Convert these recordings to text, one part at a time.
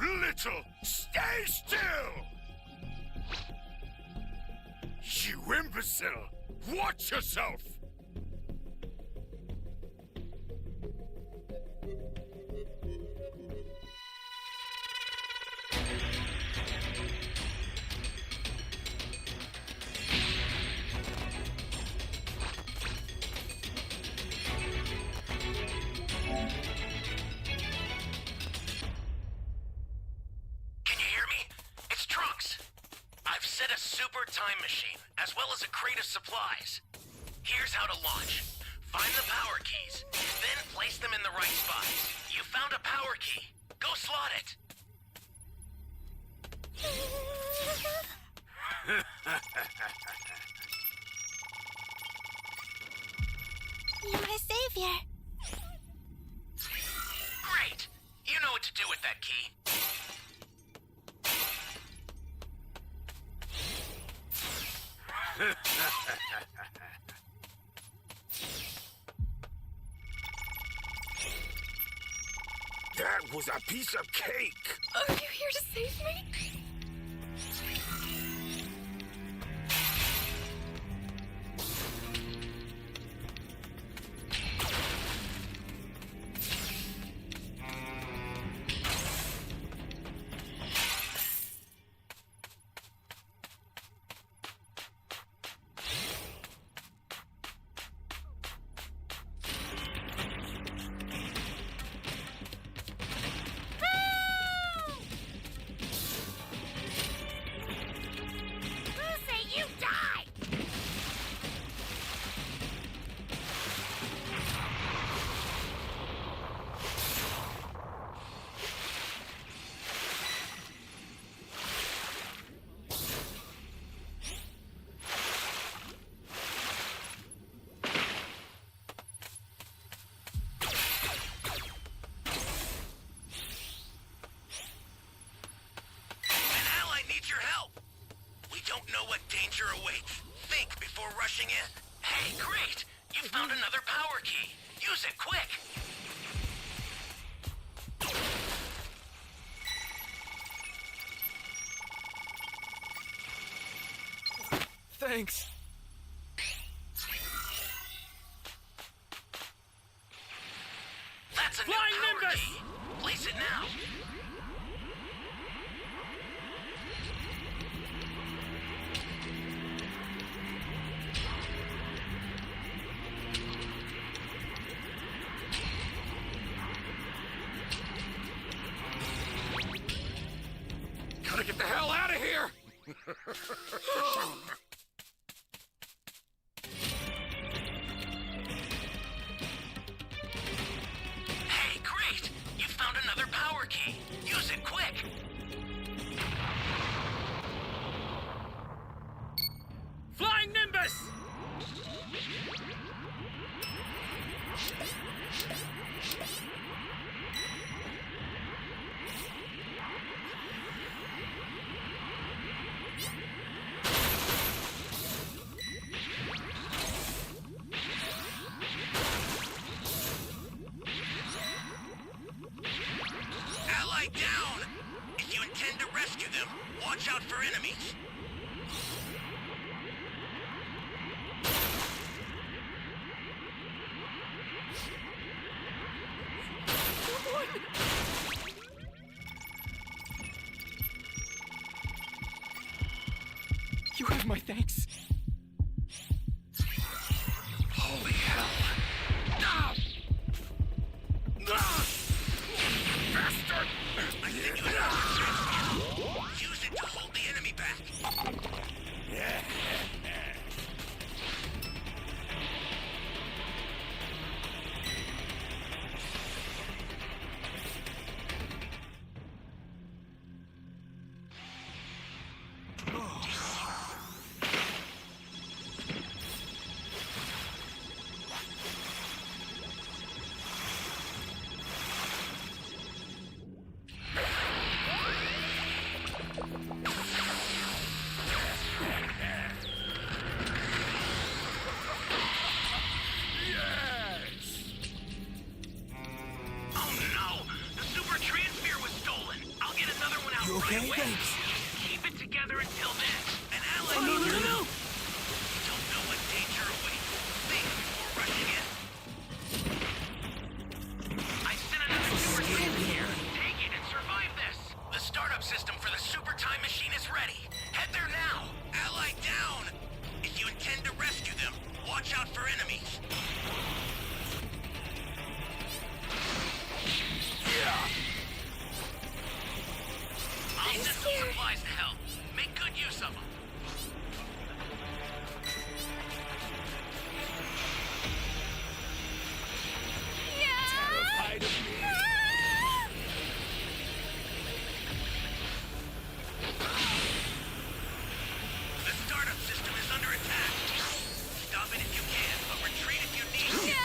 little! Stay still! You imbecile! Watch yourself! Set a super time machine, as well as a crate of supplies. Here's how to launch. Find the power keys, then place them in the right spots. You found a power key. Go slot it. You're my savior. Great! You know what to do with that key. That was a piece of cake! Are you here to save me? Danger awaits. Think before rushing in. Hey, great! You found another power key. Use it quick. Thanks. That's a Flying new power Nimbus! key. Place it now. Gotta get the hell out of here! Hey, great! You found another power key. Use it quick. Flying Nimbus! Ally down! If you intend to rescue them, watch out for enemies. You have my thanks. Holy hell! No! No! Bastard! I think you have use it to hold the enemy back. right away. Thanks. Keep it together until then. An ally Oh, no, needs no, your no! help. Don't know what danger awaits. Think before rushing in. I sent another super train here. Take it and survive this. The startup system for the super time machine is ready. Head there now. Ally down. If you intend to rescue them, watch out for enemies. I'll send some supplies to help. Make good use of them. Terrified of me? The startup system is under attack. Stop it if you can, but retreat if you need to.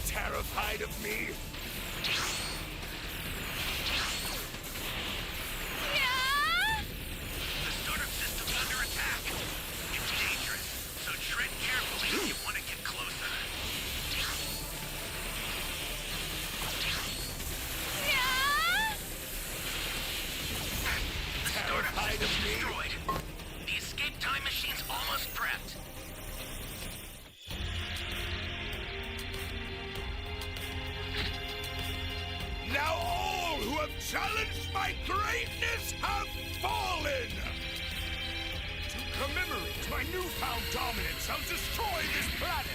Terrified of me? The startup system's under attack. It's dangerous, so tread carefully if you want to get closer. The startup Terrified of system's me? destroyed. The escape time machine's almost prepped. Now all who have challenged my greatness have fallen! To commemorate my newfound dominance, I'll destroy this planet!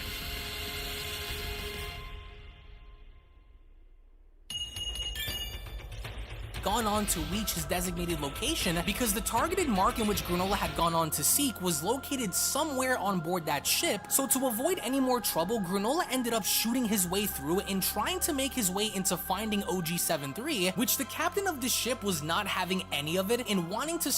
Gone on to reach his designated location because the targeted mark in which Granola had gone on to seek was located somewhere on board that ship, so to avoid any more trouble, Granola ended up shooting his way through and trying to make his way into finding OG-73, which the captain of the ship was not having any of it and wanting to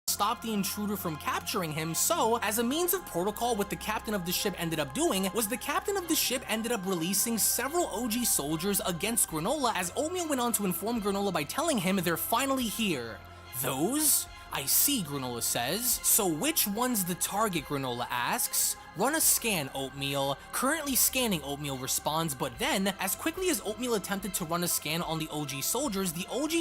stop the intruder from capturing him. So as a means of protocol, what the captain of the ship ended up doing was the captain of the ship ended up releasing several OG soldiers against Granola, as Oatmeal went on to inform Granola by telling him they're finally here. Those? I see, Granola says. So which one's the target, Granola asks. Run a scan, Oatmeal. Currently scanning, Oatmeal responds, but then, as quickly as Oatmeal attempted to run a scan on the OG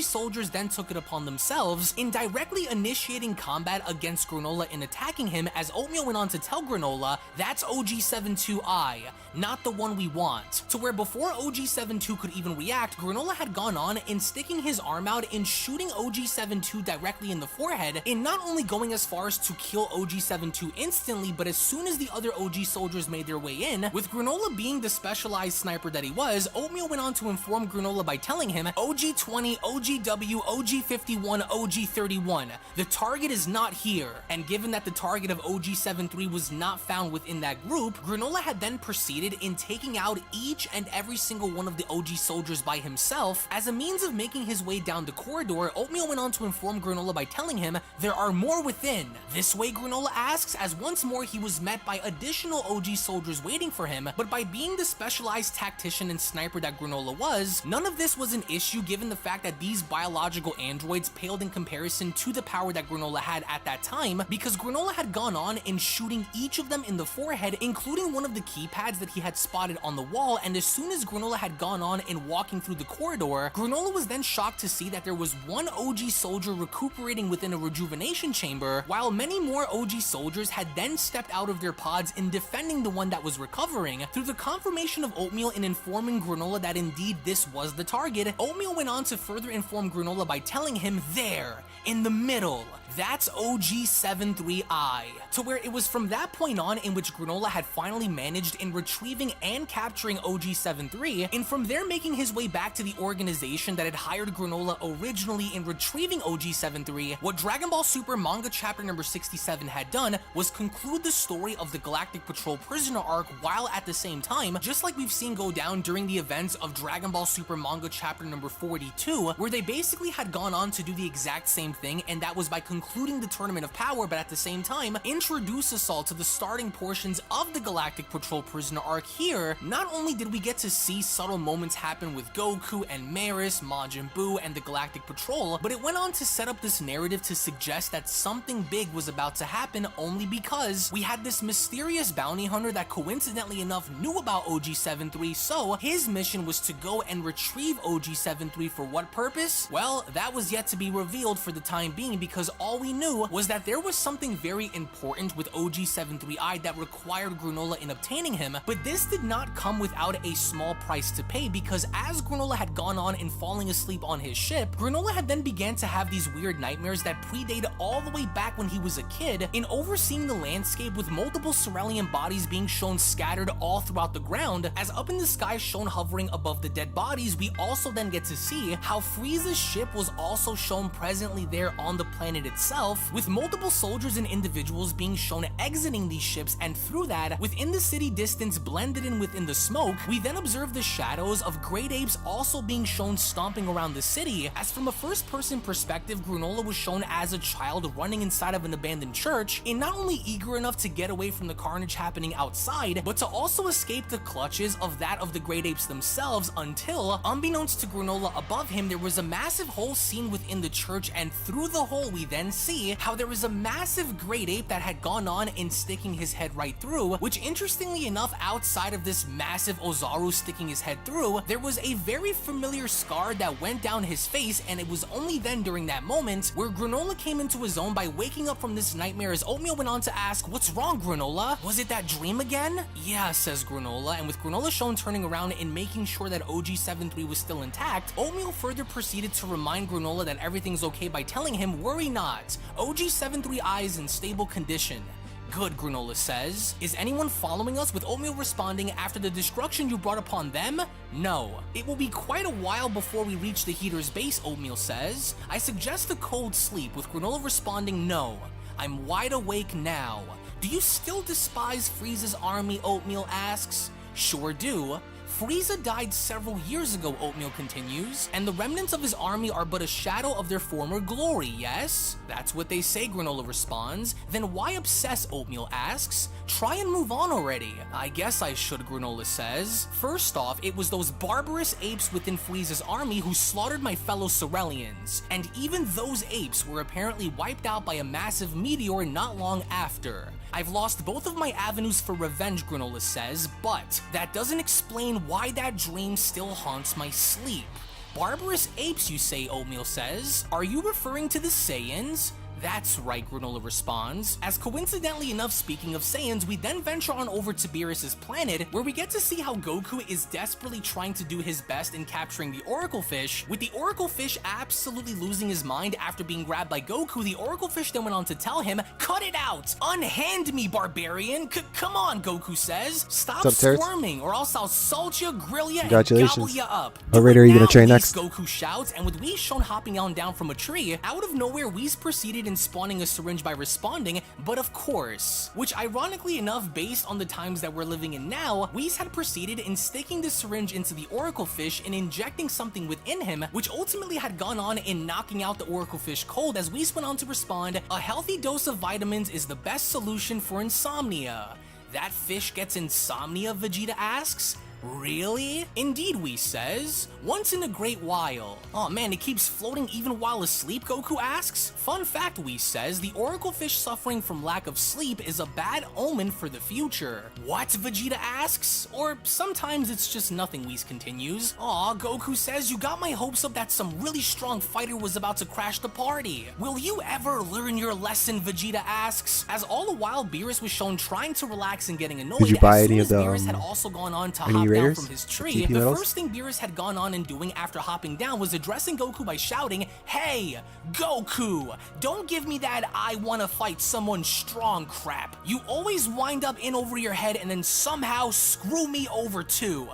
soldiers then took it upon themselves in directly initiating combat against Granola and attacking him, as Oatmeal went on to tell Granola, that's OG-72I, not the one we want. To where before OG-72 could even react, Granola had gone on and sticking his arm out and shooting OG-72 directly in the forehead, and not only going as far as to kill OG-72 instantly, but as soon as the other OG soldiers made their way in, with Granola being the specialized sniper that he was, Oatmeal went on to inform Granola by telling him, OG-20, OG-W, OG-51, OG-31, the target is not here. And given that the target of OG-73 was not found within that group, Granola had then proceeded in taking out each and every single one of the OG soldiers by himself. As a means of making his way down the corridor, Oatmeal went on to inform Granola by telling him, there are more within. This way, Granola asks, as once more he was met by additional OG soldiers waiting for him, but by being the specialized tactician and sniper that Granola was, none of this was an issue given the fact that these biological androids paled in comparison to the power that Granola had at that time, because Granola had gone on and shooting each of them in the forehead, including one of the keypads that he had spotted on the wall, and as soon as Granola had gone on and walking through the corridor, Granola was then shocked to see that there was one OG soldier recuperating within a rejuvenation chamber, while many more OG soldiers had then stepped out of their pods in defending the one that was recovering. Through the confirmation of Oatmeal in informing Granola that indeed this was the target, Oatmeal went on to further inform Granola by telling him, there, in the middle, that's OG-73I. To where it was from that point on in which Granola had finally managed in retrieving and capturing OG-73, and from there making his way back to the organization that had hired Granola originally in retrieving OG-73, what Dragon Ball Super manga chapter number 67 had done was conclude the story of the Galactic Patrol prisoner arc, while at the same time, just like we've seen go down during the events of Dragon Ball Super manga chapter number 42, where they basically had gone on to do the exact same thing, and that was by concluding the Tournament of Power, but at the same time, introduce us all to the starting portions of the Galactic Patrol prisoner arc. Here, not only did we get to see subtle moments happen with Goku and Maris, Majin Buu, and the Galactic Patrol, but it went on to set up this narrative to suggest that something big was about to happen, only because we had this mysterious mysterious bounty hunter that coincidentally enough knew about OG-73, so his mission was to go and retrieve OG-73 for what purpose? Well, that was yet to be revealed for the time being, because all we knew was that there was something very important with OG-73I that required Granolah in obtaining him, but this did not come without a small price to pay, because as Granolah had gone on and falling asleep on his ship, Granolah had then began to have these weird nightmares that predate all the way back when he was a kid, in overseeing the landscape with multiple Cerulean bodies being shown scattered all throughout the ground, as up in the sky shown hovering above the dead bodies, we also then get to see how Frieza's ship was also shown presently there on the planet itself, with multiple soldiers and individuals being shown exiting these ships, and through that, within the city distance blended in within the smoke, we then observe the shadows of great apes also being shown stomping around the city, as from a first-person perspective, Granolah was shown as a child running inside of an abandoned church, and not only eager enough to get away from the carnage happening outside, but to also escape the clutches of that of the great apes themselves, until, unbeknownst to Granolah above him, there was a massive hole seen within the church, and through the hole we then see how there was a massive great ape that had gone on and sticking his head right through, which interestingly enough, outside of this massive Ozaru sticking his head through, there was a very familiar scar that went down his face, and it was only then during that moment where Granolah came into his own by waking up from this nightmare, as Oatmeal went on to ask, "What's wrong, Granolah? Was it that dream again?" "Yeah," says Granolah, and with Granolah shown turning around and making sure that OG-73 was still intact, Oatmeal further proceeded to remind Granolah that everything's okay by telling him, "Worry not, OG-73I is in stable condition." "Good," Granolah says. "Is anyone following us?" with Oatmeal responding, "After the destruction you brought upon them? No. It will be quite a while before we reach the Heater's base," Oatmeal says. "I suggest a cold sleep," with Granolah responding, "No. I'm wide awake now." "Do you still despise Frieza's army?" Oatmeal asks. "Sure do. Frieza died several years ago," Oatmeal continues, "and the remnants of his army are but a shadow of their former glory, yes?" "That's what they say," Granolah responds. "Then why obsess?" Oatmeal asks. "Try and move on already." "I guess I should," Granolah says. "First off, it was those barbarous apes within Frieza's army who slaughtered my fellow Ceruleans, and even those apes were apparently wiped out by a massive meteor not long after. I've lost both of my avenues for revenge," Granolah says, "but that doesn't explain why that dream still haunts my sleep." "Barbarous apes, you say?" Oatmeal says. "Are you referring to the Saiyans?" "That's right," Granolah responds. As coincidentally enough, speaking of Saiyans, we then venture on over to Beerus' planet, where we get to see how Goku is desperately trying to do his best in capturing the Oracle Fish, with the Oracle Fish absolutely losing his mind after being grabbed by Goku. The Oracle Fish then went on to tell him, "Cut it out! Unhand me, barbarian! Come on," Goku says. "Stop squirming, or else I'll salt ya, grill ya, and gobble ya up." What raid are you gonna train next? Goku shouts, and with Whis shown hopping on down from a tree, out of nowhere, Whis proceeded in spawning a syringe by responding, "But of course," which ironically enough, based on the times that we're living in now, Whis had proceeded in sticking the syringe into the Oracle Fish and injecting something within him, which ultimately had gone on in knocking out the Oracle Fish cold, as Whis went on to respond, "A healthy dose of vitamins is the best solution for insomnia." "That fish gets insomnia?" Vegeta asks. "Really?" "Indeed," Whis says. "Once in a great while." "Oh man, it keeps floating even while asleep?" Goku asks. "Fun fact," Whis says, "the Oracle Fish suffering from lack of sleep is a bad omen for the future." "What?" Vegeta asks. "Or sometimes it's just nothing," Whis continues. "Aw," Goku says, "you got my hopes up that some really strong fighter was about to crash the party. Will you ever learn your lesson?" Vegeta asks. As all the while, Beerus was shown trying to relax and getting annoyed. Did you buy as any soon of as the Beerus had also gone on to hop down from his tree, TP the medals? first thing Beerus had gone on and doing after hopping down was addressing Goku by shouting, "Hey, Goku, don't give me that 'I wanna fight someone strong' crap. You always wind up in over your head and then somehow screw me over too.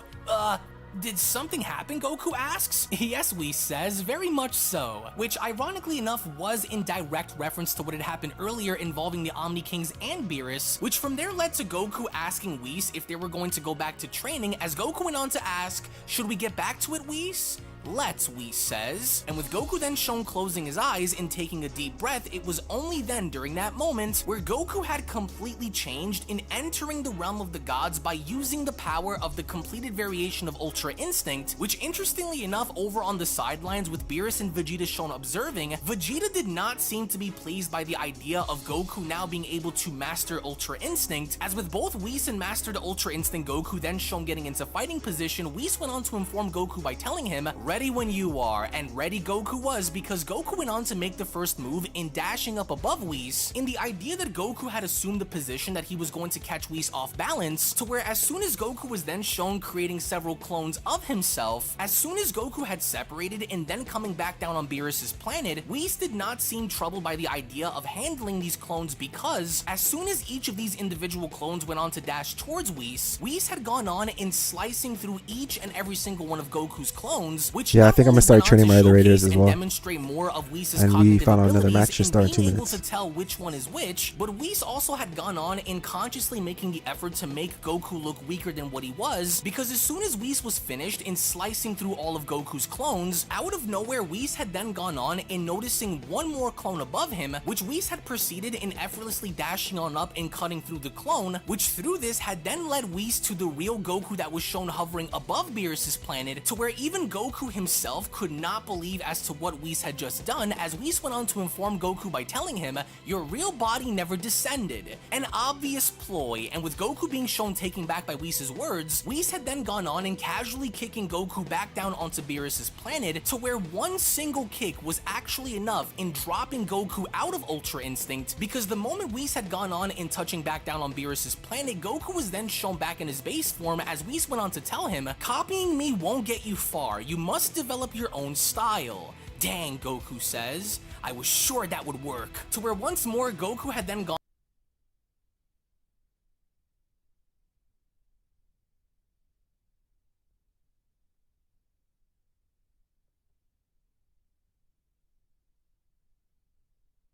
Did something happen?" Goku asks. "Yes," Whis says, "very much so." Which, ironically enough, was in direct reference to what had happened earlier involving the Omni Kings and Beerus, which from there led to Goku asking Whis if they were going to go back to training, as Goku went on to ask, "Should we get back to it, Whis?" Let's, Whis says. And with Goku then shown closing his eyes and taking a deep breath, it was only then during that moment where Goku had completely changed in entering the realm of the gods by using the power of the completed variation of Ultra Instinct, which interestingly enough, over on the sidelines with Beerus and Vegeta shown observing, Vegeta did not seem to be pleased by the idea of Goku now being able to master Ultra Instinct, as with both Whis and Mastered Ultra Instinct Goku then shown getting into fighting position, Whis went on to inform Goku by telling him, "Ready when you are," and ready Goku was because Goku went on to make the first move in dashing up above Whis, in the idea that Goku had assumed the position that he was going to catch Whis off balance, to where as soon as Goku was then shown creating several clones of himself, as soon as Goku had separated and then coming back down on Beerus's planet, Whis did not seem troubled by the idea of handling these clones because as soon as each of these individual clones went on to dash towards Whis, Whis had gone on in slicing through each and every single one of Goku's clones, which Yeah, I think I'm gonna start training my other Raiders as well. Demonstrate more of Whis' And we found out another match just started in 2 able minutes. to tell which one is which, but Whis also had gone on in consciously making the effort to make Goku look weaker than what he was, because as soon as Whis was finished in slicing through all of Goku's clones, out of nowhere Whis had then gone on in noticing one more clone above him, which Whis had proceeded in effortlessly dashing on up and cutting through the clone, which through this had then led Whis to the real Goku that was shown hovering above Beerus's planet, to where even Goku himself could not believe as to what Whis had just done, as Whis went on to inform Goku by telling him, "Your real body never descended." An obvious ploy, and with Goku being shown taken back by Whis' words, Whis had then gone on and casually kicking Goku back down onto Beerus's planet, to where one single kick was actually enough in dropping Goku out of Ultra Instinct, because the moment Whis had gone on in touching back down on Beerus's planet, Goku was then shown back in his base form, as Whis went on to tell him, "Copying me won't get you far, you must develop your own style." Dang, Goku says, "I was sure that would work." To where once more Goku had then gone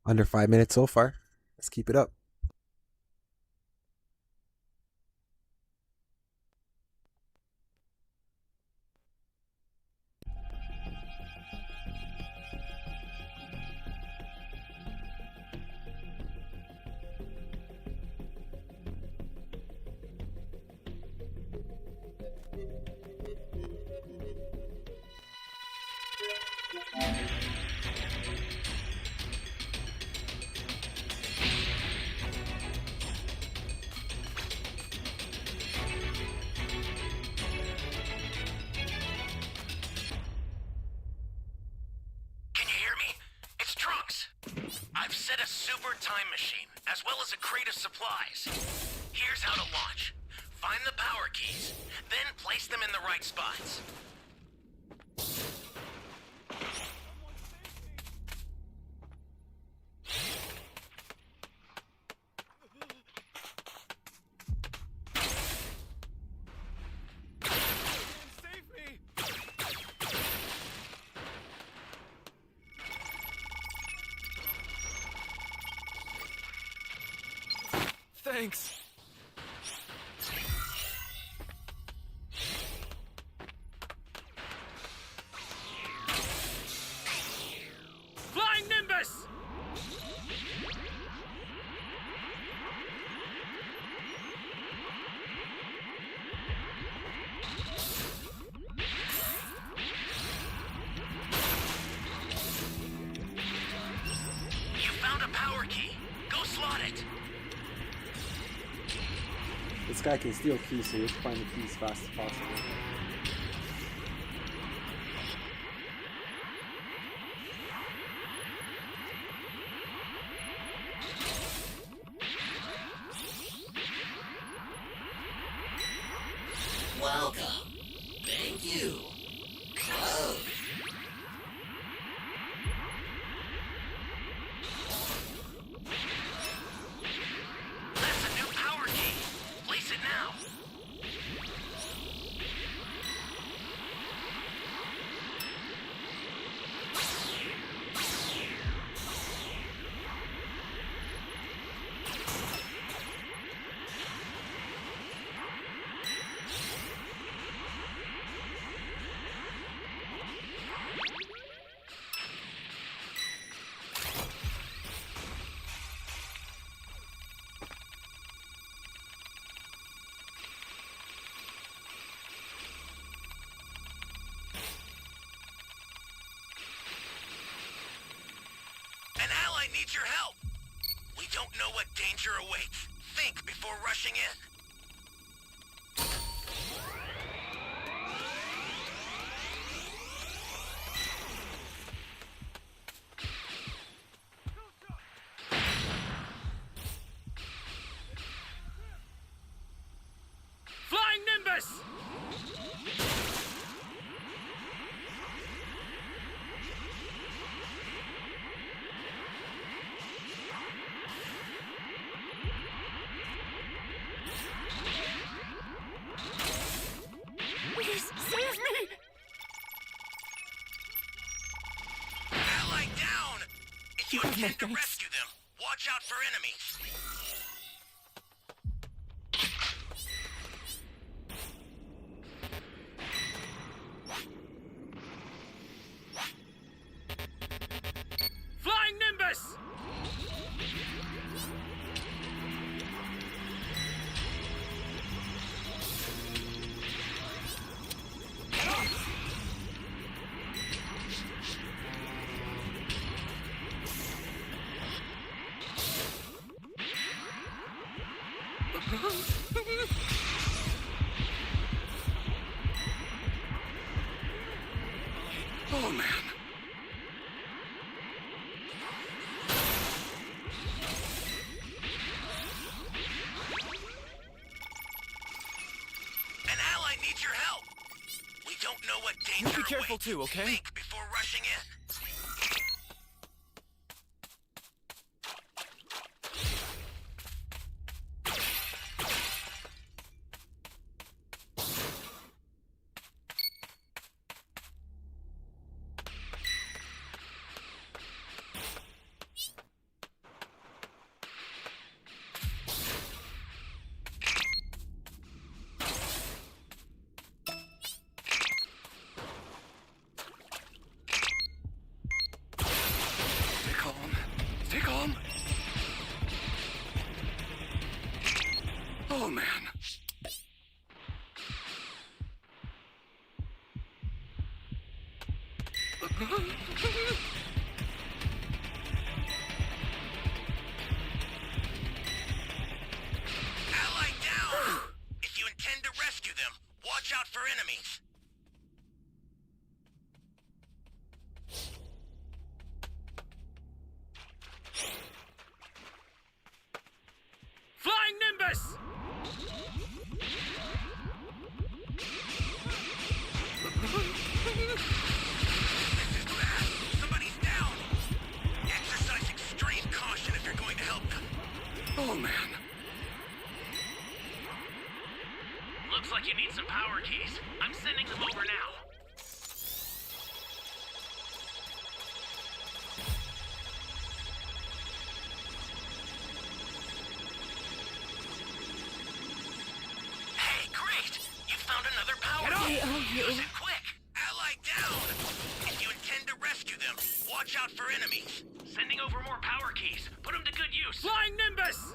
Under 5 minutes so far. Let's keep it up. I've set a super time machine, as well as a crate of supplies. Here's how to launch. Find the power keys, then place them in the right spots. Thanks. Flying Nimbus! You found a power key. Go slot it. This guy can steal keys, so we have to find the keys as fast as possible. Welcome. Thank you. Hello. That's a new power key. Place it now. your help. We don't know what danger awaits. Think before rushing in. Flying Nimbus! Please, save me! Ally down! If you intend to rescue them, watch out for enemies. Flying Nimbus! Oh, man. An ally needs your help. We don't know what danger You be careful awaits. too, okay? Think before rushing in. Stay calm. Stay calm. Oh, man. Ally down! If you intend to rescue them, watch out for enemies. Flying Nimbus! This is bad. Somebody's down. Exercise extreme caution if you're going to help them. Oh, man. Looks like you need some power keys. I'm sending them over now. Hey, great! You found another power key. We owe you. Use it quick. Ally down! If you intend to rescue them, watch out for enemies. Sending over more power keys. Put them to good use. Flying Nimbus!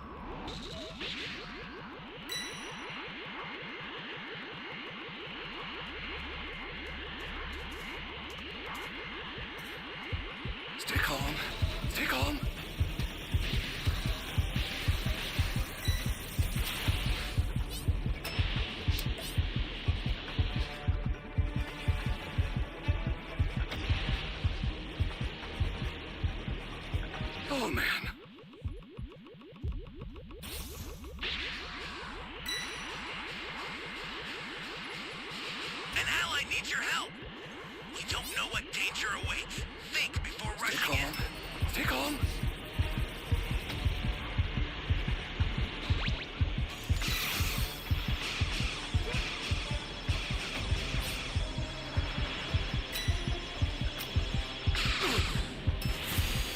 Stay calm. Stay calm. Oh, man. An ally needs your help. We don't know what danger awaits. Think before Stay rushing in. calm. Stay calm.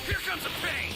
Here comes the pain!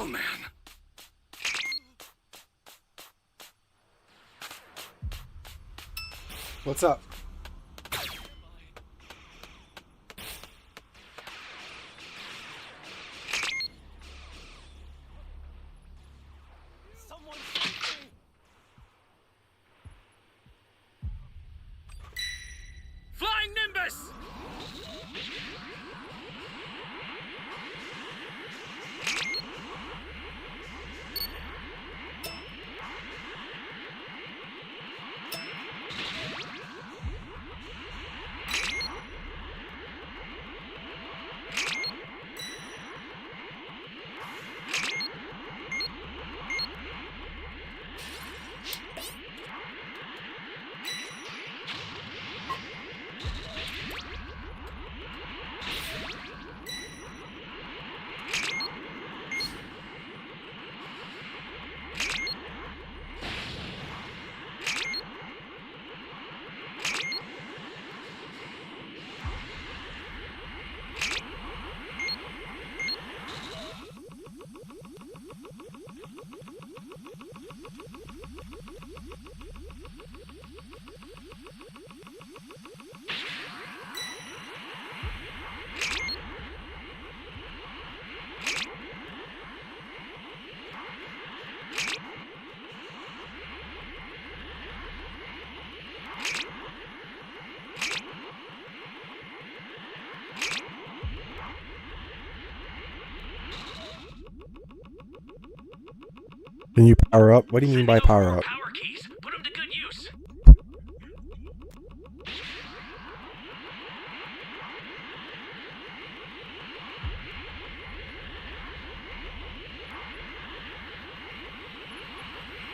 Oh, man. What's up? Flying Nimbus! Can you power up? What do you mean by power up? Power keys. Put them to good use.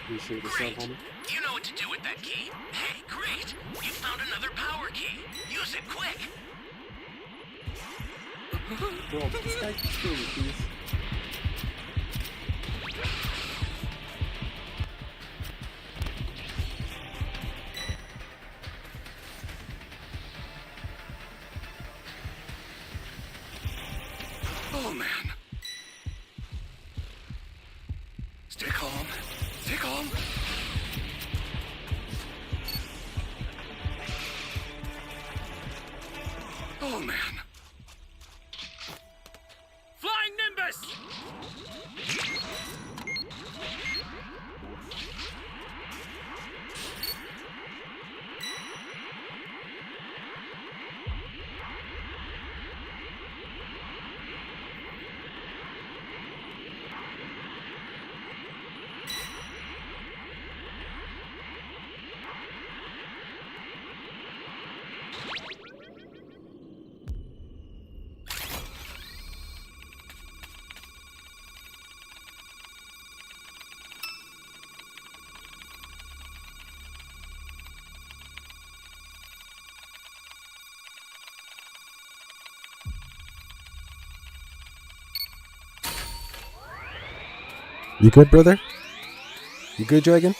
Appreciate the sub, Great. homie. You know what to do with that key. Hey, great. You found another power key. Use it quick. Bro, this guy keeps doing the keys. Oh, man. Stay calm. Stay calm. Oh, man. Flying Nimbus! You good, brother? You good, Dragon?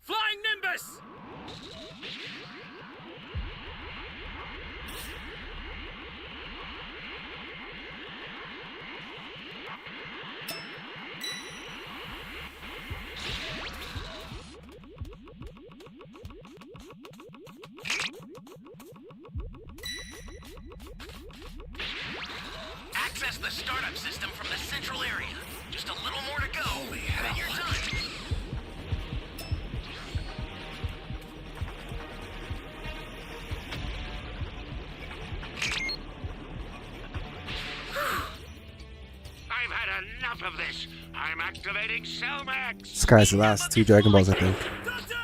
Flying Nimbus! Access the startup system from the central area. Just a little more to go. Holy hell. Then you're done. I've had enough of this. I'm activating Cellmax. This guy's the last 2 Dragon Balls, I think. Doctor!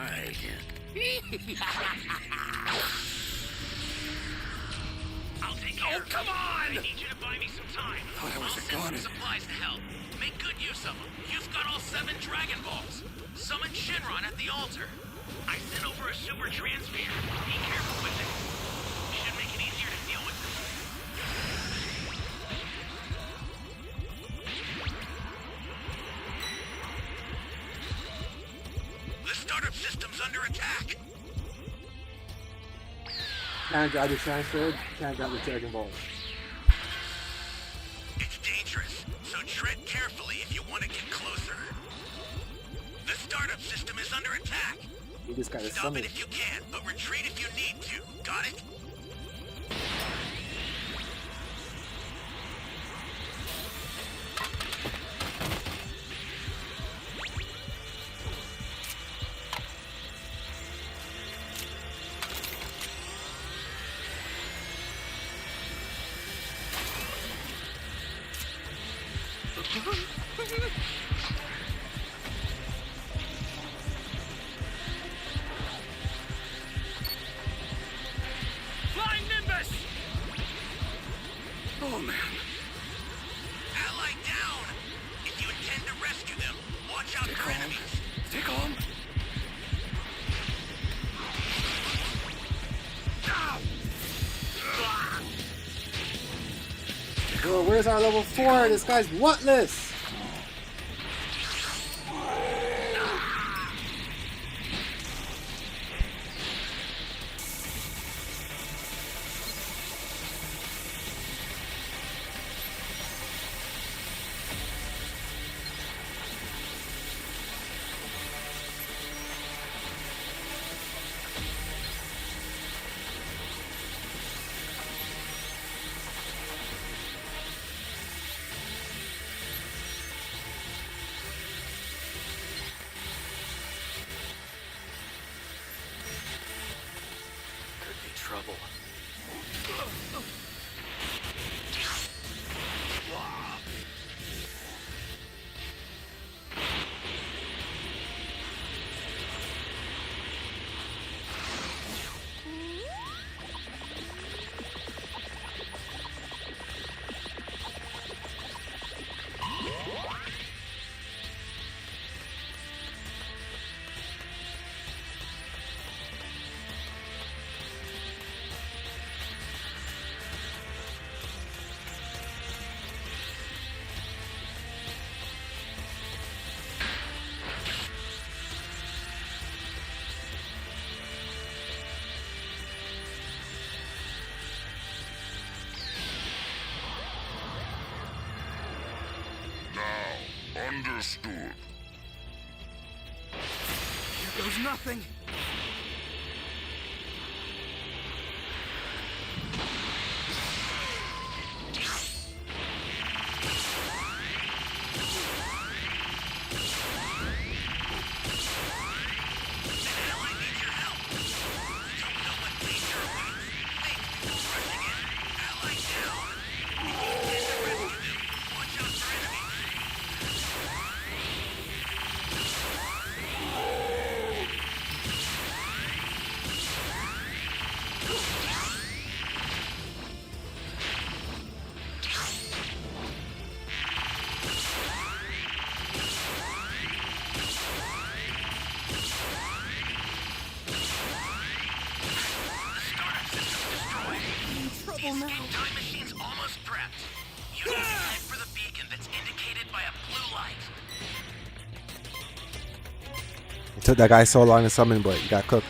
right. I'll take care. Oh, come on! I need you to buy me some time. Thought I was I'll a send some gun. supplies to help. Make good use of them. You've got all 7 Dragon Balls. Summon Shinron at the altar. I sent over a super transmitter. Be careful with it. Should make it easier to deal with this. The startup system's under attack. Can't grab the transfer, can't grab the Dragon Ball. It's dangerous, so tread carefully if you want to get closer. The startup system is under attack. You just gotta Stop summon it if you can, but retreat if you need to. Got it? Flying Nimbus! Oh man. Ally down! If you intend to rescue them, watch out for enemies. Stay calm. Bro, where's our level 4? This guy's whatless! Could be trouble. Now, understood. Here goes nothing. Ally needs your help. Don't know what danger awaits. Think, rushing in. Ally down. If you intend to rescue them, watch out for enemies. Startup system's destroyed. The escape time machine's almost prepped. You need to head for the beacon that's indicated by a blue light. It took that guy so long to summon, but he got cooked.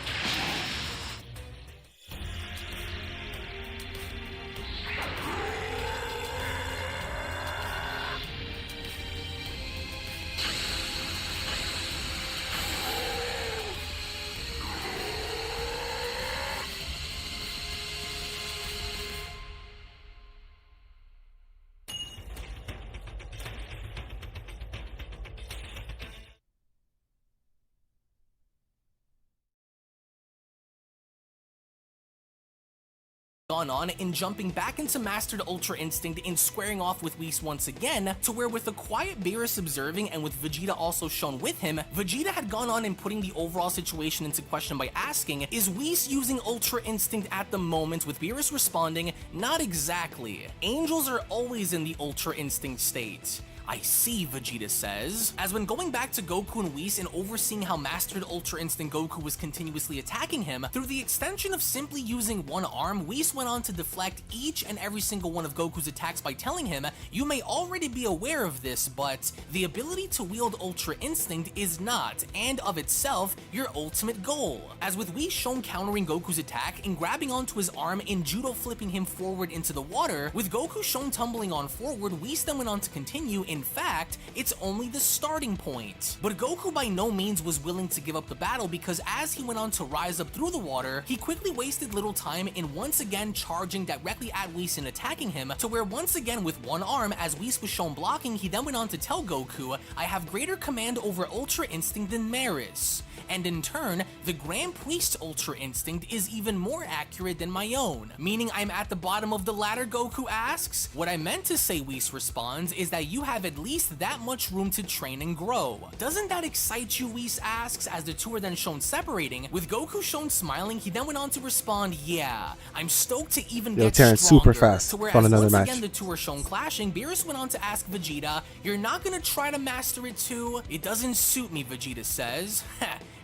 gone on in jumping back into Mastered Ultra Instinct and squaring off with Whis once again, to where with a quiet Beerus observing and with Vegeta also shown with him, Vegeta had gone on in putting the overall situation into question by asking, is Whis using Ultra Instinct at the moment, with Beerus responding, not exactly. Angels are always in the Ultra Instinct state. I see, Vegeta says, as when going back to Goku and Whis and overseeing how Mastered Ultra Instinct Goku was continuously attacking him, through the extension of simply using one arm, Whis went on to deflect each and every single one of Goku's attacks by telling him, you may already be aware of this, but the ability to wield Ultra Instinct is not, and of itself, your ultimate goal. As with Whis shown countering Goku's attack and grabbing onto his arm and judo flipping him forward into the water, with Goku shown tumbling on forward, Whis then went on to continue. In fact, it's only the starting point. But Goku by no means was willing to give up the battle, because as he went on to rise up through the water, he quickly wasted little time in once again charging directly at Whis and attacking him, to where once again with one arm, as Whis was shown blocking, he then went on to tell Goku, I have greater command over Ultra Instinct than Maris. And in turn, the Grand Priest Ultra Instinct is even more accurate than my own. Meaning I'm at the bottom of the ladder, Goku asks? What I meant to say, Whis responds, is that you have at least that much room to train and grow. Doesn't that excite you, Whis asks, as the two are then shown separating. With Goku shown smiling, he then went on to respond, yeah, I'm stoked to even get Terrence, stronger. super fast. To whereas Found another once match. again the two are shown clashing, Beerus went on to ask Vegeta, you're not gonna try to master it too? It doesn't suit me, Vegeta says.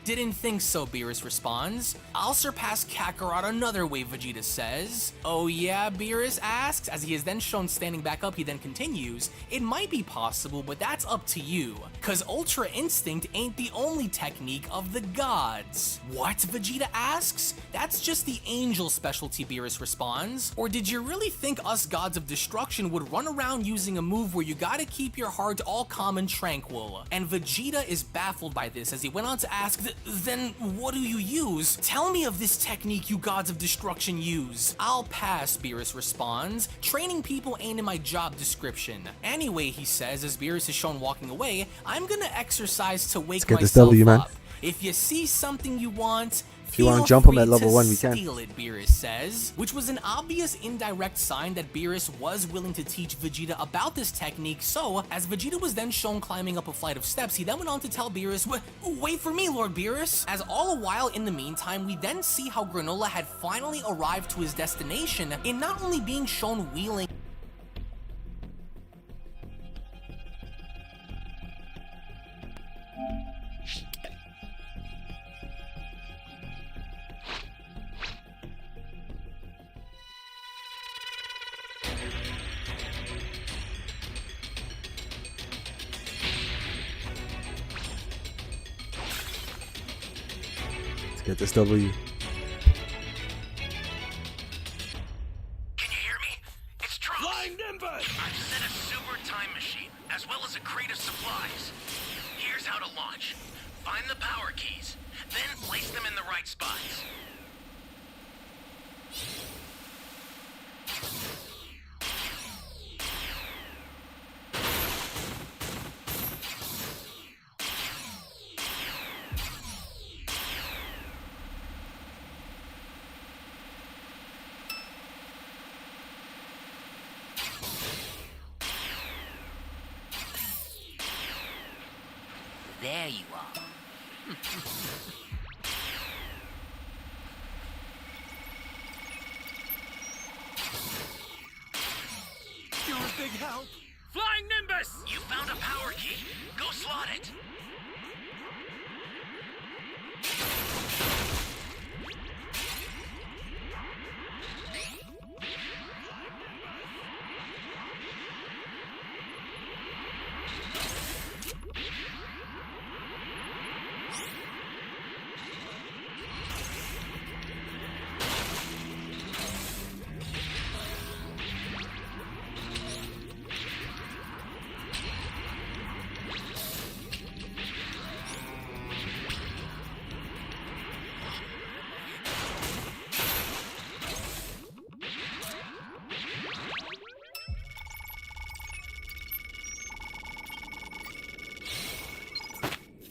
Didn't think so, Beerus responds. I'll surpass Kakarot another way, Vegeta says. Oh yeah, Beerus asks, as he is then shown standing back up. He then continues, it might be possible, but that's up to you, cause Ultra Instinct ain't the only technique of the gods. What, Vegeta asks? That's just the angel specialty, Beerus responds. Or did you really think us gods of destruction would run around using a move where you gotta keep your heart all calm and tranquil? And Vegeta is baffled by this, as he went on to ask, then what do you use? Tell me of this technique you gods of destruction use. I'll pass, Beerus responds. Training people ain't in my job description. Anyway, he says, as Beerus is shown walking away, I'm gonna exercise to wake get this myself W, man. up. If you see something you want, If you want feel to jump him free at level to 1, we can. steal it, Beerus says, which was an obvious indirect sign that Beerus was willing to teach Vegeta about this technique. So, as Vegeta was then shown climbing up a flight of steps, he then went on to tell Beerus, wait for me, Lord Beerus. As all a while in the meantime, we then see how Granola had finally arrived to his destination, in not only being shown wheeling Let's get this W. Can you hear me? It's Trunks. Flying Nimbus! I've set a super time machine, as well as a crate of supplies. Here's how to launch. Find the power keys, then place them in the right spots. There you are. You're a big help. Flying Nimbus! You found a power key. Go slot it.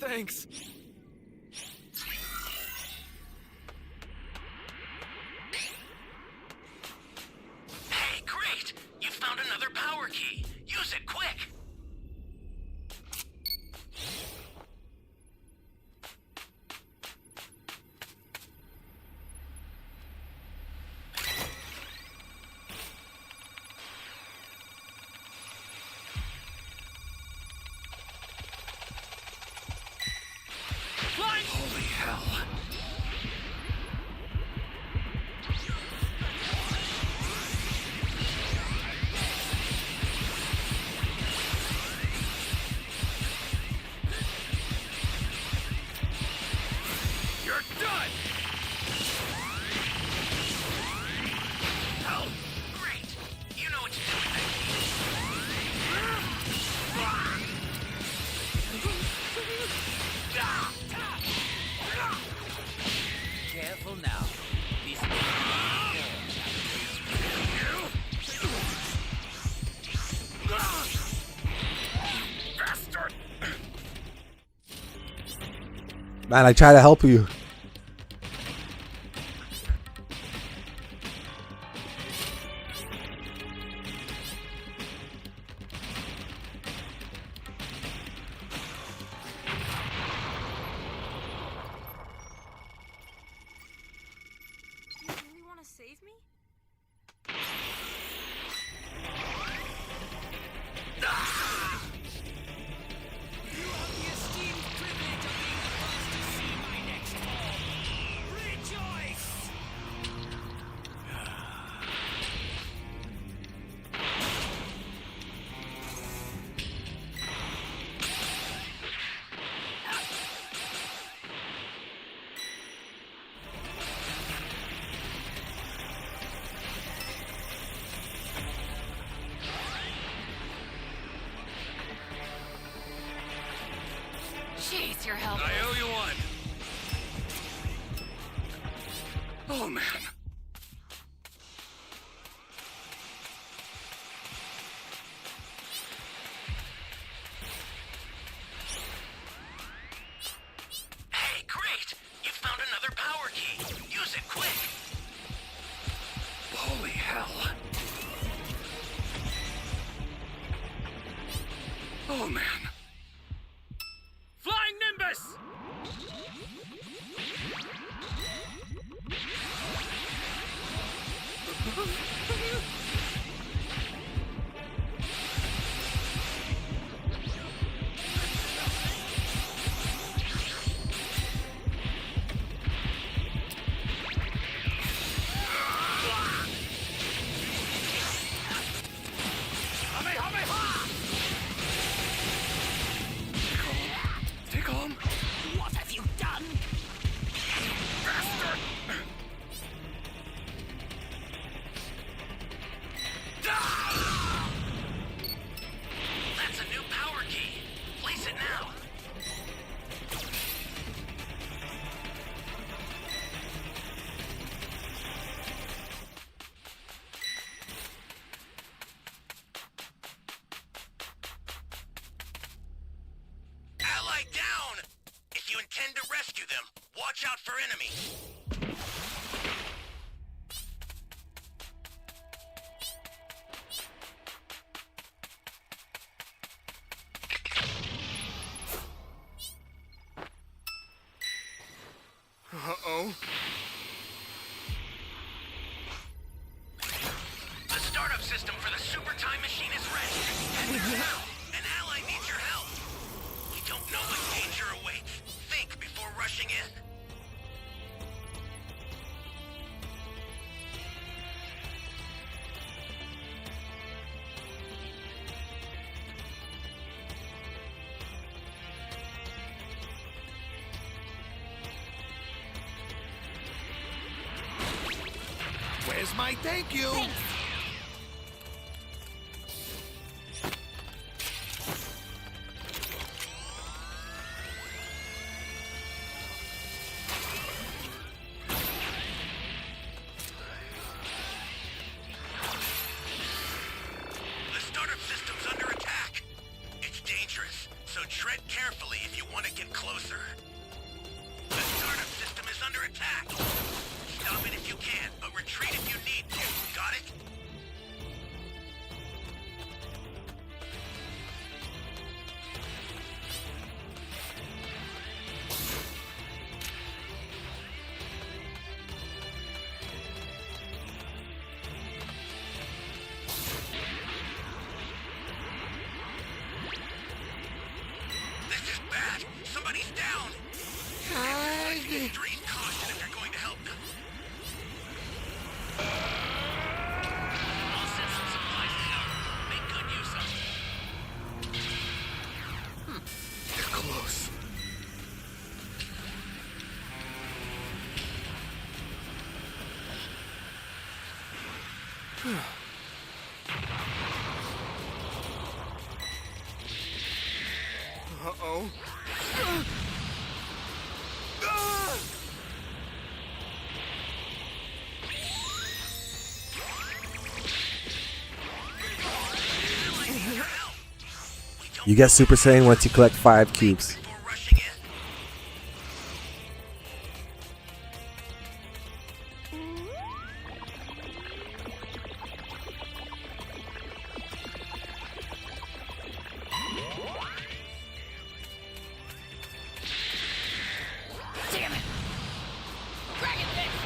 Thanks. hell. You're done! Oh, great. You know what to do with that key. Careful now. These Bastard! Man, I try to help you. You really want to save me? You have the esteemed privilege of being the first to see my next fall. Rejoice! Jeez, you're helpful. I owe you one. Oh, man. Hey, great! You found another power key. Use it quick. Holy hell. Oh, man. Flying Nimbus! Stay calm. What have you done? Bastard! That's a new power key. Place it now. Ally down! If you intend to rescue them, watch out for enemies. Uh-oh. The startup system for the super time machine is ready. Head there now. An ally needs your help. You don't know what danger awaits. Think before rushing in. Where's my thank you? The startup system's under attack. It's dangerous, so tread carefully if you want to get closer. The startup system is under attack. Stop it if you can, but retreat if you need to. Got it? This is bad. Somebody's down. Uh-oh. You get Super Saiyan once you collect 5 cubes. Before rushing in. Damn it! Dragon Fist!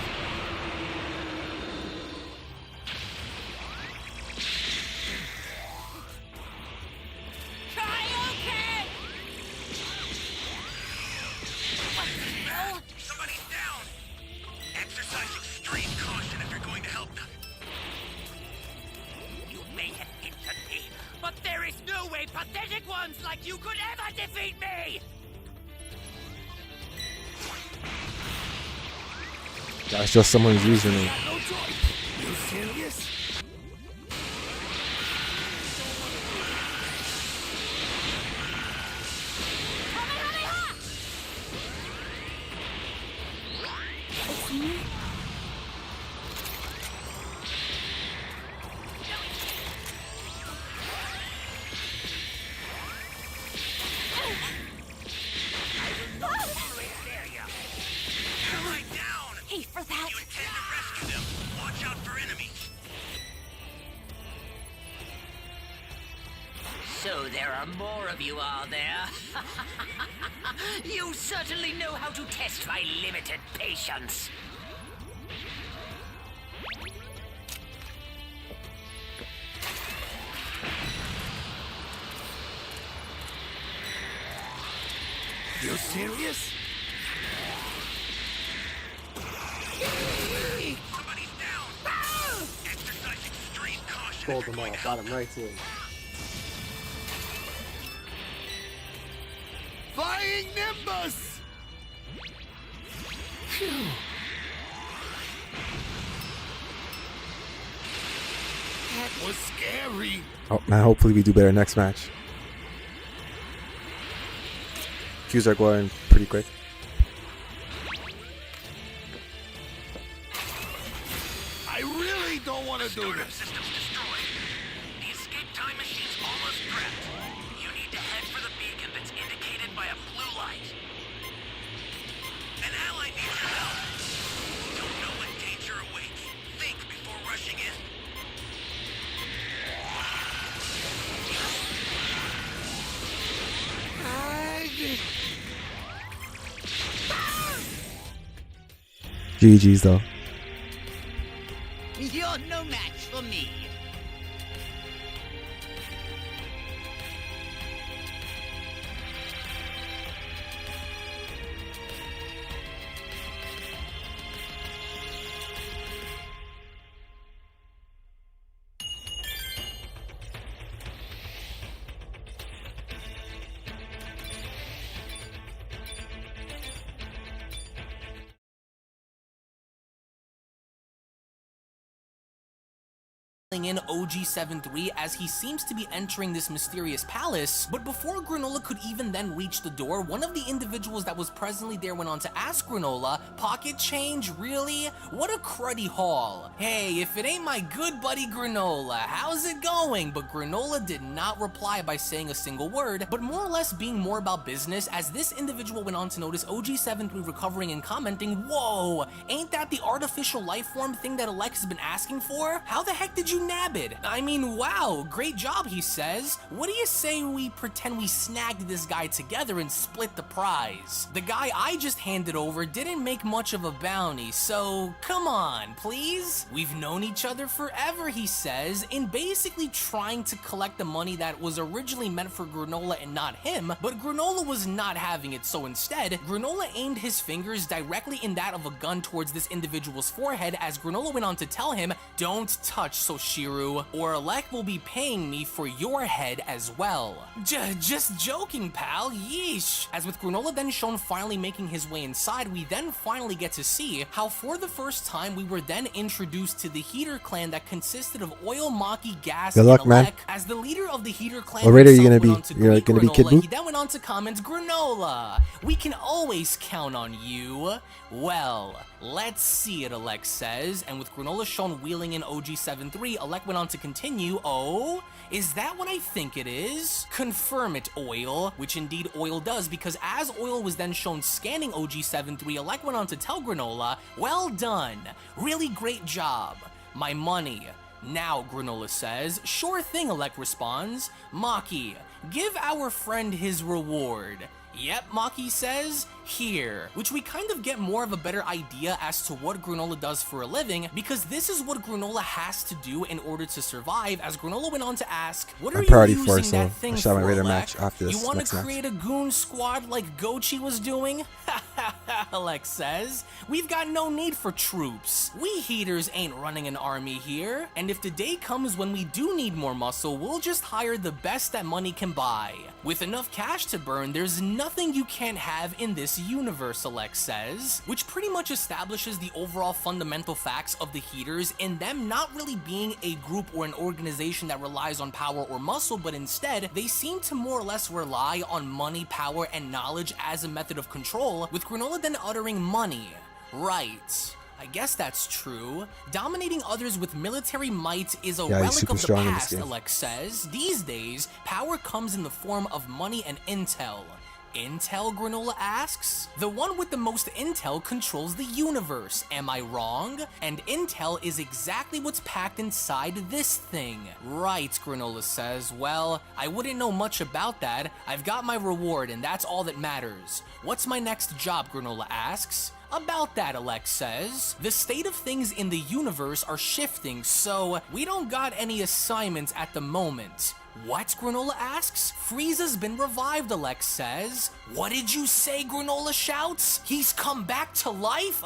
Kaioken! What the hell? Somebody's down! Exercise extreme caution if you're going to help them. You may have injured me, but there is no way pathetic ones like you could ever defeat me! That's just someone's username. No choice. You serious? They're right down! Hey, for that. You intend to rescue them. Watch out for enemies. So there are more of you, are there? You certainly know how to test my limited patience. You serious? Somebody's down! Exercise extreme caution Pulled if you're him going to off, help got him right to it. Flying Nimbus! That was scary. Oh man, hopefully we do better next match. Qs are going pretty quick. I really don't want to do Startup this. systems destroyed. The escape time machine's almost prepped. You need to head for the beacon that's indicated by a blue light. An ally needs your help. Don't know what danger awaits. Think before rushing in. GG's though. You're no match for me. in OG-73 as he seems to be entering this mysterious palace, but before Granola could even then reach the door, one of the individuals that was presently there went on to ask Granola, "Pocket change, really? What a cruddy haul. Hey, if it ain't my good buddy Granola, how's it going?" But Granola did not reply by saying a single word, but more or less being more about business, as this individual went on to notice OG-73 recovering and commenting, "Whoa, ain't that the artificial life form thing that Alex has been asking for? How the heck did you nab it? I mean, wow, great job," he says. "What do you say we pretend we snagged this guy together and split the prize? The guy I just handed over didn't make much of a bounty, so come on, please? We've known each other forever," he says, in basically trying to collect the money that was originally meant for Granola and not him, but Granola was not having it, so instead, Granola aimed his fingers directly in that of a gun towards this individual's forehead as Granola went on to tell him, "Don't touch," so Shiru, or Alec will be paying me for your head as well. Just joking, pal, yeesh. As with Granola then shown finally making his way inside, we then finally get to see how for the first time we were then introduced to the Heater clan that consisted of Oil, Maki, Gas, Good luck, and man. Alec. As the leader of the Heater clan, What rate are you himself gonna went be? on to You're greet gonna be Kid Granola, Buu? he then went on to comment, Granola, we can always count on you. Well, let's see it, Alec says, and with Granola shown wheeling in OG-73, Alec went on to continue, oh, is that what I think it is? Confirm it, Oil, which indeed Oil does, because as Oil was then shown scanning OG-73, Alec went on to tell Granola, well done, really great job, my money. Now, Granola says, sure thing, Alec responds, Maki, give our friend his reward. Yep, Maki says, here, which we kind of get more of a better idea as to what Granola does for a living, because this is what Granola has to do in order to survive, as Granola went on to ask, what are priority you four, using so that I thing shall have for, my Raider Alec? match after this You want next to match. create a goon squad like Gochi was doing? Alec says, we've got no need for troops. We Heaters ain't running an army here, and if the day comes when we do need more muscle, we'll just hire the best that money can buy. With enough cash to burn, there's nothing you can't have in this universe, Alec says, which pretty much establishes the overall fundamental facts of the Heaters in them not really being a group or an organization that relies on power or muscle, but instead, they seem to more or less rely on money, power, and knowledge as a method of control, with Granola then uttering money. Right. I guess that's true. Dominating others with military might is a Yeah, he's relic super of the strong in this past, game. Alec says. These days, power comes in the form of money and intel. Intel, Granola asks? The one with the most intel controls the universe, am I wrong? And intel is exactly what's packed inside this thing. Right, Granola says. Well, I wouldn't know much about that. I've got my reward and that's all that matters. What's my next job, Granola asks? About that, Alec says. The state of things in the universe are shifting, so we don't got any assignments at the moment. What? Granola asks. Frieza's been revived, Alec says. What did you say? Granola shouts. He's come back to life?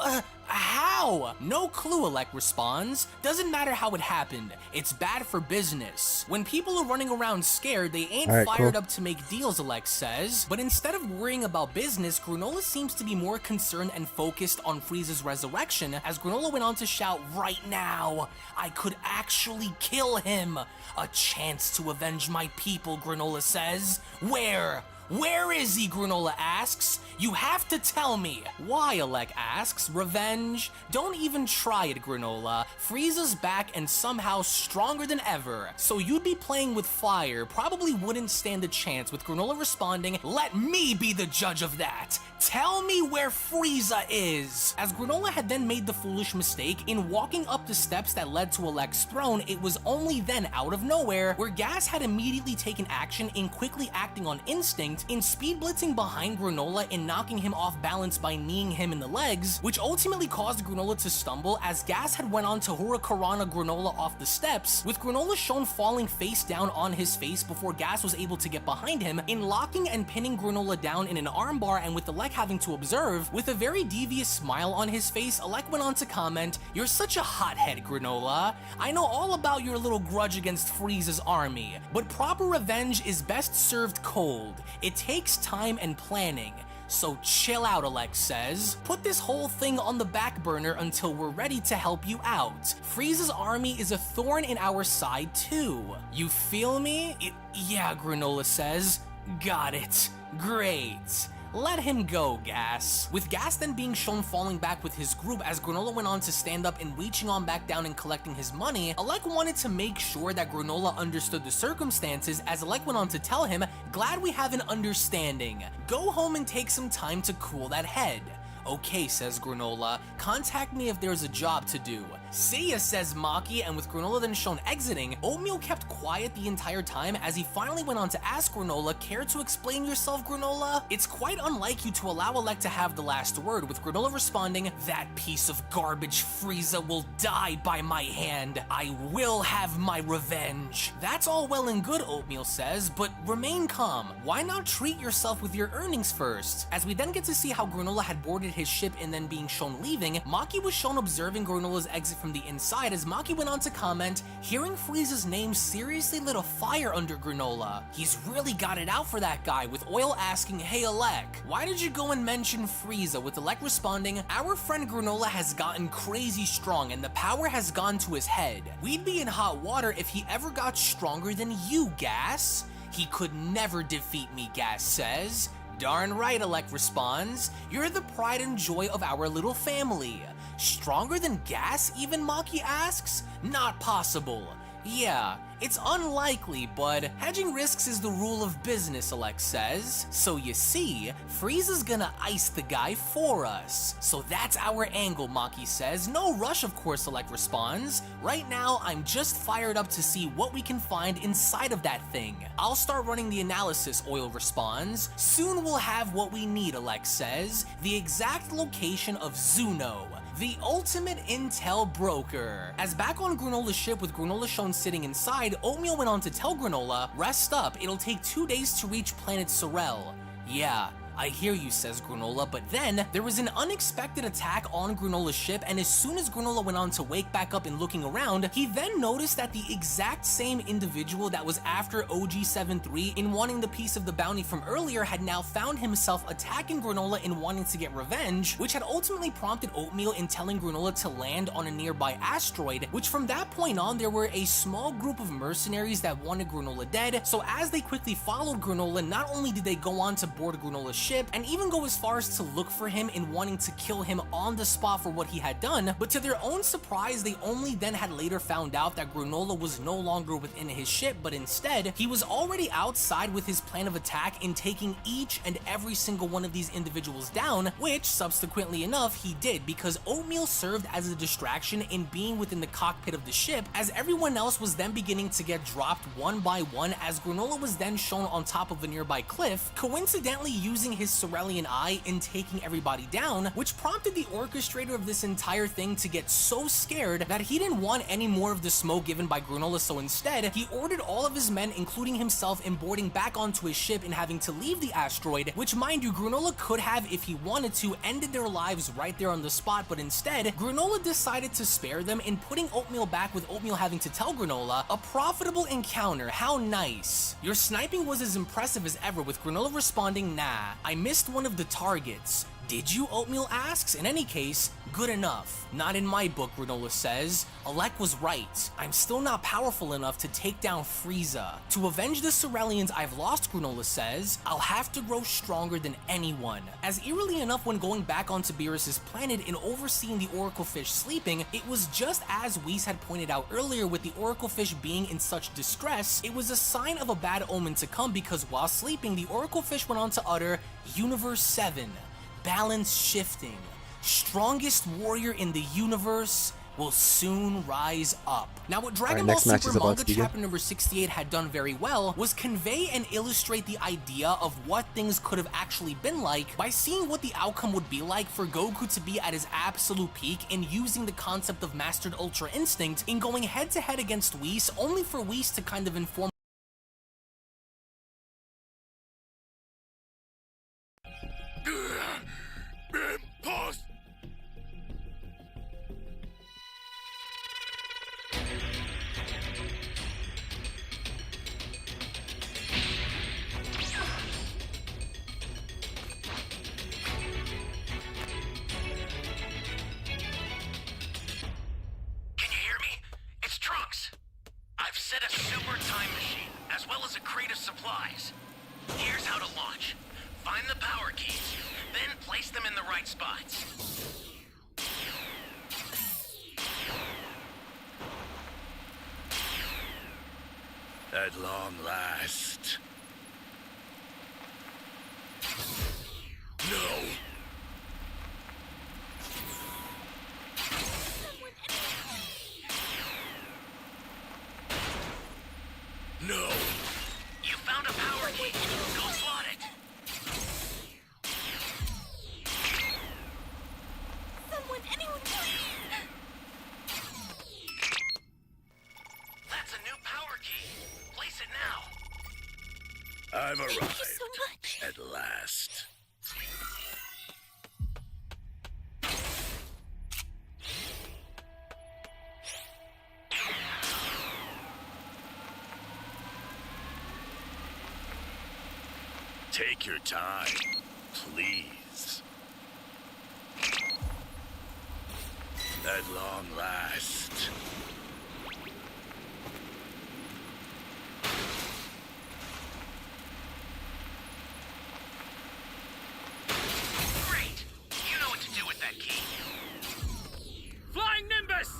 How? No clue, Alec responds. Doesn't matter how it happened. It's bad for business. When people are running around scared, they ain't Alright, fired cool. up to make deals, Alec says. But instead of worrying about business, Granola seems to be more concerned and focused on Frieza's resurrection, as Granola went on to shout, right now, I could actually kill him. A chance to avenge my people, Granola says. Where? Where is he? Granola asks. You have to tell me. Why? Alec asks. Revenge? Don't even try it, Granola. Frieza's back and somehow stronger than ever. So you'd be playing with fire, probably wouldn't stand a chance, with Granola responding, let me be the judge of that. Tell me where Frieza is. As Granola had then made the foolish mistake in walking up the steps that led to Alec's throne, it was only then out of nowhere where Gas had immediately taken action in quickly acting on instinct, in speed blitzing behind Granola and knocking him off balance by kneeing him in the legs, which ultimately caused Granola to stumble as Gas had went on to Huracarana Granola off the steps, with Granola shown falling face down on his face before Gas was able to get behind him, in locking and pinning Granola down in an armbar, and with Alec having to observe. With a very devious smile on his face, Alec went on to comment, you're such a hothead, Granola. I know all about your little grudge against Frieza's army, but proper revenge is best served cold. It takes time and planning. So chill out, Alec says. Put this whole thing on the back burner until we're ready to help you out. Frieza's army is a thorn in our side too. You feel me? Yeah, Granola says. Got it. Great. Let him go, Gas. With Gas then being shown falling back with his group as Granola went on to stand up and reaching on back down and collecting his money, Alec wanted to make sure that Granola understood the circumstances, as Alec went on to tell him, glad we have an understanding. Go home and take some time to cool that head. Okay, says Granola, contact me if there's a job to do. See ya, says Maki, and with Granola then shown exiting, Oatmeal kept quiet the entire time as he finally went on to ask Granola, care to explain yourself, Granola? It's quite unlike you to allow Alec to have the last word, with Granola responding, that piece of garbage Frieza will die by my hand. I will have my revenge. That's all well and good, Oatmeal says, but remain calm. Why not treat yourself with your earnings first? As we then get to see how Granola had boarded his ship and then being shown leaving, Maki was shown observing Granola's exit exit from the inside as Maki went on to comment, hearing Frieza's name seriously lit a fire under Granola. He's really got it out for that guy, with Oil asking, hey Alec, why did you go and mention Frieza? With Alec responding, our friend Granola has gotten crazy strong and the power has gone to his head. We'd be in hot water if he ever got stronger than you, Gas. He could never defeat me, Gas says. Darn right, Alec responds. You're the pride and joy of our little family. Stronger than Gas, even, Maki asks? Not possible. Yeah, it's unlikely, but hedging risks is the rule of business, Alec says. So you see, Frieza's gonna ice the guy for us. So that's our angle, Maki says. No rush, of course, Alec responds. Right now, I'm just fired up to see what we can find inside of that thing. I'll start running the analysis, Oil responds. Soon we'll have what we need, Alec says. The exact location of Zuno, the ultimate intel broker. As back on Granola's ship with Granola shown sitting inside, Oatmeal went on to tell Granola, rest up, it'll take 2 days to reach planet Sorel. Yeah, I hear you, says Granola, but then there was an unexpected attack on Granola's ship, and as soon as Granola went on to wake back up and looking around, he then noticed that the exact same individual that was after OG-73 in wanting the piece of the bounty from earlier had now found himself attacking Granola in wanting to get revenge, which had ultimately prompted Oatmeal in telling Granola to land on a nearby asteroid, which from that point on there were a small group of mercenaries that wanted Granola dead. So as they quickly followed Granola, not only did they go on to board Granola's ship and even go as far as to look for him in wanting to kill him on the spot for what he had done, but to their own surprise, they only then had later found out that Granola was no longer within his ship, but instead, he was already outside with his plan of attack in taking each and every single one of these individuals down, which subsequently enough, he did, because Oatmeal served as a distraction in being within the cockpit of the ship, as everyone else was then beginning to get dropped one by one, as Granola was then shown on top of a nearby cliff, coincidentally using his Sorelian eye in taking everybody down, which prompted the orchestrator of this entire thing to get so scared that he didn't want any more of the smoke given by Granola, so instead, he ordered all of his men, including himself, in boarding back onto his ship and having to leave the asteroid, which mind you, Granola could have, if he wanted to, ended their lives right there on the spot, but instead, Granola decided to spare them in putting Oatmeal back, with Oatmeal having to tell Granola, a profitable encounter, how nice. Your sniping was as impressive as ever, with Granola responding, nah, I missed one of the targets. Did you? Oatmeal asks. In any case, good enough. Not in my book, Granola says. Alec was right. I'm still not powerful enough to take down Frieza. To avenge the Sorelians I've lost, Granola says, I'll have to grow stronger than anyone. As eerily enough, when going back onto Beerus' planet and overseeing the Oracle Fish sleeping, it was just as Whis had pointed out earlier, with the Oracle Fish being in such distress, it was a sign of a bad omen to come, because while sleeping, the Oracle Fish went on to utter, Universe 7. Balance shifting. Strongest warrior in the universe will soon rise up. Now, what Dragon Ball Super manga chapter number 68 had done very well was convey and illustrate the idea of what things could have actually been like by seeing what the outcome would be like for Goku to be at his absolute peak and using the concept of Mastered Ultra Instinct in going head to head against Whis, only for Whis to kind of inform Pause! Can you hear me? It's Trunks. I've set a super time machine, as well as a crate of supplies. Here's how to launch. Find the power keys, then place them in the right spots. At long last. No! No! You found a power key. Go slot it. Anyone, That's a new power key. Place it now. I've arrived. Thank you so much. At last. Take your time, please. At long last. Great! You know what to do with that key. Flying Nimbus!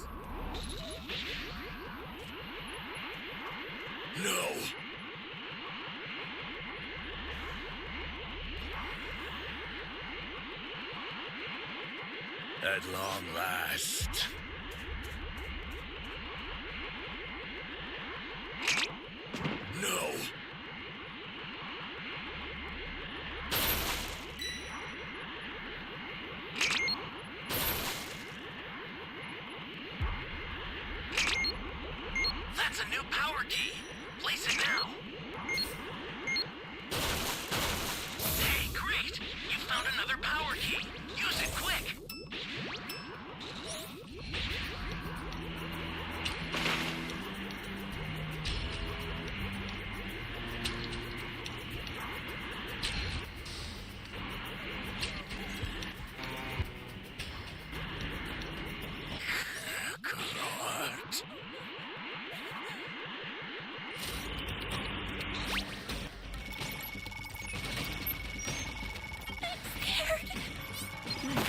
No! At long last. No! That's a new power key. Place it now. Hey, great! You found another power key. Use it quick. God.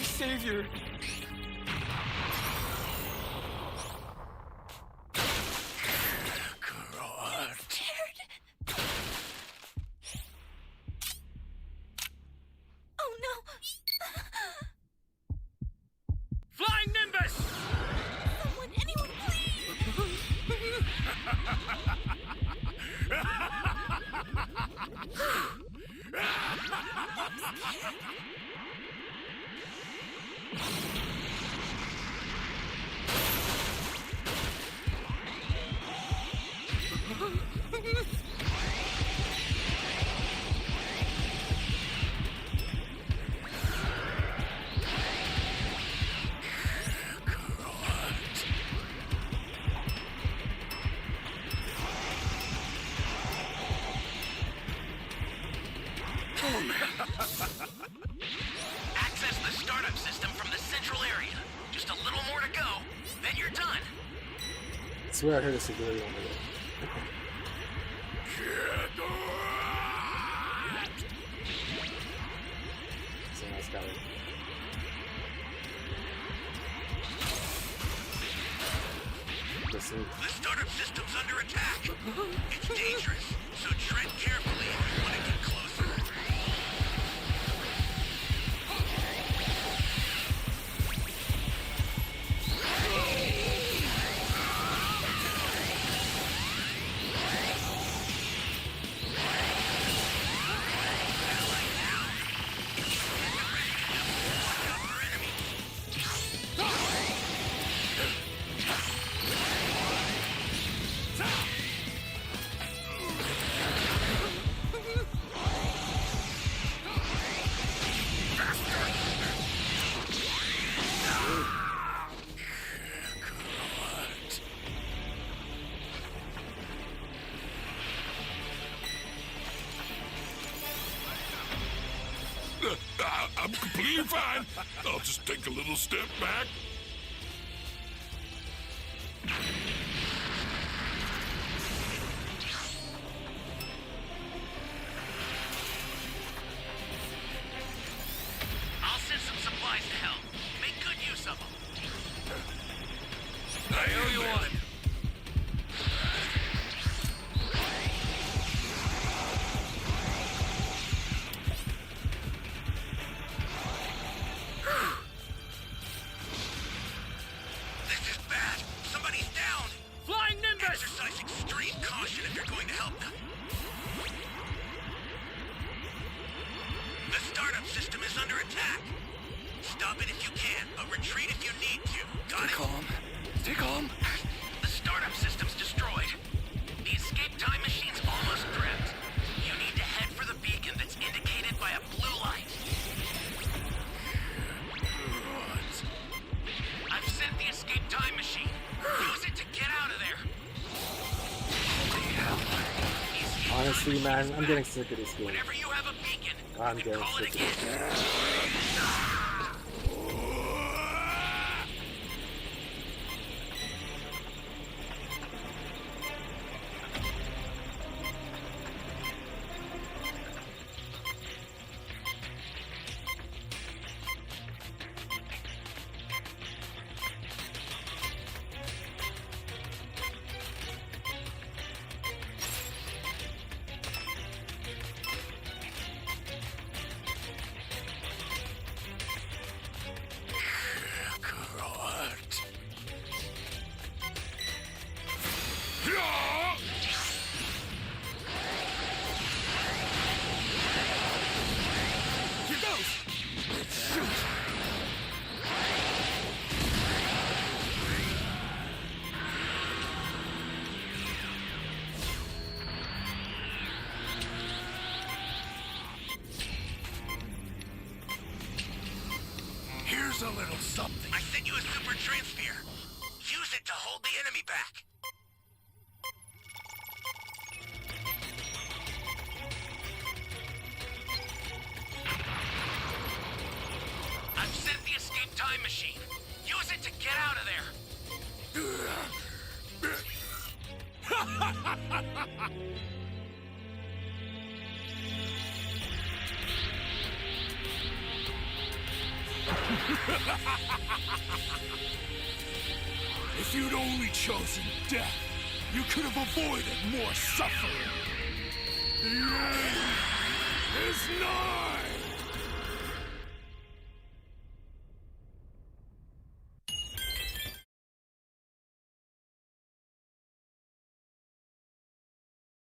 Savior! God. Oh no! Flying Nimbus! Someone, anyone, please! Access the startup system from the central area. Just a little more to go, then you're done. I swear I heard a civilian over there. It's a nice guy. Listen. The startup system's under attack. It's dangerous, so tread carefully if you want to get closer. I'm completely fine. I'll just take a little step back. I'll send some supplies to help. Make good use of them. I owe you one. This is bad. Somebody's down. Flying Nimbus! Exercise extreme caution if you're going to help them. The startup system is under attack. Stop it if you can, but retreat if you need to. Got it? Calm. Stay calm. The startup system's destroyed. The escape time machine's almost prepped. You need to head for the beacon that's indicated by a blue light. I've sent the escape time machine. Use it to get out of there. Honestly, Honestly, man, I'm getting sick of this game. Whenever you have a beacon, I'm then getting call it sick of again. this. Here goes! Shoot! Here's a little something. I sent you a super transfer. Use it to hold the enemy back. I've sent the escape time machine. Use it to get out of there. If you'd only chosen death, you could have avoided more suffering. The end is nigh!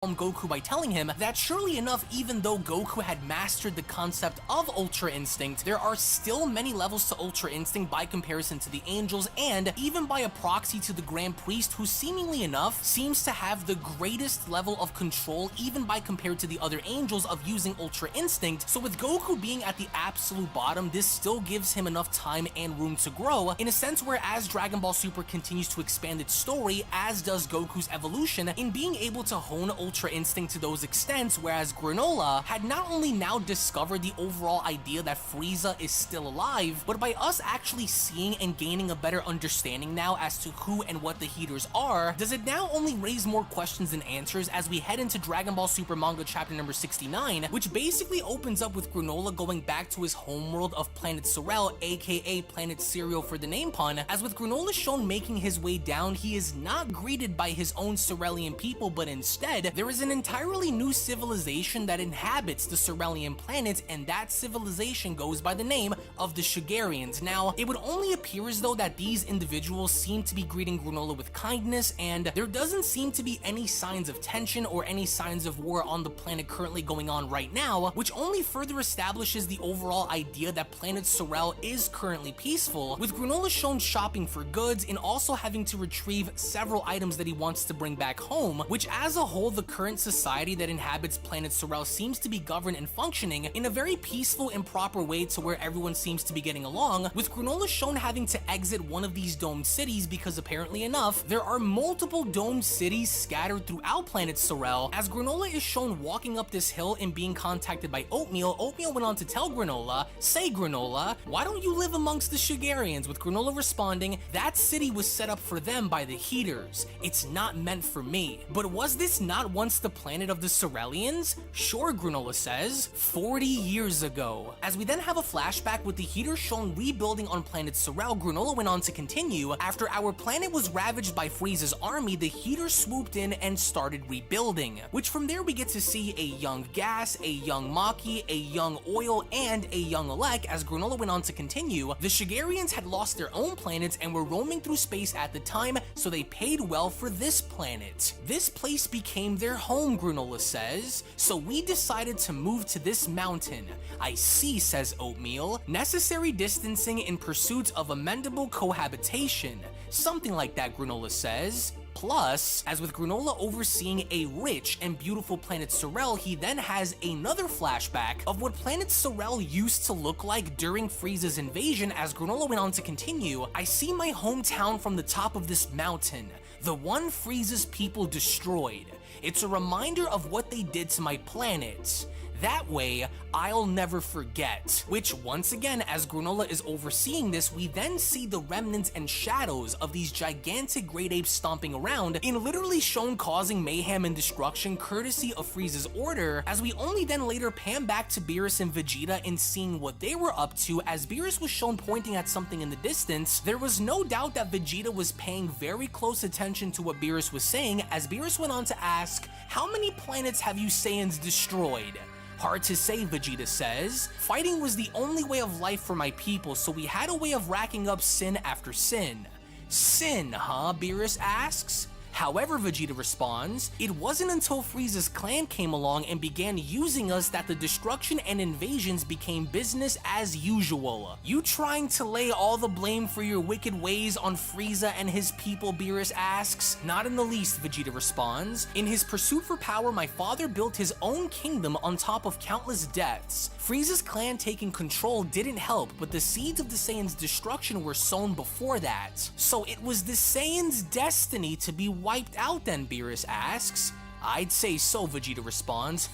Goku by telling him that surely enough, even though Goku had mastered the concept of Ultra Instinct, there are still many levels to Ultra Instinct by comparison to the angels, and even by a proxy to the Grand Priest, who seemingly enough seems to have the greatest level of control even by compared to the other angels of using Ultra Instinct. So with Goku being at the absolute bottom, this still gives him enough time and room to grow, in a sense where as Dragon Ball Super continues to expand its story, as does Goku's evolution, in being able to hone Ultra Instinct to those extents, whereas Granola had not only now discovered the overall idea that Frieza is still alive, but by us actually seeing and gaining a better understanding now as to who and what the Heaters are, does it now only raise more questions than answers as we head into Dragon Ball Super manga chapter number 69, which basically opens up with Granola going back to his homeworld of Planet Sorel, aka Planet Cereal for the name pun, as with Granola shown making his way down, he is not greeted by his own Sorelian people, but instead, there is an entirely new civilization that inhabits the Sorelian planet, and that civilization goes by the name of the Shigarians. Now, it would only appear as though that these individuals seem to be greeting Granola with kindness, and there doesn't seem to be any signs of tension or any signs of war on the planet currently going on right now, which only further establishes the overall idea that Planet Sorel is currently peaceful, with Granola shown shopping for goods and also having to retrieve several items that he wants to bring back home, which as a whole, the current society that inhabits Planet Sorel seems to be governed and functioning in a very peaceful and proper way to where everyone seems to be getting along, with Granola shown having to exit one of these domed cities because apparently enough, there are multiple domed cities scattered throughout Planet Sorel. As Granola is shown walking up this hill and being contacted by Oatmeal, Oatmeal went on to tell Granola, "Say Granola, why don't you live amongst the Shigarians?" with Granola responding, "That city was set up for them by the Heaters. It's not meant for me." But was this not once the planet of the Sorelians? Sure, Granola says, 40 years ago. As we then have a flashback with the Heaters shown rebuilding on Planet Sorel, Granola went on to continue, "After our planet was ravaged by Frieza's army, the Heaters swooped in and started rebuilding," which from there we get to see a young Gas, a young Maki, a young Oil, and a young Alec. As Granola went on to continue, the Shigarians had lost their own planets and were roaming through space at the time, so they paid well for this planet. This place became their home, Granola says, "So we decided to move to this mountain." "I see," says Oatmeal, "necessary distancing in pursuit of amendable cohabitation." Something like that, Granola says. Plus, as with Granola overseeing a rich and beautiful Planet Sorel, he then has another flashback of what Planet Sorel used to look like during Frieza's invasion. As Granola went on to continue, "I see my hometown from the top of this mountain, the one Frieza's people destroyed. It's a reminder of what they did to my planet. That way, I'll never forget. Which, once again, as Granola is overseeing this, we then see the remnants and shadows of these gigantic great apes stomping around, in literally shown causing mayhem and destruction courtesy of Frieza's order, as we only then later pan back to Beerus and Vegeta in seeing what they were up to. As Beerus was shown pointing at something in the distance, there was no doubt that Vegeta was paying very close attention to what Beerus was saying, as Beerus went on to ask, "How many planets have you Saiyans destroyed?" "Hard to say," Vegeta says. "Fighting was the only way of life for my people, so we had a way of racking up sin after sin." "Sin, huh?" Beerus asks. However, Vegeta responds, "It wasn't until Frieza's clan came along and began using us that the destruction and invasions became business as usual." "You trying to lay all the blame for your wicked ways on Frieza and his people?" Beerus asks. "Not in the least," Vegeta responds. "In his pursuit for power, my father built his own kingdom on top of countless deaths. Frieza's clan taking control didn't help, but the seeds of the Saiyans' destruction were sown before that. So it was the Saiyans' destiny to be wiped out then?" Beerus asks. "I'd say so," Vegeta responds.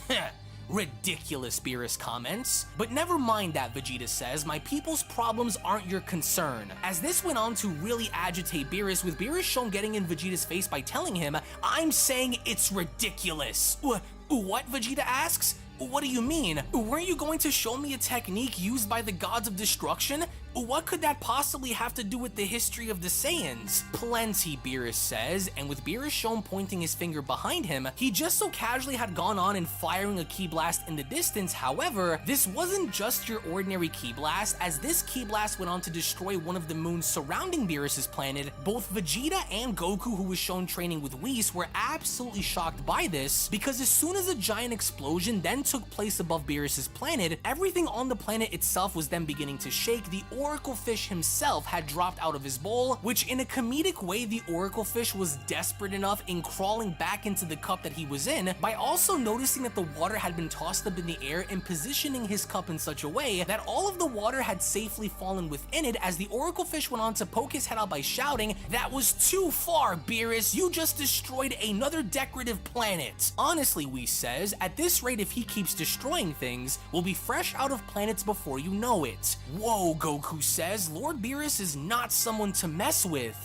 "Ridiculous," Beerus comments. "But never mind that," Vegeta says, "my people's problems aren't your concern." As this went on to really agitate Beerus, with Beerus shown getting in Vegeta's face by telling him, "I'm saying it's ridiculous." What?" Vegeta asks. "What do you mean? Weren't you going to show me a technique used by the gods of destruction? What could that possibly have to do with the history of the Saiyans?" "Plenty," Beerus says, and with Beerus shown pointing his finger behind him, he just so casually had gone on and firing a ki blast in the distance. However, this wasn't just your ordinary ki blast, as this ki blast went on to destroy one of the moons surrounding Beerus's planet. Both Vegeta and Goku, who was shown training with Whis, were absolutely shocked by this, because as soon as a giant explosion then took place above Beerus's planet, everything on the planet itself was then beginning to shake. The Oracle Fish himself had dropped out of his bowl, which in a comedic way, the Oracle Fish was desperate enough in crawling back into the cup that he was in by also noticing that the water had been tossed up in the air and positioning his cup in such a way that all of the water had safely fallen within it, as the Oracle Fish went on to poke his head out by shouting, "That was too far, Beerus, you just destroyed another decorative planet." Honestly, Whis says, at this rate, if he keeps destroying things, we'll be fresh out of planets before you know it. "Whoa," Goku says, "Lord Beerus is not someone to mess with."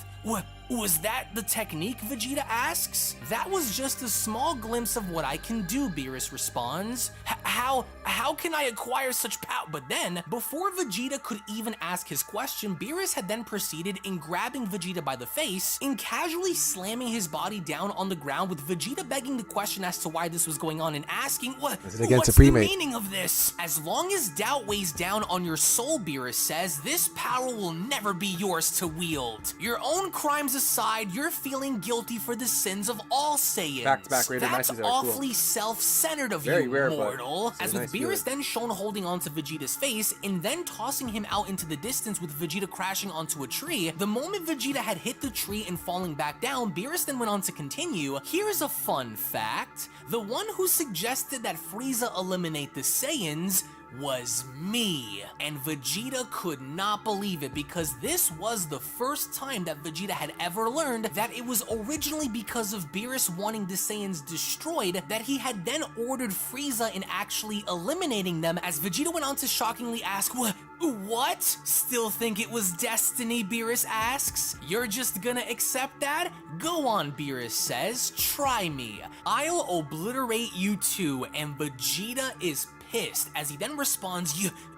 Was that the technique?" Vegeta asks. "That was just a small glimpse of what I can do," Beerus responds. How can I acquire such power?" But then, before Vegeta could even ask his question, Beerus had then proceeded in grabbing Vegeta by the face and casually slamming his body down on the ground, with Vegeta begging the question as to why this was going on and asking, what's the meaning of this?" "As long as doubt weighs down on your soul," Beerus says, "this power will never be yours to wield. Your own crimes aside, you're feeling guilty for the sins of all Saiyans. Back-to-back rated That's matches are awfully self-centered of Very you, rare, but mortal." it's a As nice with Beerus feeling. then shown holding onto Vegeta's face and then tossing him out into the distance, with Vegeta crashing onto a tree. The moment Vegeta had hit the tree and falling back down, Beerus then went on to continue, "Here's a fun fact. The one who suggested that Frieza eliminate the Saiyans was me." And Vegeta could not believe it, because this was the first time that Vegeta had ever learned that it was originally because of Beerus wanting the Saiyans destroyed that he had then ordered Frieza in actually eliminating them, as Vegeta went on to shockingly ask, "What? Still think it was destiny?" Beerus asks. "You're just gonna accept that? Go on," Beerus says. "Try me. I'll obliterate you too." And Vegeta is pissed, as he then responds,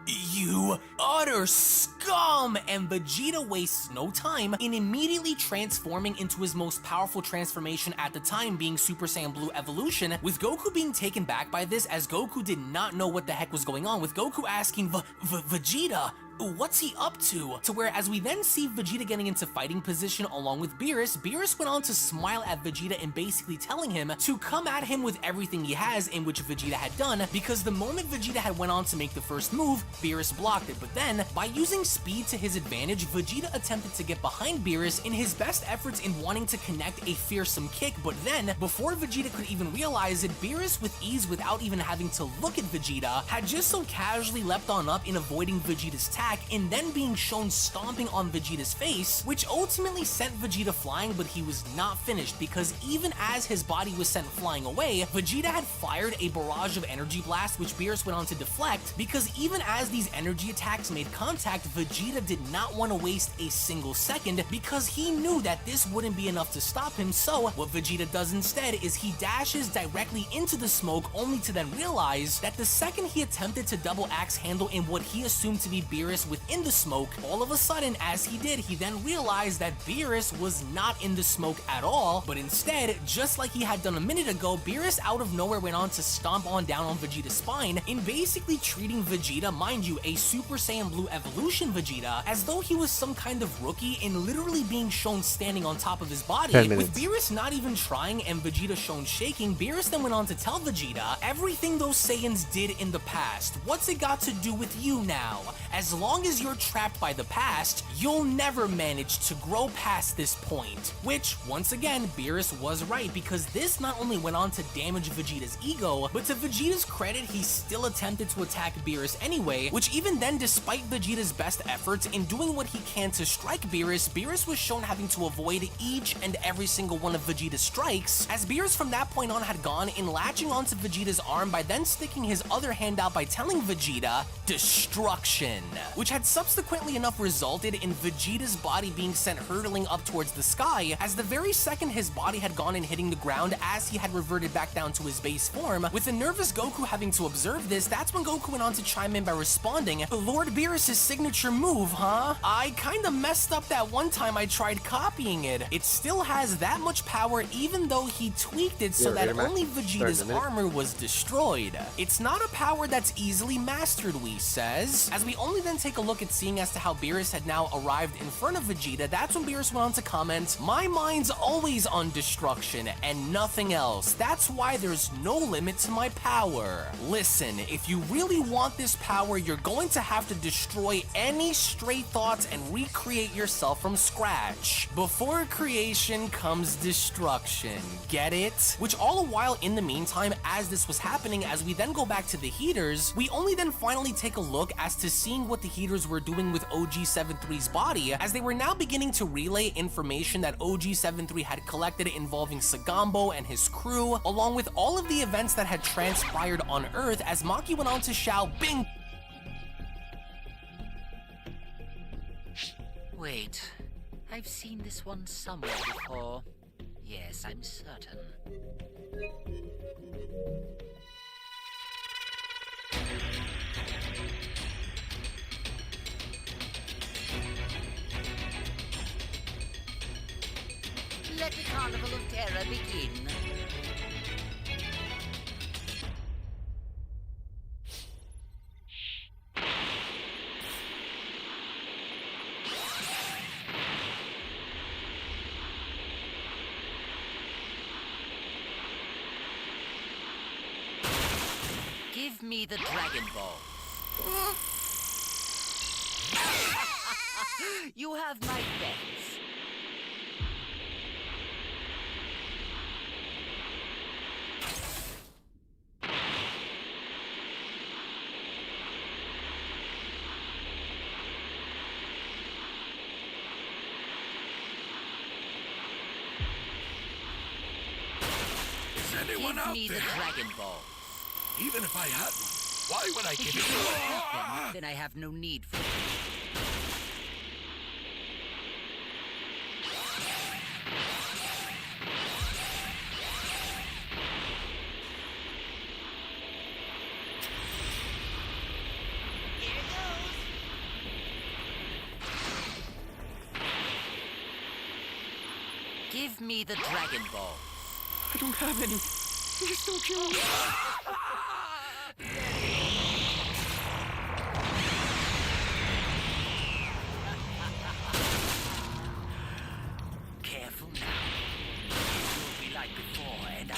You utter scum! And Vegeta wastes no time in immediately transforming into his most powerful transformation at the time, being Super Saiyan Blue Evolution, with Goku being taken back by this, as Goku did not know what the heck was going on, with Goku asking, Vegeta, what's he up to? To where, as we then see Vegeta getting into fighting position along with Beerus, Beerus went on to smile at Vegeta and basically telling him to come at him with everything he has, in which Vegeta had done, because the moment Vegeta had went on to make the first move, Beerus blocked it. But then, by using speed to his advantage, Vegeta attempted to get behind Beerus in his best efforts in wanting to connect a fearsome kick, but then, before Vegeta could even realize it, Beerus with ease, without even having to look at Vegeta, had just so casually leapt on up in avoiding Vegeta's tap, attack and then being shown stomping on Vegeta's face, which ultimately sent Vegeta flying, but he was not finished because even as his body was sent flying away, Vegeta had fired a barrage of energy blast which Beerus went on to deflect, because even as these energy attacks made contact, Vegeta did not want to waste a single second because he knew that this wouldn't be enough to stop him. So what Vegeta does instead is he dashes directly into the smoke, only to then realize that the second he attempted to double axe handle in what he assumed to be Beerus within the smoke, all of a sudden as he did, he then realized that Beerus was not in the smoke at all, but instead, just like he had done a minute ago, Beerus out of nowhere went on to stomp on down on Vegeta's spine in basically treating Vegeta, mind you, a Super Saiyan Blue Evolution Vegeta, as though he was some kind of rookie and literally being shown standing on top of his body. 10 minutes. With Beerus not even trying and Vegeta shown shaking, Beerus then went on to tell Vegeta, everything those Saiyans did in the past, what's it got to do with you now? As long as you're trapped by the past, you'll never manage to grow past this point. Which, once again, Beerus was right, because this not only went on to damage Vegeta's ego, but to Vegeta's credit, he still attempted to attack Beerus anyway, which even then, despite Vegeta's best efforts in doing what he can to strike Beerus, Beerus was shown having to avoid each and every single one of Vegeta's strikes, as Beerus from that point on had gone in latching onto Vegeta's arm by then sticking his other hand out by telling Vegeta, destruction, which had subsequently enough resulted in Vegeta's body being sent hurtling up towards the sky, as the very second his body had gone and hitting the ground as he had reverted back down to his base form, with the nervous Goku having to observe this, that's when Goku went on to chime in by responding, Lord Beerus' signature move, huh? I kinda messed up that one time I tried copying it. It still has that much power even though he tweaked it so that only Vegeta's armor was destroyed. It's not a power that's easily mastered, Whis says. As we only then take a look at seeing as to how Beerus had now arrived in front of Vegeta, that's when Beerus went on to comment, my mind's always on destruction and nothing else. That's why there's no limit to my power. Listen, if you really want this power, you're going to have to destroy any stray thoughts and recreate yourself from scratch. Before creation comes destruction. Get it? Which all the while in the meantime, as this was happening, as we then go back to the heaters, we only then finally take a look as to seeing what the heaters were doing with OG-73's body, as they were now beginning to relay information that OG-73 had collected involving Sagambo and his crew, along with all of the events that had transpired on Earth, as Maki went on to shout, Bing! Wait, I've seen this one somewhere before. Yes, I'm certain. Let the Carnival of Terror begin. Give me the Dragon Ball. You have my thanks. Is anyone out Give me there? the Dragon Ball. Even if I had one, why would I give If you it don't to have them, then I have no need for them. Here goes. Give me the Dragon Ball. I don't have any. Please don't kill me. Careful now. It will be like before, and I...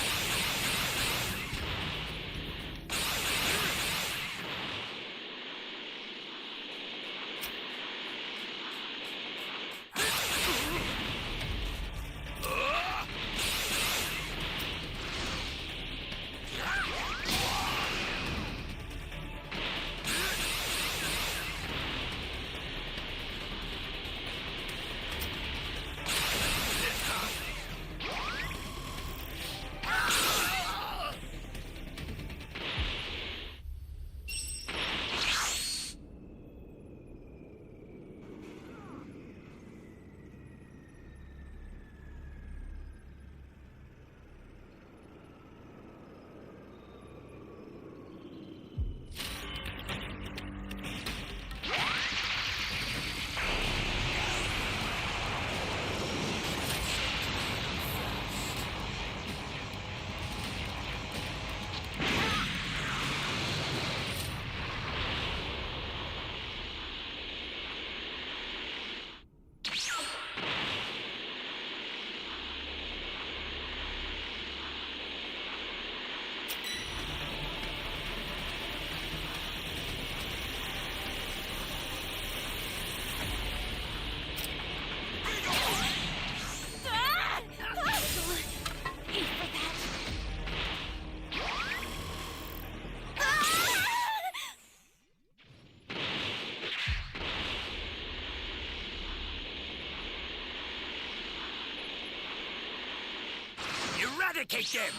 Eradicate them!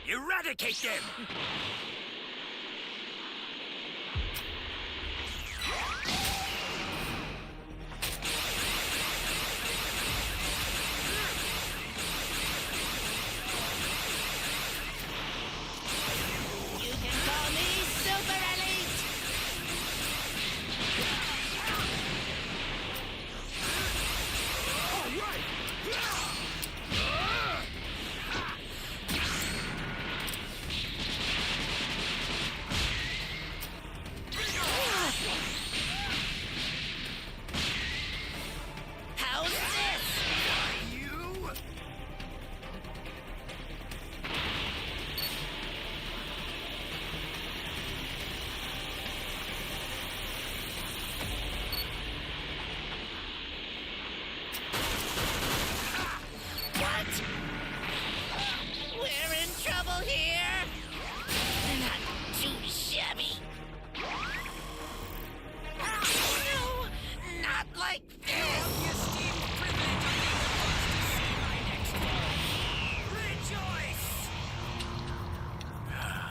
Eradicate them! You can call me Super Elite! How's this? You? What? We're in trouble here! Not too shabby. No! Not like this! The esteemed privilege of being the first to see my next fall. Rejoice! Now!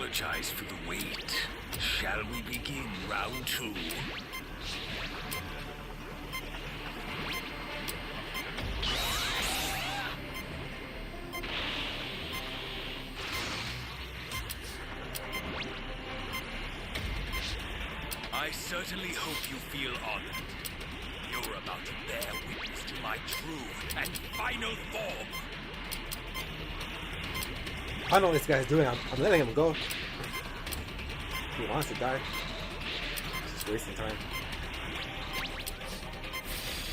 apologize for the wait. Shall we begin round 2? I certainly hope you feel honored. You're about to bear witness to my true and final form. I know what this guy's doing. I'm letting him go. He wants to die. Just wasting time.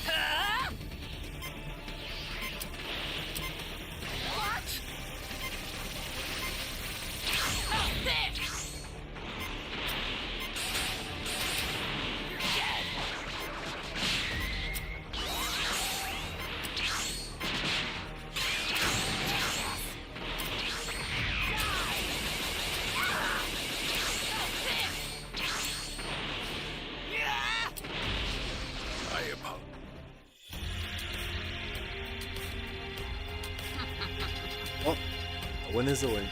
Huh? What? Oh, there! You're dead! I apologize. Well, a win is a win.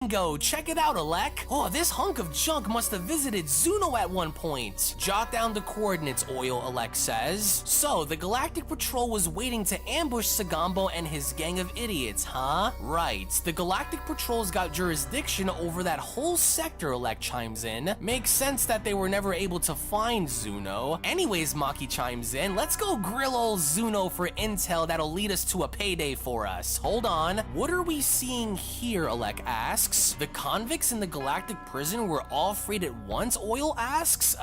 Go check it out, Alec. Oh, this hunk of junk must have visited Zuno at one point. Jot down the coordinates, Oil, Alec says. So, the Galactic Patrol was waiting to ambush Sagambo and his gang of idiots, huh? Right. The Galactic Patrol's got jurisdiction over that whole sector, Alec chimes in. Makes sense that they were never able to find Zuno. Anyways, Maki chimes in. Let's go grill old Zuno for intel that'll lead us to a payday for us. Hold on. What are we seeing here, Alec asks. The convicts in the galactic prison were all freed at once, Oil asks?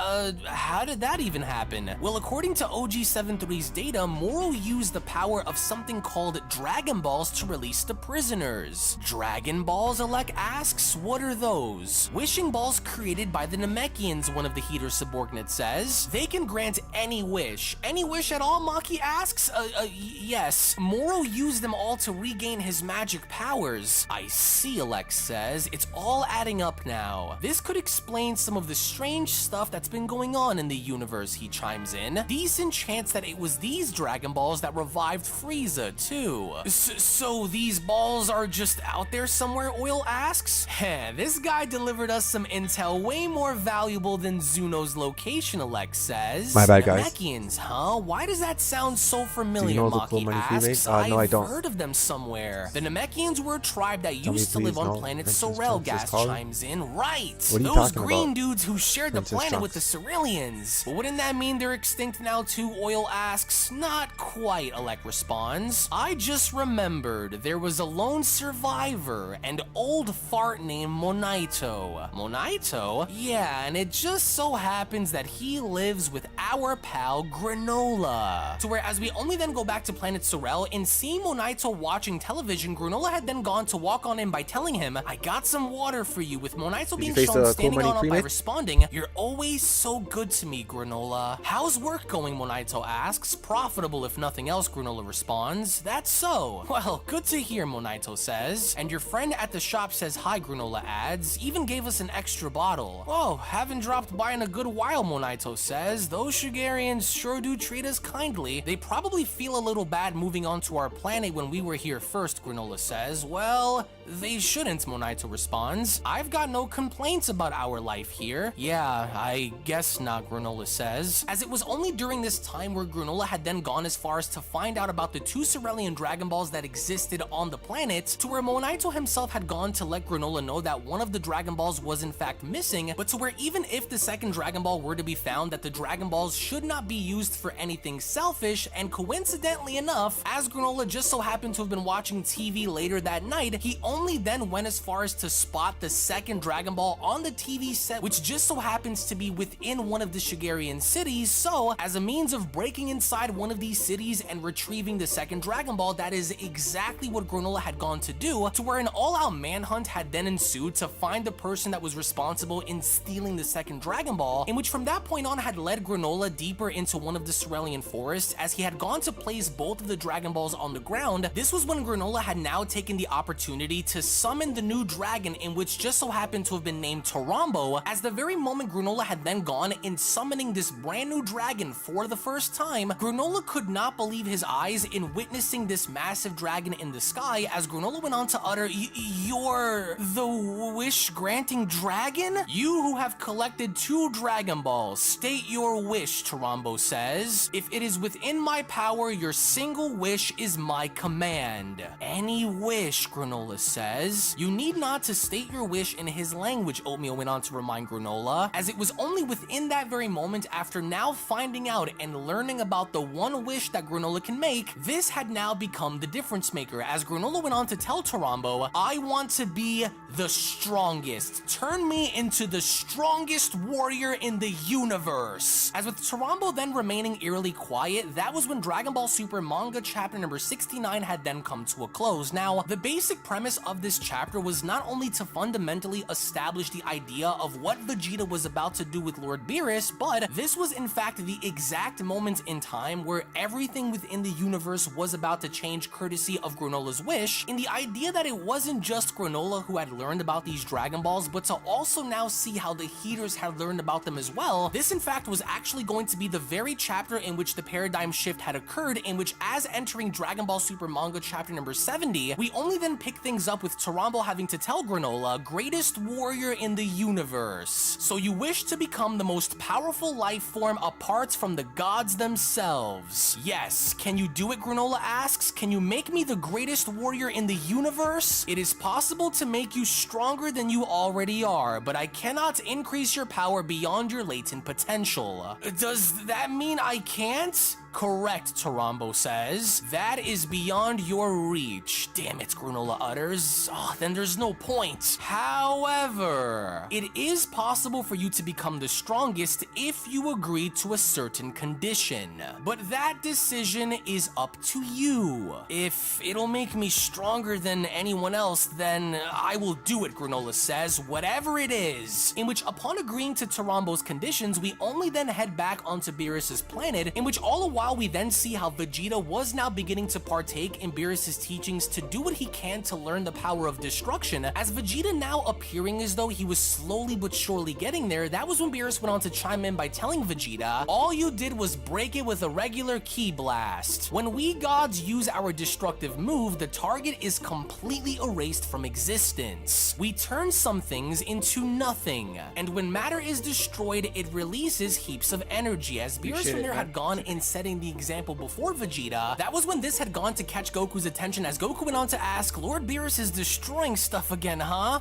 How did that even happen? Well, according to OG-73's data, Moro used the power of something called Dragon Balls to release the prisoners. Dragon Balls, Alec asks? What are those? Wishing balls created by the Namekians, one of the Heater's subordinates says. They can grant any wish. Any wish at all, Maki asks? Yes. Moro used them all to regain his magic powers. I see, Alec says. It's all adding up now. This could explain some of the strange stuff that's been going on in the universe, he chimes in. Decent chance that it was these Dragon Balls that revived Frieza, too. So these balls are just out there somewhere, Oil asks? Heh, this guy delivered us some intel way more valuable than Zuno's location, Alec says. My bad, guys. Namekians, huh? Why does that sound so familiar, Do you know the Maki Cool Money Free asks? Mate? No, I don't. I've heard of them somewhere. The Namekians were a tribe that Tell me, used to live please, on no. planet Princess Sorel, Trunks is Gas calling? chimes in. Right! What are you Those talking green about? dudes who shared Princess the planet with the Trunks. Ceruleans. But wouldn't that mean they're extinct now too, Oil asks? Not quite, Alec responds. I just remembered there was a lone survivor, an old fart named Monaito. Monaito? Yeah, and it just so happens that he lives with our pal Granola. To where as we only then go back to planet Sorel, and seeing Monaito watching television, Granola had then gone to walk on in by telling him, I got some water for you, with Monaito being face shown the Cool standing Money on up by Cremate? responding, you're always so good to me, Granola. How's work going, Monaito asks. Profitable if nothing else, Granola responds. That's so. Well, good to hear, Monaito says. And your friend at the shop says hi, Granola adds. Even gave us an extra bottle. Oh, haven't dropped by in a good while, Monaito says. Those Shigarians sure do treat us kindly. They probably feel a little bad moving on to our planet when we were here first, Granola says. Well, They shouldn't, Monaito responds. I've got no complaints about our life here. Yeah, I guess not, Granola says. As it was only during this time where Granola had then gone as far as to find out about the 2 Cerulean Dragon Balls that existed on the planet, to where Monaito himself had gone to let Granola know that one of the Dragon Balls was in fact missing, but to where even if the second Dragon Ball were to be found, that the Dragon Balls should not be used for anything selfish, and coincidentally enough, as Granola just so happened to have been watching TV later that night, he only then went as far as to spot the second Dragon Ball on the TV set, which just so happens to be within one of the Shigarian cities. So, as a means of breaking inside one of these cities and retrieving the second Dragon Ball, that is exactly what Granola had gone to do, to where an all-out manhunt had then ensued to find the person that was responsible in stealing the second Dragon Ball, in which from that point on had led Granola deeper into one of the Cerulean forests as he had gone to place both of the Dragon Balls on the ground. This was when Granola had now taken the opportunity to summon the new dragon, in which just so happened to have been named Tarambo. As the very moment Granola had then gone in summoning this brand new dragon for the first time, Granola could not believe his eyes in witnessing this massive dragon in the sky, as Granola went on to utter, "You're the wish-granting dragon? You who have collected 2 Dragon Balls, state your wish," Tarambo says. "If it is within my power, your single wish is my command." "Any wish," Granola says. "You need not to state your wish in his language," Oatmeal went on to remind Granola, as it was only within that very moment, after now finding out and learning about the one wish that Granola can make, this had now become the difference maker, as Granola went on to tell Tarambo, "I want to be the strongest. Turn me into the strongest warrior in the universe." As with Tarambo then remaining eerily quiet, that was when Dragon Ball Super manga chapter number 69 had then come to a close. Now, the basic premise of this chapter was not only to fundamentally establish the idea of what Vegeta was about to do with Lord Beerus, but this was in fact the exact moment in time where everything within the universe was about to change courtesy of Granola's wish, in the idea that it wasn't just Granola who had learned about these Dragon Balls, but to also now see how the Heaters had learned about them as well. This in fact was actually going to be the very chapter in which the paradigm shift had occurred, in which as entering Dragon Ball Super manga chapter number 70, we only then pick things up with Tarambo having to tell Granola, "Greatest warrior in the universe. So you wish to become the most powerful life form apart from the gods themselves. Yes, can you do it?" Granola asks. "Can you make me the greatest warrior in the universe? It is possible to make you stronger than you already are, but I cannot increase your power beyond your latent potential." "Does that mean I can't?" "Correct," Tarambo says. "That is beyond your reach." "Damn it," Granola utters. Then there's no point. "However, it is possible for you to become the strongest if you agree to a certain condition. But that decision is up to you. If it'll make me stronger than anyone else, then I will do it," Granola says, "whatever it is." In which, upon agreeing to Tarambo's conditions, we only then head back onto Beerus's planet, in which all the while we then see how Vegeta was now beginning to partake in Beerus's teachings to do what he can to learn the power of destruction, as Vegeta now appearing as though he was slowly but surely getting there. That was when Beerus went on to chime in by telling Vegeta, "All you did was break it with a regular ki blast. When we gods use our destructive move, the target is completely erased from existence. We turn some things into nothing, and when matter is destroyed, it releases heaps of energy." As Beerus from there had gone in setting the example before Vegeta, that was when this had gone to catch Goku's attention, as Goku went on to ask, "Lord Beerus is destroying stuff again, huh?"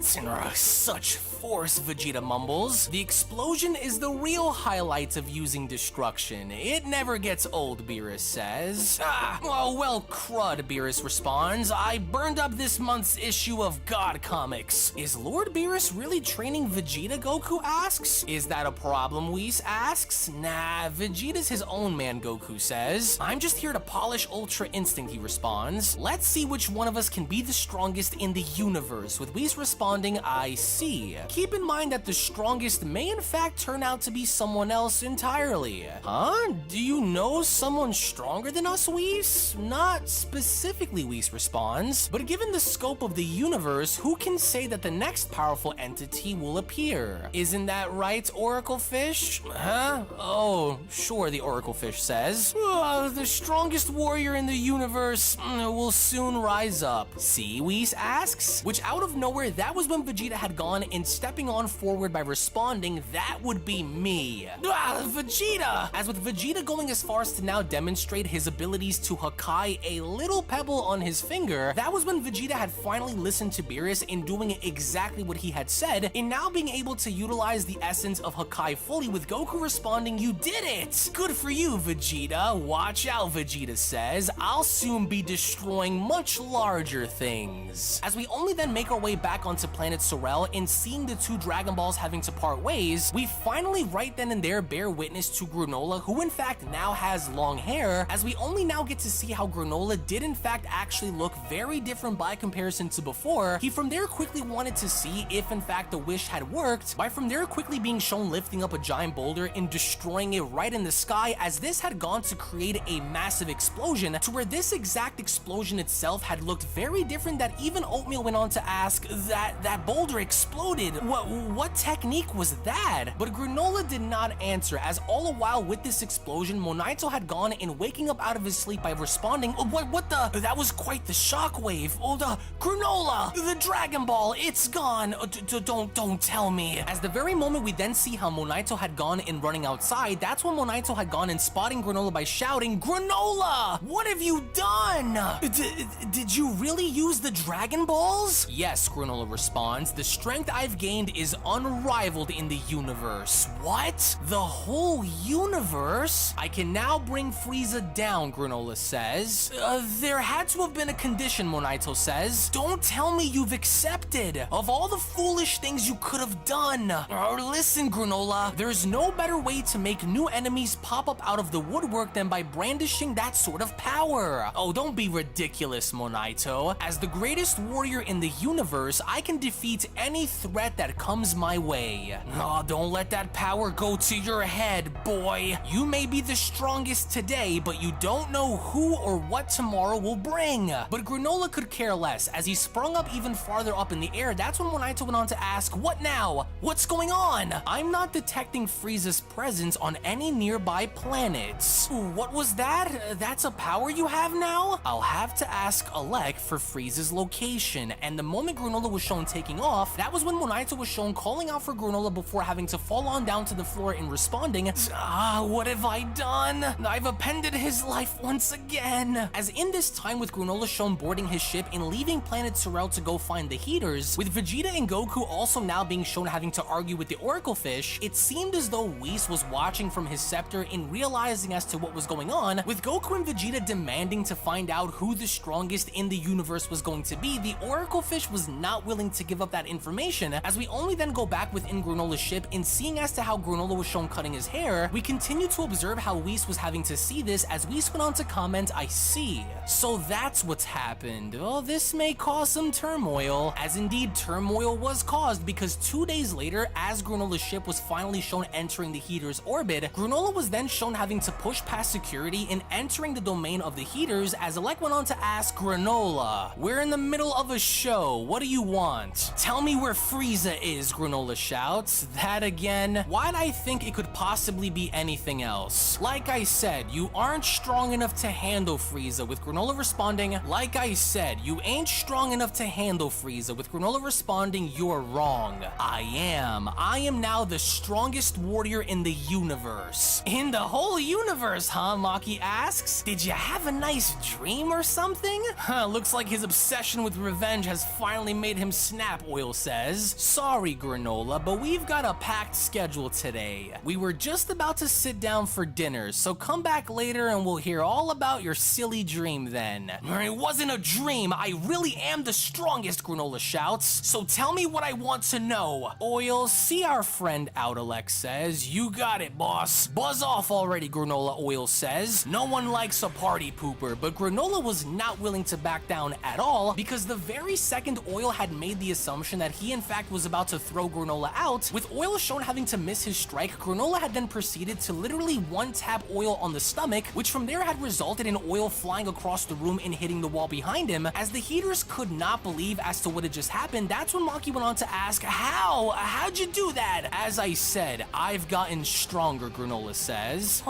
"Such force," Vegeta mumbles. "The explosion is the real highlight of using destruction. It never gets old," Beerus says. Well, crud," Beerus responds. "I burned up this month's issue of God Comics." "Is Lord Beerus really training Vegeta?" Goku asks. "Is that a problem?" Whis asks. "Nah, Vegeta's his own man," Goku says. "I'm just here to polish Ultra Instinct," he responds. "Let's see which one of us can be the strongest in the universe," with Whis responding, "I see. Keep in mind that the strongest may in fact turn out to be someone else entirely." "Huh? Do you know someone stronger than us, Whis?" "Not specifically," Whis responds, "but given the scope of the universe, who can say that the next powerful entity will appear? Isn't that right, Oracle Fish?" "Huh? Oh, sure," the Oracle Fish says. universe. The strongest warrior in the universe will soon rise up. See, Whis asks? Which out of nowhere, that was when Vegeta had gone and stepping on forward by responding, that would be me. Vegeta! As with Vegeta going as far as to now demonstrate his abilities to Hakai a little pebble on his finger, that was when Vegeta had finally listened to Beerus in doing exactly what he had said, and now being able to utilize the essence of Hakai fully, with Goku responding, "You did it! Good for you, Vegeta. Watch out," Vegeta says. "I'll soon be destroying much larger things." As we only then make our way back onto planet Sorel and seeing the two Dragon Balls having to part ways, we finally right then and there bear witness to Granola, who in fact now has long hair, as we only now get to see how Granola did in fact actually look very different by comparison to before. He from there quickly wanted to see if in fact the wish had worked, by from there quickly being shown lifting up a giant boulder and destroying it right in the sky, as this had gone to create a massive explosion, to where this exact explosion itself had looked very different, that even Oatmeal went on to ask, that boulder exploded, what technique was that? But Granola did not answer, as all the while with this explosion, Monaito had gone and waking up out of his sleep by responding, what the, that was quite the shockwave. Oh, the Granola, the Dragon Ball, it's gone. Don't tell me. As the very moment we then see how Monaito had gone and running outside, that's when Monaito had gone and spotting Granola by shouting, "Granola, what have you done? Did you really use the Dragon Balls?" "Yes," Granola responds, "the strength I've gained is unrivaled in the universe." "What? The whole universe? I can now bring Frieza down," Granola says. There had to have been a condition," Monaito says. "Don't tell me you've accepted. Of all the foolish things you could have done. Listen, Granola, there's no better way to make new enemies pop up out of the woodwork than by brandishing that sort of power." "Oh, don't be ridiculous, Monaito. As the greatest warrior in the universe, I can defeat any threat that comes my way." "Oh, don't let that power go to your head, boy. You may be the strongest today, but you don't know who or what tomorrow will bring." But Granola could care less. As he sprung up even farther up in the air, that's when Monaito went on to ask, "What now? What's going on?" "I'm not detecting Frieza's presence on any nearby planets." "What was that? That's a power you have now?" "I'll have to ask Alec for Frieza's location." And the moment Granola was shown taking off, that was when Monaito was shown calling out for Granola before having to fall on down to the floor and responding, "What have I done? I've upended his life once again." As in this time with Granola shown boarding his ship and leaving planet Sorel to go find the heaters, with Vegeta and Goku also now being shown having to argue with the Oracle Fish, it seemed as though Whis was watching from his scepter and realizing as to what was going on, with Goku and Vegeta demanding to find out who the strongest in the universe was going to be. The Oracle Fish was not willing to give up that information, as we only then go back within Granola's ship and seeing as to how Granola was shown cutting his hair, we continue to observe how Whis was having to see this, as Whis went on to comment, "I see. So that's what's happened. Oh, this may cause some turmoil." As indeed turmoil was caused, because 2 days later, as Granola's ship was finally shown entering the heater's orbit, Granola was then shown having to push past security and entering the domain of the heaters, as Alec went on to ask, "Granola, we're in the middle of a show. What do you want?" "Tell me where Frieza is," Granola shouts. "That again? Why'd I think it could possibly be anything else? Like I said, you aren't strong enough to handle Frieza," with Granola responding, "Like I said, you ain't strong enough to handle Frieza," with Granola responding, "You're wrong. I am. I am now the strongest warrior in the universe." "In the whole universe, huh?" Maki asks. "Did you have a nice dream or something?" Looks like his obsession with revenge has finally made him snap, Oil says. "Sorry, Granola, but we've got a packed schedule today. We were just about to sit down for dinner, so come back later and we'll hear all about your silly dream then." "It wasn't a dream. I really am the strongest," Granola shouts. "So tell me what I want to know." "Oil, see our friend out," Alec says. "You got it, boss." "Buzz off already," Granola, Oil says. No one likes a party pooper, but Granola was not willing to back down at all, because the very second Oil had made the assumption that he in fact was about to throw Granola out, with Oil shown having to miss his strike, Granola had then proceeded to literally one-tap Oil on the stomach, which from there had resulted in Oil flying across the room and hitting the wall behind him. As the heaters could not believe as to what had just happened, that's when Maki went on to ask, "How'd you do that?" "As I said, I've gotten stronger," Granola says.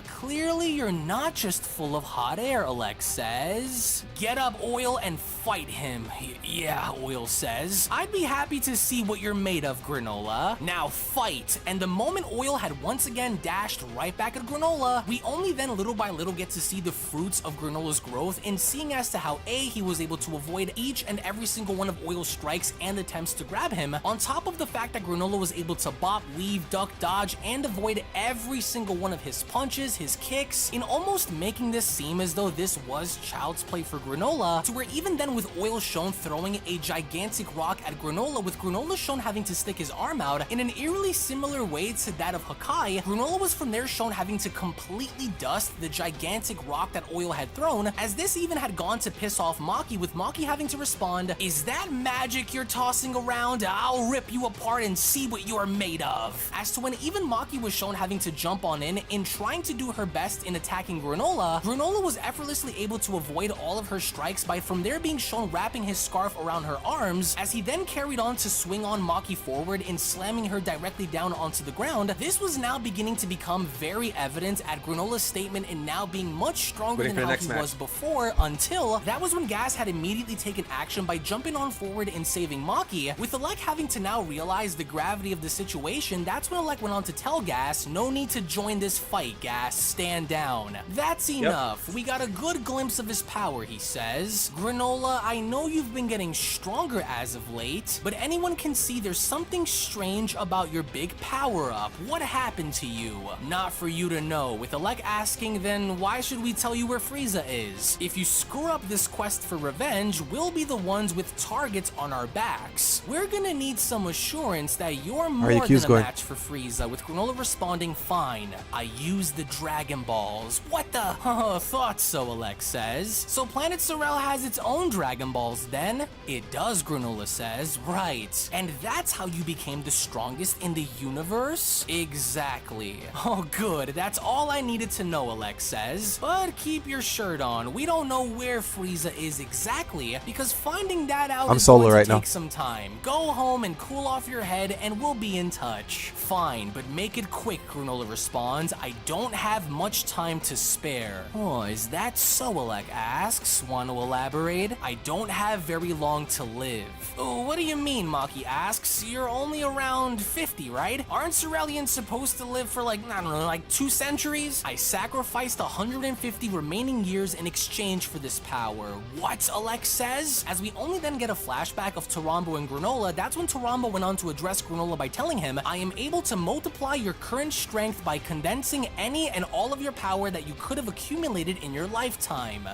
clearly you're not just full of hot air, Alex says. Get up, Oil, and fight him. Yeah, Oil says. I'd be happy to see what you're made of, Granola. Now fight. And the moment Oil had once again dashed right back at Granola, we only then little by little get to see the fruits of Granola's growth in seeing as to how A, he was able to avoid each and every single one of Oil's strikes and attempts to grab him, on top of the fact that Granola was able to bop, weave, duck, dodge, and avoid every single one of his punches, his kicks, in almost making this seem as though this was child's play for Granola, to where even then with Oil shown throwing a gigantic rock at Granola, with Granola shown having to stick his arm out, in an eerily similar way to that of Hakai, Granola was from there shown having to completely dust the gigantic rock that Oil had thrown, as this even had gone to piss off Maki, with Maki having to respond, "Is that magic you're tossing around? I'll rip you apart and see what you're made of." As to when even Maki was shown having to jump on in trying to do her best in attacking Granola, Granola was effortlessly able to avoid all of her strikes by from there being shown wrapping his scarf around her arms, as he then carried on to swing on Maki forward in slamming her directly down onto the ground. This was now beginning to become very evident at Granola's statement in now being much stronger than how he was before, until that was when Gas had immediately taken action by jumping on forward and saving Maki. With Alec having to now realize the gravity of the situation, that's when Alec went on to tell Gas, "No need to join this fight, Gas, stand down." That's enough. We got a good glimpse of his power, he says. Granola, I know you've been getting stronger as of late, but anyone can see there's something strange about your big power-up. What happened to you? Not for you to know. With Alec asking, then why should we tell you where Frieza is? If you screw up this quest for revenge, we'll be the ones with targets on our backs. We're gonna need some assurance that you're more than a match for Frieza, with Granola responding, "Fine, I used the Dragon Balls." What the? Thought so, Alex says. So Planet Sorel has its own Dragon Balls then? It does, Granola says. Right. And that's how you became the strongest in the universe? Exactly. Oh good, that's all I needed to know, Alex says. But keep your shirt on. We don't know where Frieza is exactly, because finding that out is going to take some time. Go home and cool off your head and we'll be in touch. Fine, but make it quick, Granola responds. I don't have much time to spare. Oh, is that so, Alec asks. Want to elaborate? I don't have very long to live. Oh, what do you mean, Maki asks. You're only around 50, right? Aren't Cerealians supposed to live for like, I don't know, like 2 centuries? I sacrificed 150 remaining years in exchange for this power. What? Alec says? As we only then get a flashback of Tarambo and Granola, that's when Tarambo went on to address Granola by telling him, I am able to multiply your current strength by condensing any and all of your power that you could have accumulated in your lifetime.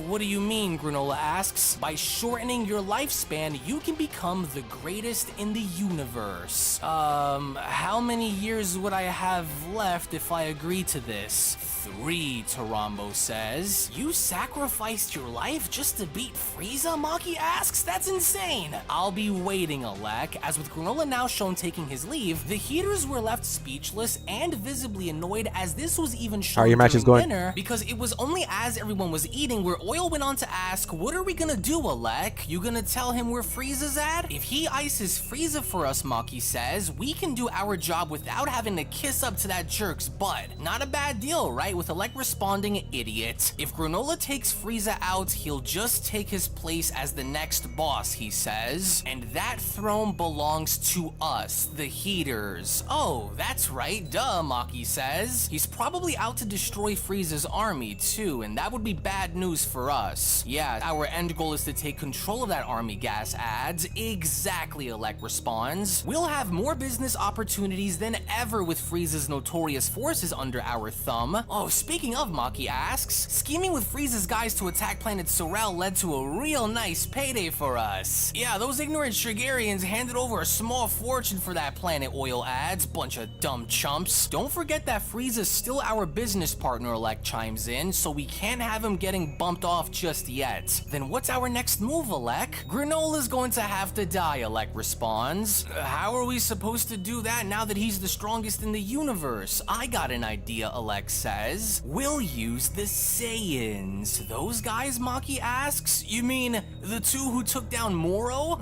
What do you mean, Granola asks. By shortening your lifespan, you can become the greatest in the universe. How many years would I have left if I agree to this? 3, Tarambo says. You sacrificed your life just to beat Frieza? Maki asks. That's insane. I'll be waiting, Alec. As with Granola now shown taking his leave, the Heaters were left speechless and visibly annoyed, as this was even shown during dinner, because it was only as everyone was eating where Oil went on to ask, what are we gonna do, Alec? You gonna tell him where Frieza's at? If he ices Frieza for us, Maki says, we can do our job without having to kiss up to that jerk's butt. Not a bad deal, right? With Alec responding, idiot. If Granola takes Frieza out, he'll just take his place as the next boss, he says. And that throne belongs to us, the Heaters. Oh, that's right, duh, Maki says. He's probably out to destroy Frieza's army too, and that would be bad news for us. Yeah, our end goal is to take control of that army, Gas adds. Exactly, Alec responds. We'll have more business opportunities than ever with Frieza's notorious forces under our thumb. Oh, speaking of, Maki asks, scheming with Frieza's guys to attack Planet Sorel led to a real nice payday for us. Yeah, those ignorant Shigarians handed over a small fortune for that planet, Oil adds. Bunch of dumb chumps. Don't forget that Frieza's still our business partner, Alec chimes in, so we can't have him getting bumped off just yet. Then what's our next move, Alec? Granola's going to have to die, Alec responds. How are we supposed to do that now that he's the strongest in the universe? I got an idea, Alec says. We'll use the Saiyans. Those guys, Maki asks? You mean the 2 who took down Moro?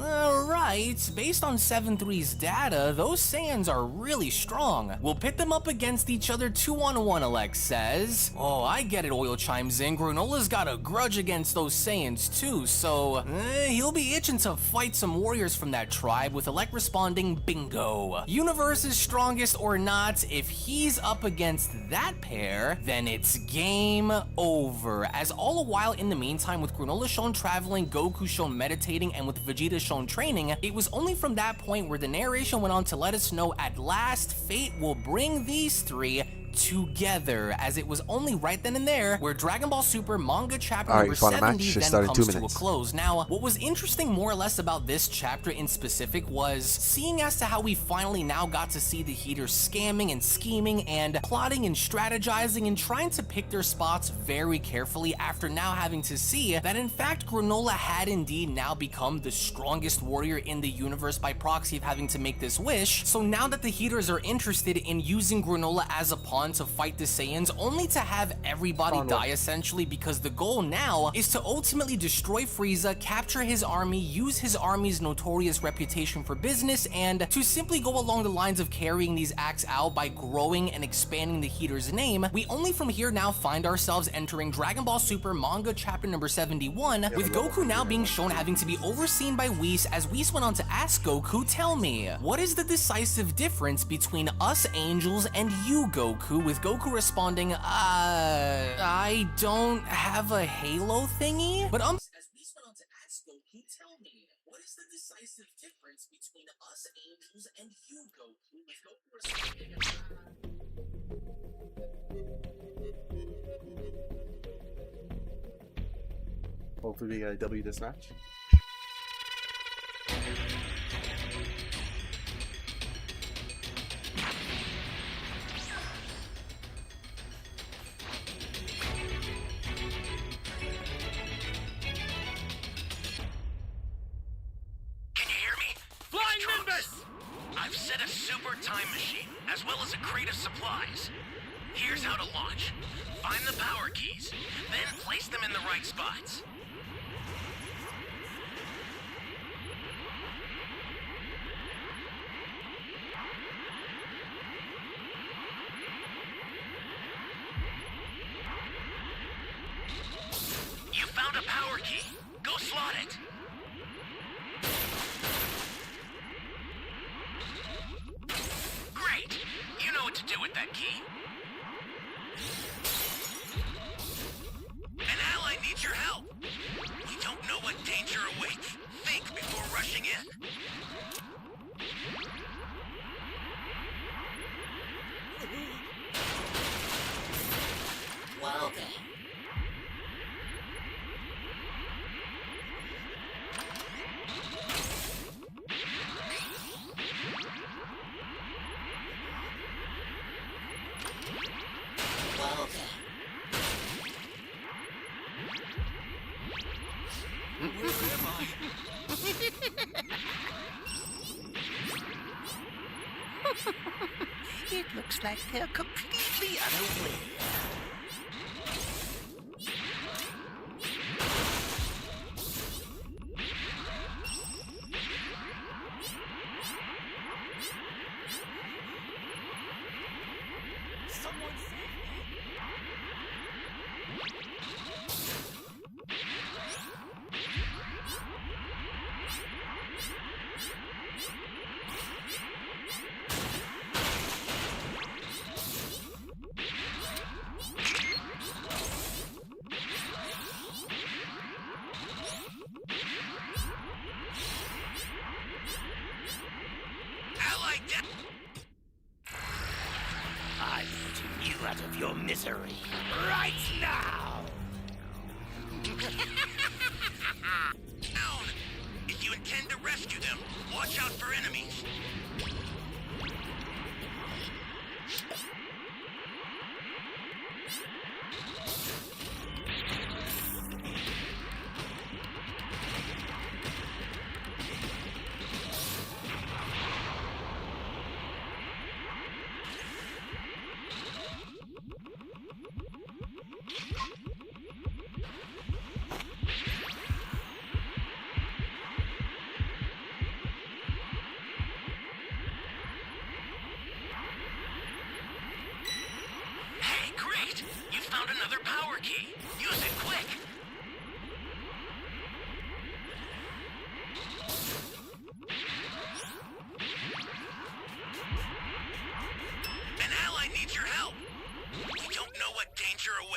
Right. Based on 7-3's data, those Saiyans are really strong. We'll pit them up against each other another 2-on-1, Alex says. Oh, I get it, Oil chimes in. Granola's got a grudge against those Saiyans too, so he'll be itching to fight some warriors from that tribe, with Alec responding, bingo. Universe's strongest or not, if he's up against that pair, then it's game over. As all the while in the meantime, with Granola shown traveling, Goku shown meditating, and with Vegeta shown training, it was only from that point where the narration went on to let us know at last fate will bring these three together, as it was only right then and there where Dragon Ball Super manga chapter number 70 then comes to a close. Now, what was interesting more or less about this chapter in specific was seeing as to how we finally now got to see the Heaters scamming and scheming and plotting and strategizing and trying to pick their spots very carefully, after now having to see that in fact Granola had indeed now become the strongest warrior in the universe by proxy of having to make this wish. So now that the Heaters are interested in using Granola as a pawn to fight the Saiyans, only to have everybody die essentially, because the goal now is to ultimately destroy Frieza, capture his army, use his army's notorious reputation for business, and to simply go along the lines of carrying these acts out by growing and expanding the Heater's name. We only from here now find ourselves entering Dragon Ball Super manga chapter number 71, with Goku now being shown having to be overseen by Whis, as Whis went on to ask Goku, tell me, what is the decisive difference between us angels and you, Goku? With Goku responding, I don't have a halo thingy? But as Whis went on to ask Goku, tell me, what is the decisive difference between us angels and you, Goku? With Goku responding, Hopefully we get a W this match. I've set a super time machine, as well as a crate of supplies. Here's how to launch. Find the power keys, then place them in the right spots. You found a power key. Go slot it. Great! You know what to do with that key. An ally needs your help. You don't know what danger awaits. Think before rushing in. Well then. It looks like they're completely unaware. I'm putting you out of your misery right now! Down! If you intend to rescue them, watch out for enemies.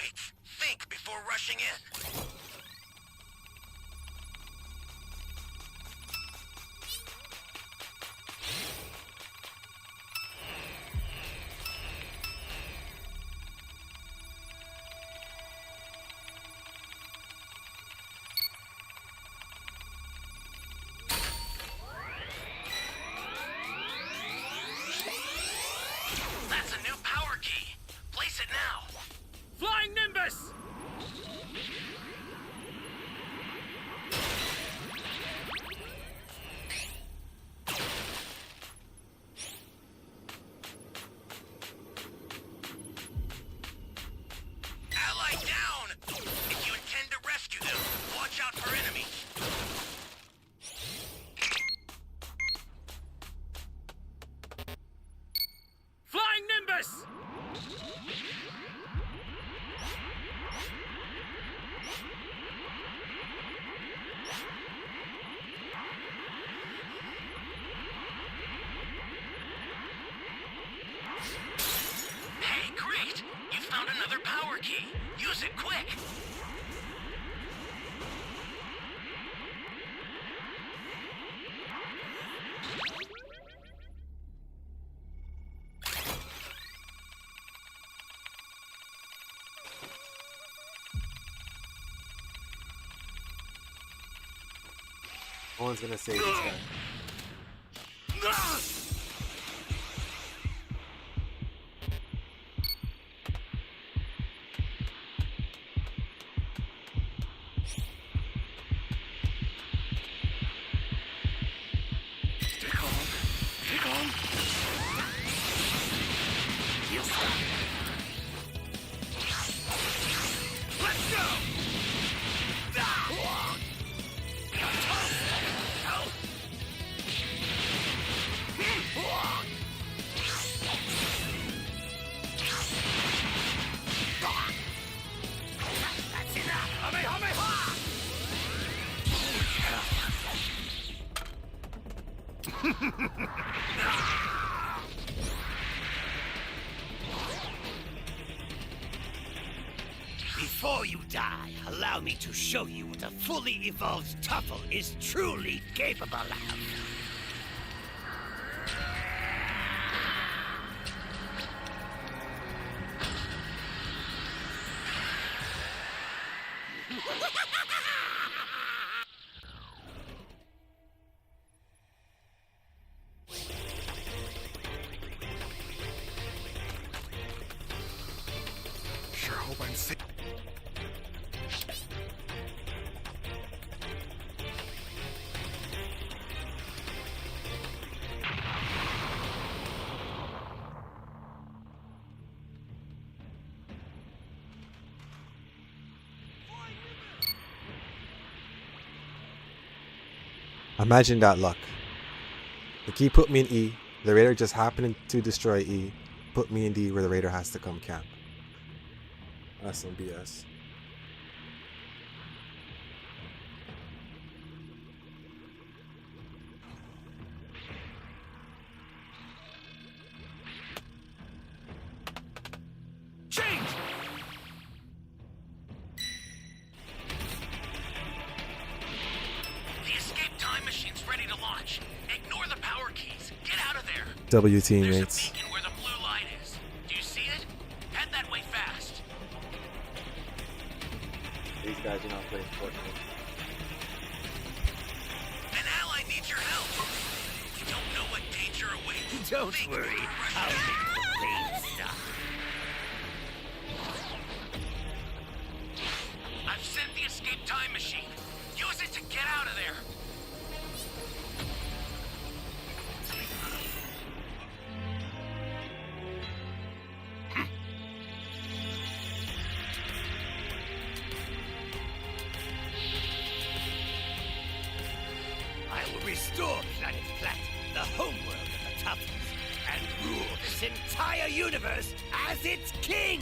gates. Think before rushing in. That's a new power key. Place it now. Flying Nimbus! Ally down! If you intend to rescue them, watch out for enemies. Flying Nimbus! Hey, great! You found another power key. Use it quick. No one's gonna save this guy. Stay calm. Stay calm. You'll stop. Let's go! That's enough! Hame, hame, ha! Before you die, allow me to show you what a fully evolved Tuffle is truly capable of. Sure hope I'm safe. Imagine that luck. The key put me in E. The raider just happened to destroy E. Put me in D where the raider has to come camp. That's some BS. Change! The escape time machine's ready to launch. Ignore the power keys. Get out of there. W There's a teammates. beacon where the blue light is. Do you see it? Head that way fast. These guys do not play Fortnite. An ally needs your help. You don't know what danger awaits. Don't Think worry, before rushing I'll in. make the rain stop. I've sent the escape time machine. Use it to get out of there. I will restore Planet Flat, the homeworld of the Tuffles, and rule this entire universe as its king!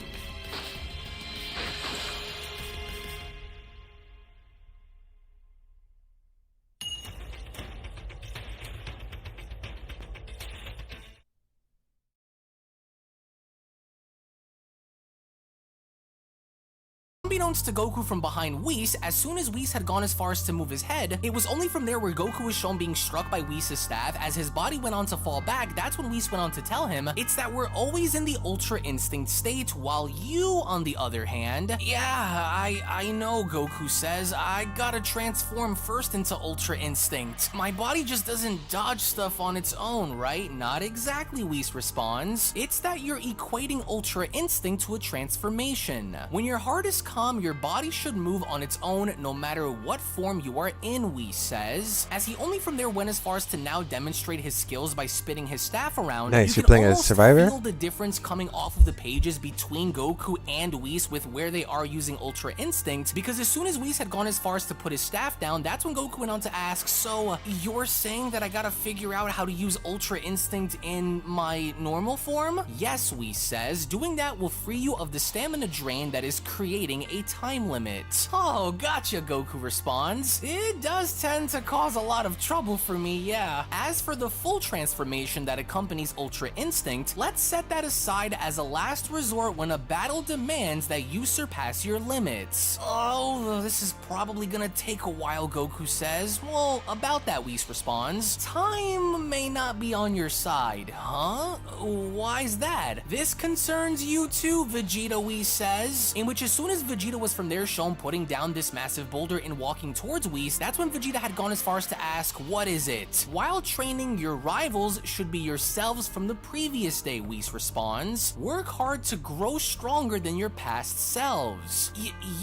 Unbeknownst to Goku from behind Whis, as soon as Whis had gone as far as to move his head, it was only from there where Goku was shown being struck by Whis' staff. As his body went on to fall back, that's when Whis went on to tell him, it's that we're always in the Ultra Instinct state, while you, on the other hand, yeah, I know, Goku says, I gotta transform first into Ultra Instinct. My body just doesn't dodge stuff on its own, right? Not exactly, Whis responds. It's that you're equating Ultra Instinct to a transformation. When your heart is calm, your body should move on its own no matter what form you are in, Whis says. As he only from there went as far as to now demonstrate his skills by spinning his staff around. Nice, you you're playing as almost Survivor? feel the difference coming off of the pages between Goku and Whis with where they are using Ultra Instinct, because as soon as Whis had gone as far as to put his staff down, that's when Goku went on to ask, so you're saying that I gotta figure out how to use Ultra Instinct in my normal form? Yes, Whis says, doing that will free you of the stamina drain that is creating a time limit. Oh, gotcha, Goku responds. It does tend to cause a lot of trouble for me, yeah. As for the full transformation that accompanies Ultra Instinct, let's set that aside as a last resort when a battle demands that you surpass your limits. Oh, this is probably gonna take a while, Goku says. Well, about that, Whis responds. Time may not be on your side, huh? Why's that? This concerns you too, Vegeta, Whis says. In which as soon as Vegeta was from there shown putting down this massive boulder and walking towards Whis, that's when Vegeta had gone as far as to ask, what is it? While training, your rivals should be yourselves from the previous day, Whis responds. Work hard to grow stronger than your past selves.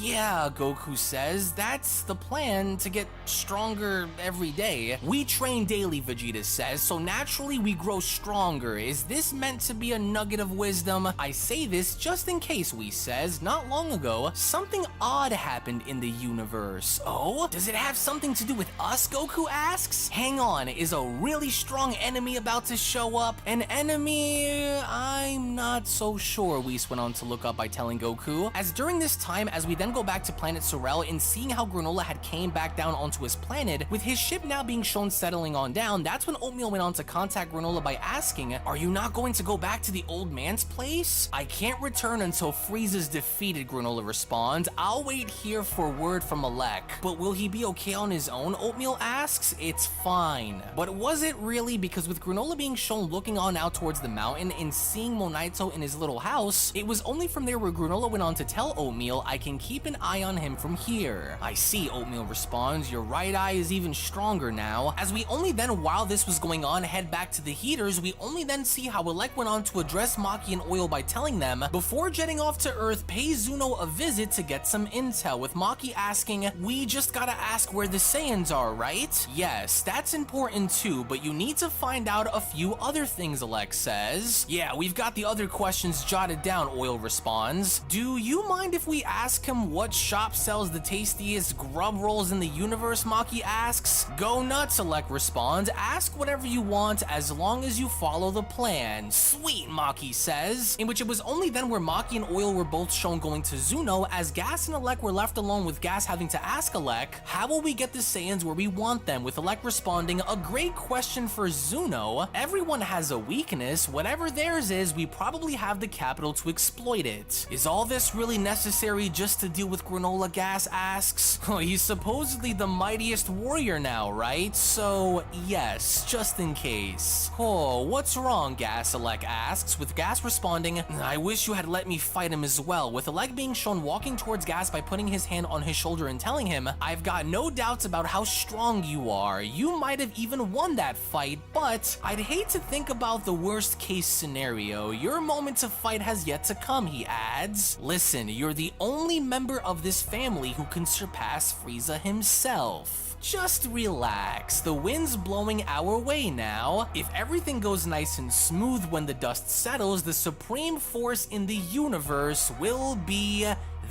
Yeah, Goku says, that's the plan, to get stronger every day. We train daily, Vegeta says, so naturally we grow stronger. Is this meant to be a nugget of wisdom? I say this just in case, Whis says. Not long ago, something odd happened in the universe. Oh? Does it have something to do with us, Goku asks? Hang on, is a really strong enemy about to show up? An enemy? I'm not so sure, Whis went on to look up by telling Goku. As during this time, as we then go back to planet Sorel and seeing how Granola had came back down onto his planet, with his ship now being shown settling on down, that's when Oatmeal went on to contact Granola by asking, are you not going to go back to the old man's place? I can't return until Frieza's defeated, Granola responds. I'll wait here for word from Alek. But will he be okay on his own, Oatmeal asks. It's fine. But was it really? Because with Granola being shown looking on out towards the mountain and seeing Monaito in his little house, it was only from there where Granola went on to tell Oatmeal, I can keep an eye on him from here. I see, Oatmeal responds. Your right eye is even stronger now. As we only then, while this was going on, head back to the heaters, we only then see how Alek went on to address Maki and Oil by telling them, before jetting off to Earth, pay Zuno a visit to get some intel, with Maki asking, we just gotta ask where the Saiyans are, right? Yes, that's important too, but you need to find out a few other things, Alek says. Yeah, we've got the other questions jotted down, Oil responds. Do you mind if we ask him what shop sells the tastiest grub rolls in the universe, Maki asks. Go nuts, Alek responds. Ask whatever you want as long as you follow the plan. Sweet, Maki says. In which it was only then where Maki and Oil were both shown going to Zuno, as Gas and Alek were left alone, with Gas having to ask Alek, how will we get the Saiyans where we want them? With Alek responding, a great question for Zuno. Everyone has a weakness. Whatever theirs is, we probably have the capital to exploit it. Is all this really necessary just to deal with Granola, Gas asks. Oh, he's supposedly the mightiest warrior now, right? So, yes, just in case. Oh, what's wrong, Gas? Alek asks, with Gas responding, I wish you had let me fight him as well, with Alek being shown walking towards Gas by putting his hand on his shoulder and telling him, I've got no doubts about how strong you are. You might have even won that fight, but I'd hate to think about the worst case scenario. Your moment to fight has yet to come, he adds. Listen, you're the only member of this family who can surpass Frieza himself. Just relax, the wind's blowing our way now. If everything goes nice and smooth when the dust settles, the supreme force in the universe will be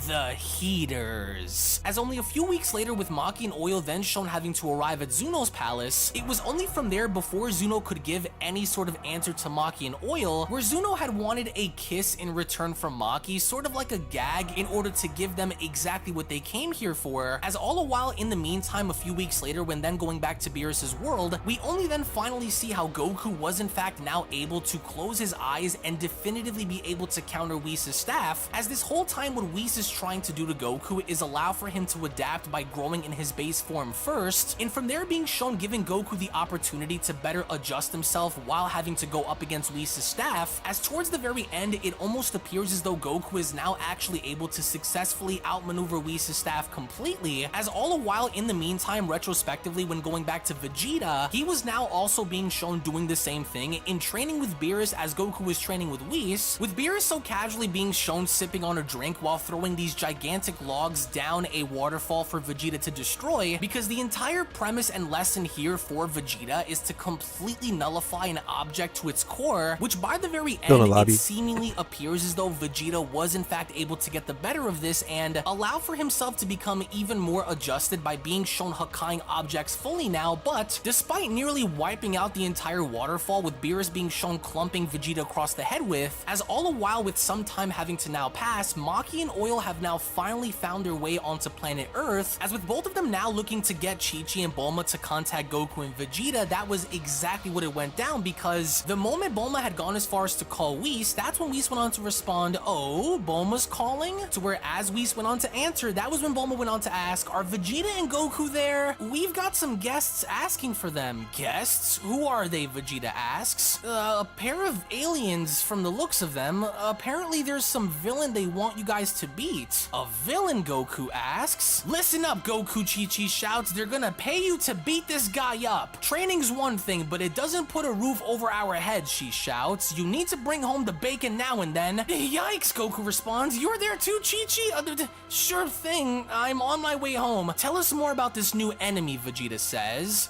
the Heaters. As only a few weeks later, with Maki and Oil then shown having to arrive at Zuno's palace, it was only from there, before Zuno could give any sort of answer to Maki and Oil, where Zuno had wanted a kiss in return from Maki, sort of like a gag, in order to give them exactly what they came here for. As all the while, in the meantime, a few weeks later, when then going back to Beerus's world, we only then finally see how Goku was in fact now able to close his eyes and definitively be able to counter Whis' staff, as this whole time when Whis' is trying to do to Goku is allow for him to adapt by growing in his base form first, and from there being shown giving Goku the opportunity to better adjust himself while having to go up against Whis' staff, as towards the very end it almost appears as though Goku is now actually able to successfully outmaneuver Whis' staff completely, as all the while in the meantime, retrospectively when going back to Vegeta, he was now also being shown doing the same thing in training with Beerus as Goku was training with Whis, with Beerus so casually being shown sipping on a drink while throwing these gigantic logs down a waterfall for Vegeta to destroy, because the entire premise and lesson here for Vegeta is to completely nullify an object to its core, which by the very end, it seemingly appears as though Vegeta was in fact able to get the better of this and allow for himself to become even more adjusted by being shown Hakkaiing objects fully now, but despite nearly wiping out the entire waterfall with Beerus being shown clumping Vegeta across the head with, as all the while with some time having to now pass, Maki and Oil have now finally found their way onto planet Earth, as with both of them now looking to get Chi-Chi and Bulma to contact Goku and Vegeta, that was exactly what it went down, because the moment Bulma had gone as far as to call Whis, that's when Whis went on to respond, "Oh, Bulma's calling?" To where as Whis went on to answer, that was when Bulma went on to ask, "Are Vegeta and Goku there? We've got some guests asking for them." "Guests? Who are they?" Vegeta asks. A pair of aliens from the looks of them. Apparently there's some villain they want you guys to beat." "A villain?" Goku asks. "Listen up, Goku," Chi-Chi shouts. "They're gonna pay you to beat this guy up. Training's one thing, but it doesn't put a roof over our heads," she shouts. "You need to bring home the bacon now and then." "Yikes," Goku responds. "You're there too, Chi-Chi?" "Sure thing. I'm on my way home. Tell us more about this new enemy," Vegeta says.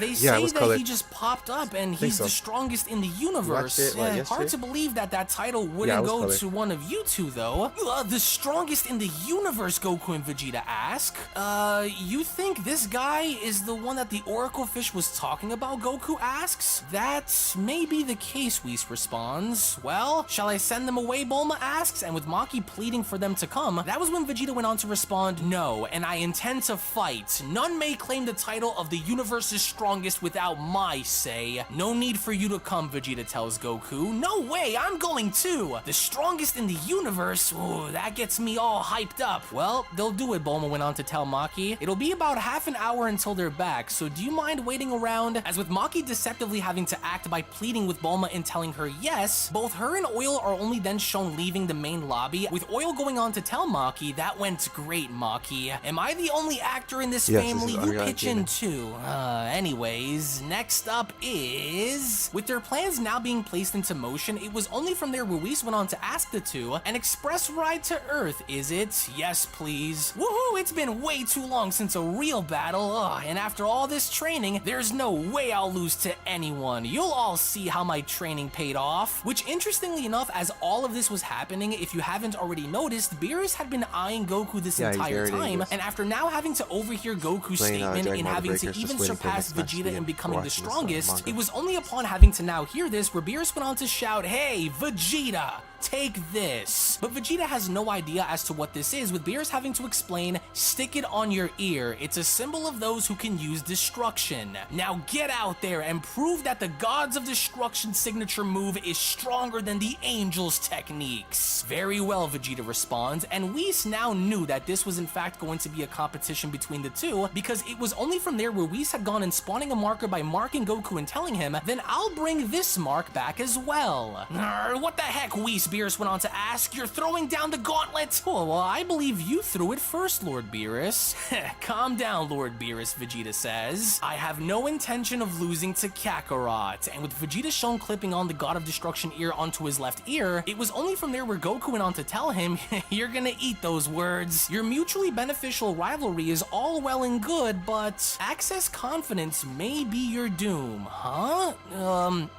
They say that he just popped up and he's the strongest in the universe. Hard to believe that that title wouldn't go to one of you two, though. The strongest in the universe?" Goku and Vegeta ask. You think this guy is the one that the Oracle Fish was talking about?" Goku asks. "That may be the case," Whis responds. "Well, shall I send them away?" Bulma asks, and with Maki pleading for them to come, that was when Vegeta went on to respond, "No, and I intend to fight. None may claim the title of the universe's strongest without my say." "No need for you to come," Vegeta tells Goku. "No way, I'm going too. The strongest in the universe? Ooh, that gets me all hyped up." "Well, they'll do it," Bulma went on to tell Maki. "It'll be about half an hour until they're back, so do you mind waiting around?" As with Maki deceptively having to act by pleading with Bulma and telling her yes, both her and Oil are only then shown leaving the main lobby, with Oil going on to tell Maki, "That went great, Maki. Am I the only actor in this family? You pitch in too." Anyways, next up is... With their plans now being placed into motion, it was only from there where Whis went on to ask the two, "An express ride to Earth, is it?" "Yes, please." "Woohoo, it's been way too long since a real battle. And after all this training, there's no way I'll lose to anyone. You'll all see how my training paid off." Which, interestingly enough, as all of this was happening, if you haven't already noticed, Beerus had been eyeing Goku this entire time, and after now having to overhear Goku's statement and having to even surpass Vegeta in becoming the strongest, it was only upon having to now hear this where Beerus went on to shout, "Hey, Vegeta! Take this." But Vegeta has no idea as to what this is, with Beerus having to explain, "Stick it on your ear. It's a symbol of those who can use destruction. Now get out there and prove that the Gods of Destruction signature move is stronger than the Angels' techniques." "Very well," Vegeta responds, and Whis now knew that this was in fact going to be a competition between the two, because it was only from there where Whis had gone and spawning a marker by marking Goku and telling him, "Then I'll bring this mark back as well." "What the heck, Whis?" Beerus went on to ask. "You're throwing down the gauntlet?" "Oh, well, I believe you threw it first, Lord Beerus." "Calm down, Lord Beerus," Vegeta says. "I have no intention of losing to Kakarot." And with Vegeta shown clipping on the God of Destruction ear onto his left ear, it was only from there where Goku went on to tell him, "You're gonna eat those words. Your mutually beneficial rivalry is all well and good, but access confidence may be your doom." "Huh?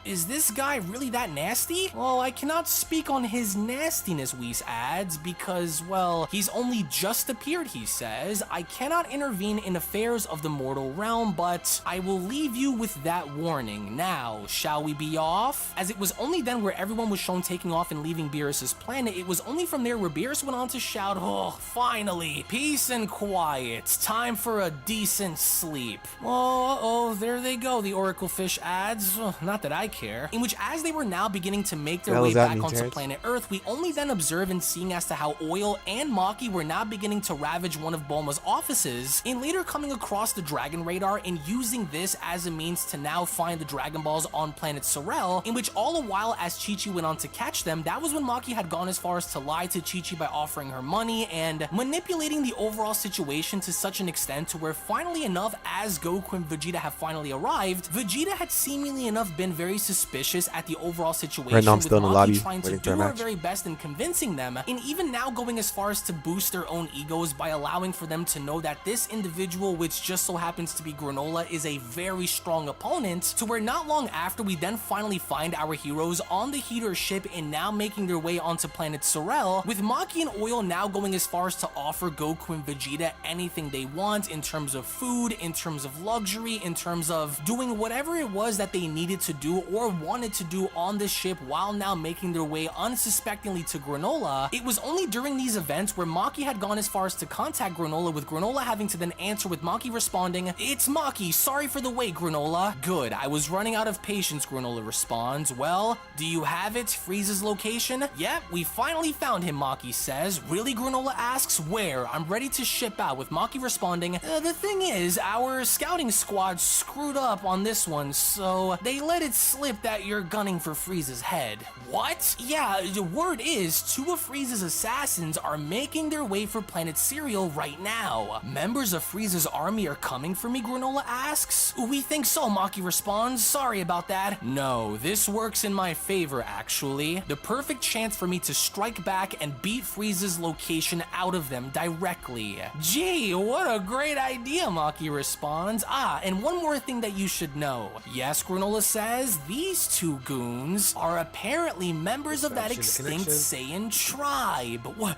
Is this guy really that nasty?" "Well, I cannot speak on his nastiness," Whis adds, "because, well, he's only just appeared," he says. "I cannot intervene in affairs of the mortal realm, but I will leave you with that warning. Now, shall we be off?" As it was only then where everyone was shown taking off and leaving Beerus' planet, it was only from there where Beerus went on to shout, "Oh, finally, peace and quiet. Time for a decent sleep." "Oh, there they go," the Oracle Fish adds. Not that I care. In which, as they were now beginning to make their way back onto planet planet Earth, we only then observe and seeing as to how Oil and Maki were now beginning to ravage one of Bulma's offices, and later coming across the Dragon Radar and using this as a means to now find the Dragon Balls on planet Sorel, in which all the while as Chi-Chi went on to catch them, that was when Maki had gone as far as to lie to Chi-Chi by offering her money and manipulating the overall situation to such an extent to where finally enough, as Goku and Vegeta have finally arrived, Vegeta had seemingly enough been very suspicious at the overall situation, Right now I'm with still in the Maki lobby trying to waiting for do a her match. very best in convincing them, and even now going as far as to boost their own egos by allowing for them to know that this individual, which just so happens to be Granola, is a very strong opponent, to where not long after we then finally find our heroes on the Heater ship and now making their way onto planet Sorel, with Maki and Oil now going as far as to offer Goku and Vegeta anything they want in terms of food, in terms of luxury, in terms of doing whatever it was that they needed to do or wanted to do on the ship while now making their way unsuspectingly to Granola. It was only during these events where Maki had gone as far as to contact Granola, with Granola having to then answer with Maki responding, "It's Maki, sorry for the wait, Granola." "Good, I was running out of patience," Granola responds. "Well, do you have it, Frieza's location?" "Yep, we finally found him," Maki says. "Really?" Granola asks. "Where? I'm ready to ship out," with Maki responding, "The thing is, our scouting squad screwed up on this one, so they let it slip that you're gunning for Frieza's head." "What?" "Yeah, the word is two of Frieza's assassins are making their way for planet Cereal right now." "Members of Frieza's army are coming for me?" Granola asks. "We think so," Maki responds. "Sorry about that." "No, this works in my favor, actually. The perfect chance for me to strike back and beat Frieza's location out of them directly." "Gee, what a great idea," Maki responds. "Ah, and one more thing that you should know." "Yes," Granola says, "these two goons are apparently members of that Establishing extinct the Saiyan tribe." What?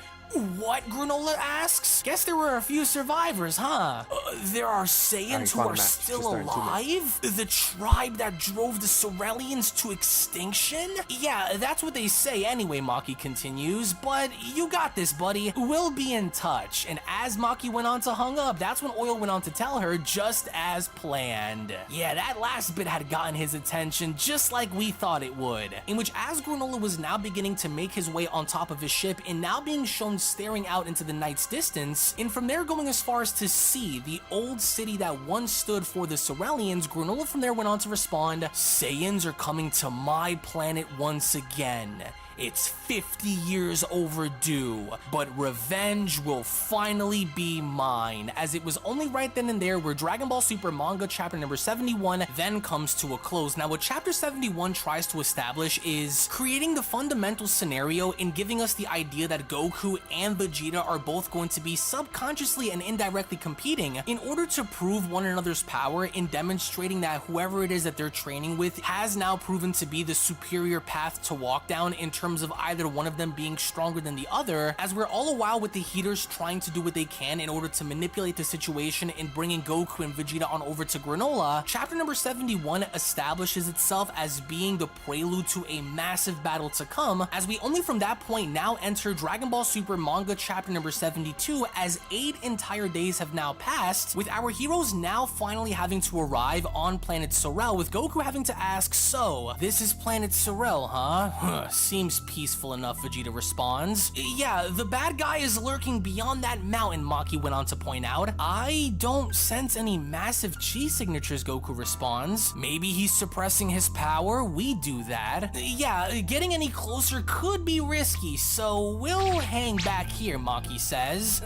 Granola asks. "Guess there were a few survivors, huh?" There are Saiyans who are still alive? The tribe that drove the Sorelians to extinction? "Yeah, that's what they say anyway," Maki continues, "but you got this, buddy. We'll be in touch." And as Maki went on to hung up, that's when Oil went on to tell her, just as planned. Yeah, that last bit had gotten his attention just like we thought it would. In which as Granola was now beginning to make his way on top of his ship and now being shown staring out into the night's distance, and from there going as far as to see the old city that once stood for the Sorelians, Granola from there went on to respond, "Saiyans are coming to my planet once again. It's 50 years overdue, but revenge will finally be mine," as it was only right then and there where Dragon Ball Super manga chapter number 71 then comes to a close. Now, what chapter 71 tries to establish is creating the fundamental scenario and giving us the idea that Goku and Vegeta are both going to be subconsciously and indirectly competing in order to prove one another's power, in demonstrating that whoever it is that they're training with has now proven to be the superior path to walk down in terms of either one of them being stronger than the other, as we're all the while with the Heaters trying to do what they can in order to manipulate the situation and bringing Goku and Vegeta on over to Granola. Chapter number 71 establishes itself as being the prelude to a massive battle to come, as we only from that point now enter Dragon Ball Super manga chapter number 72, as 8 entire days have now passed, with our heroes now finally having to arrive on planet Sorel, with Goku having to ask, "So, this is planet Sorel, huh? Seems peaceful enough," Vegeta responds. "Yeah, the bad guy is lurking beyond that mountain," Maki went on to point out. "I don't sense any massive chi signatures," Goku responds. "Maybe he's suppressing his power? We do that." "Yeah, getting any closer could be risky, so we'll hang back here," Maki says.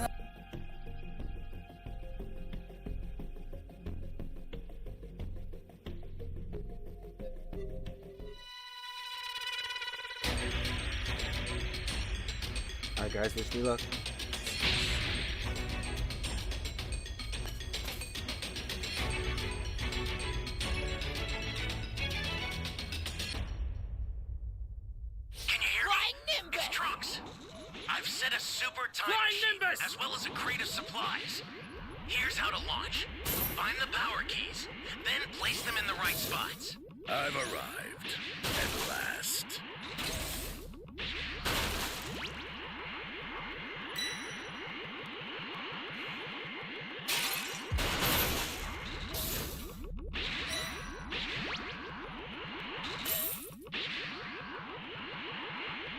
Alright guys, wish me luck. Can you hear me? It's Trunks. I've set a super time machine, as well as a crate of supplies. Here's how to launch. Find the power keys, then place them in the right spots. I've arrived. At last.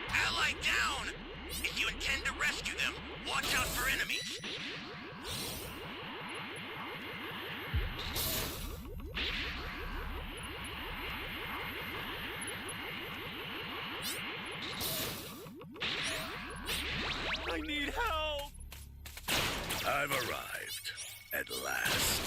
Allied Ally down! If you intend to rescue them, watch out for enemies. I need help! I've arrived. At last.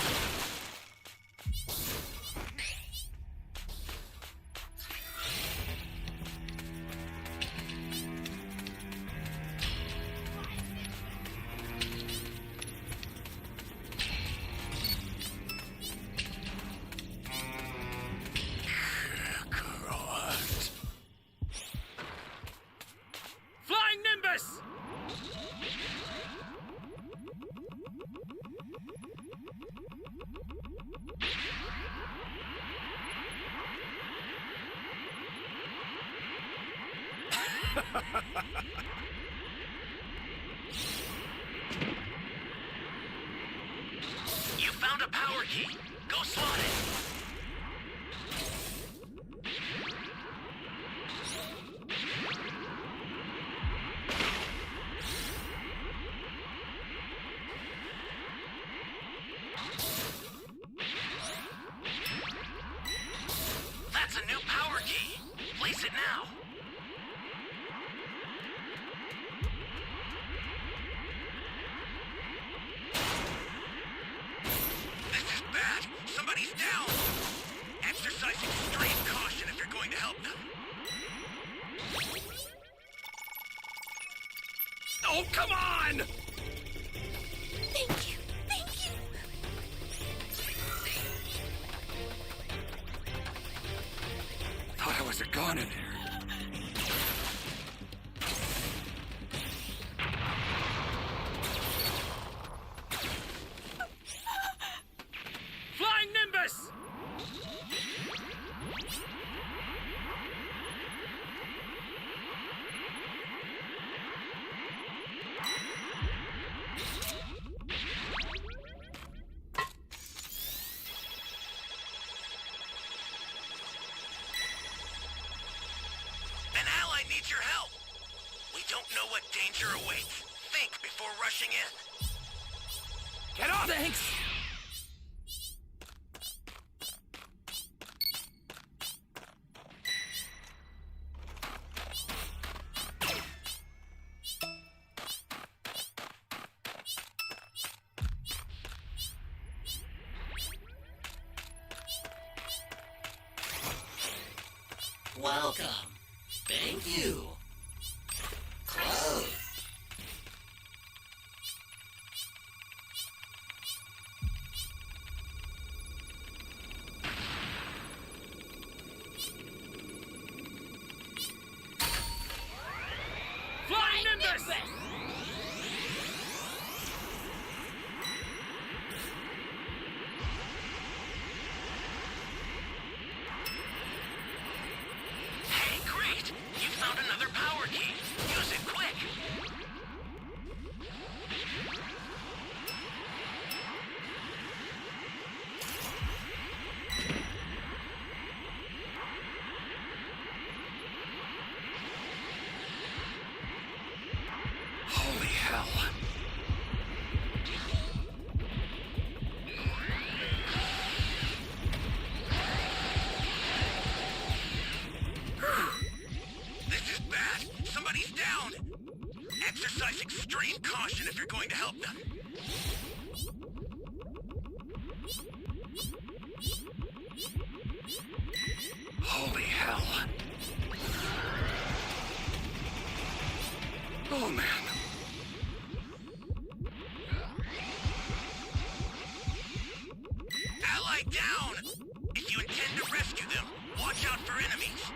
Flying Nimbus! You found a power key. Go slot it. That's a new power key. Place it now. This is bad. Somebody's down. Exercise extreme caution if you're going to help them. Oh, come on! Thank you. Thank you. Thought I was a gun in here. Flying Nimbus! An ally needs your help. We don't know what danger awaits. Think before rushing in. Get up! Thanks! Welcome. Thank you. Close. Flying Nimbus! Hey, great! You found another power key. Use it quick. Holy hell. This is bad. Somebody's down. Exercise extreme caution if you're going to help them. Holy hell. Oh, man. Ally down! If you intend to rescue them, watch out for enemies.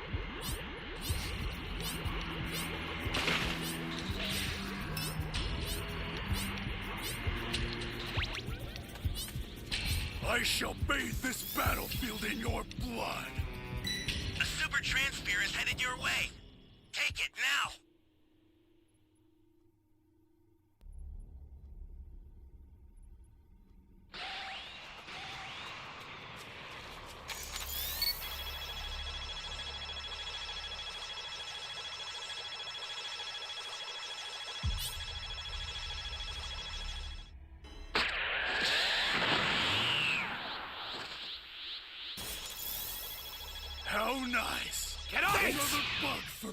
I shall bathe this battlefield in your blood. A super transfer is headed your way. Take it now.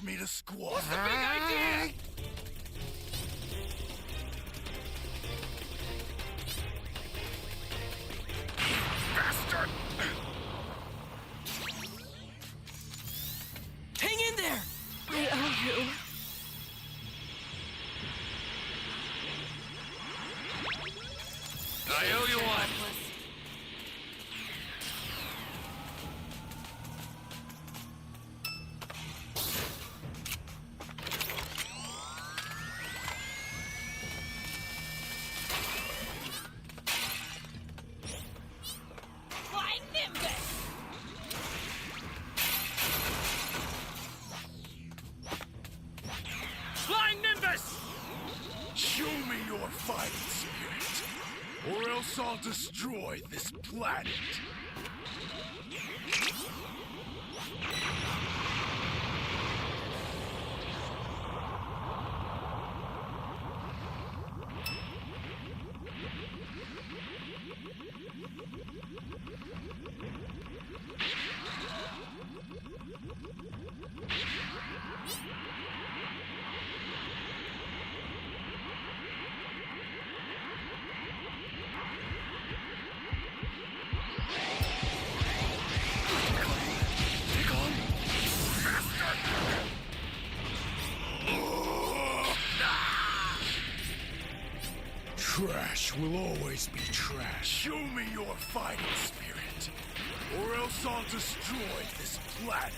for me to squash. The big idea! Bastard! Hang in there! I owe you. I owe you one. Flying Nimbus! Flying Nimbus! Show me your fighting spirit, or else I'll destroy this planet. Trash will always be trash. Show me your fighting spirit, or else I'll destroy this planet.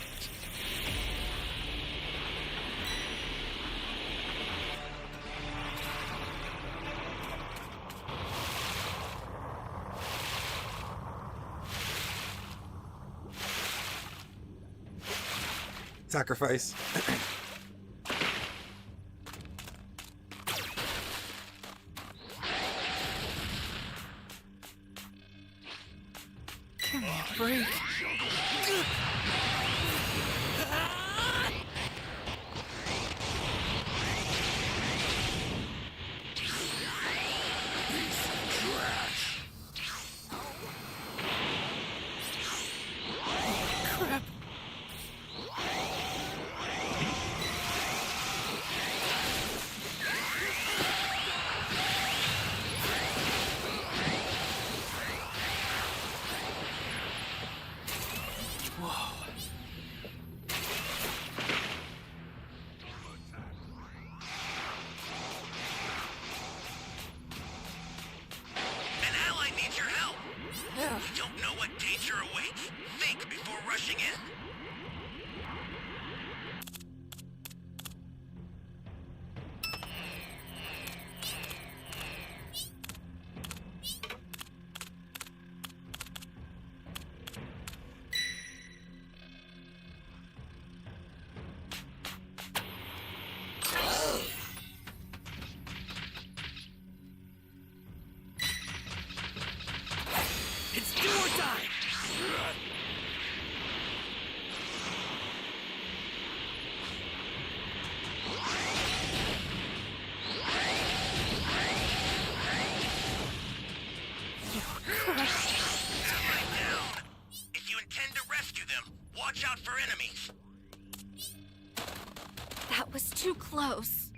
Sacrifice. Give me a break. Crap. An ally needs your help. You don't know what danger awaits. Think before rushing in. It's do or die! Ally down. If you intend to rescue them, watch out for enemies. That was too close.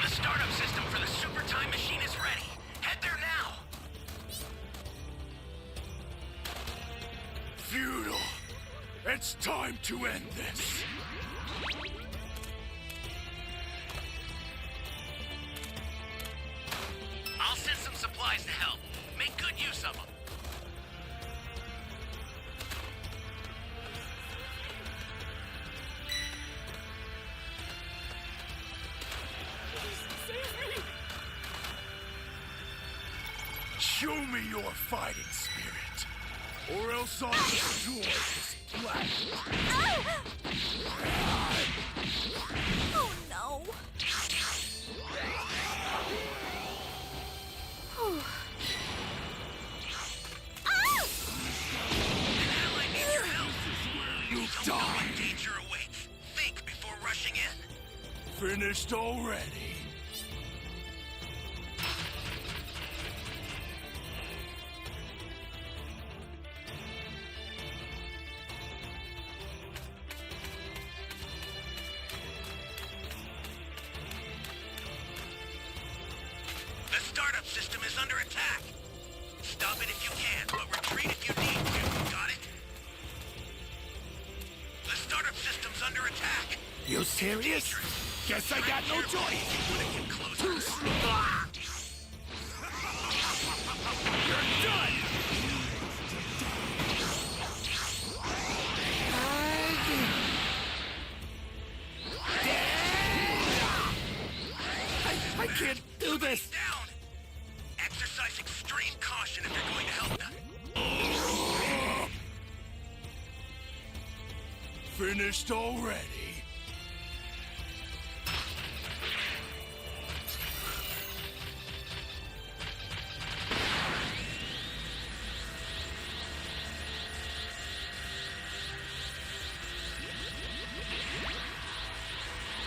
The startup system for the super time machine is ready. Head there now. Futile. It's time to end this. I'll send some supplies to help. Make good use of them. Show me your fighting spirit, or else I'll destroy this planet. Oh no. Whew. An ally needs your help. You Don't know die. what danger awaits. Think before rushing in. Finished already. startup system is under attack. Stop it if you can, but retreat if you need to. Got it? The startup system's under attack. You serious? Guess I got no choice. Too slow. You're done! I can't do this! Down! Exercise extreme caution if you're going to help them. Finished already?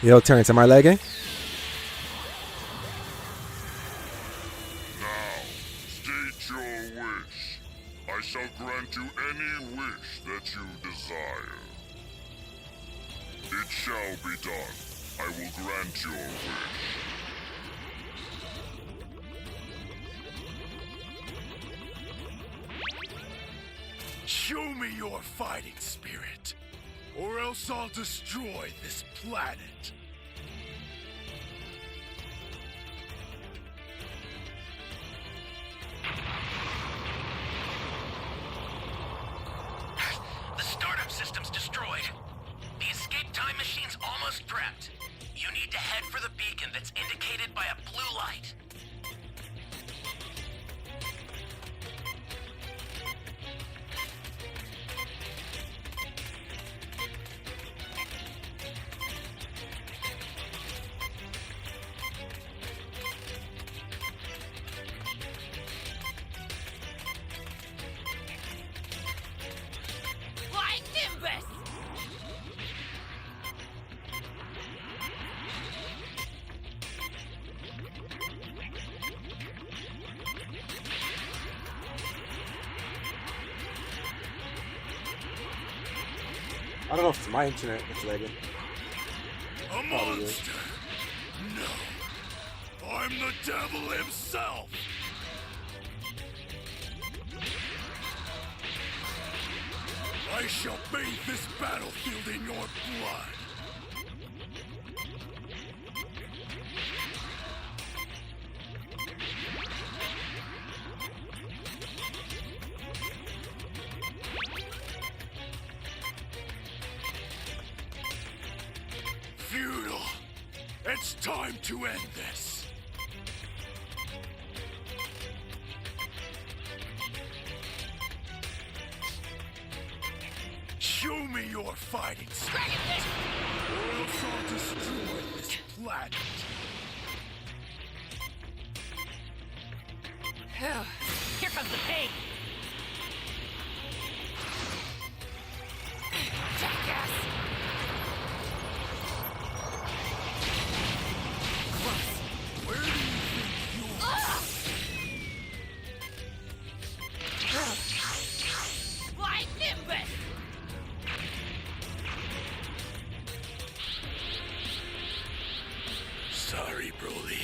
Yo, Terrence, am I lagging? Now, state your wish. I shall grant you any wish that you desire. It shall be done. I will grant your wish. Show me your fighting spirit, or else I'll destroy this planet. The startup system's destroyed. The escape time machine's almost prepped. You need to head for the beacon that's indicated by a blue light. Flying Nimbus! I don't know if it's my internet that's lagging. A monster? No. I'm the devil himself! I shall bathe this battlefield in your blood! Futile! It's time to end this! Show me your fighting spirit, or else I'll destroy this planet! Here comes the pain! Jackass! Where do you think you are? Flying Nimbus! Sorry, Broly.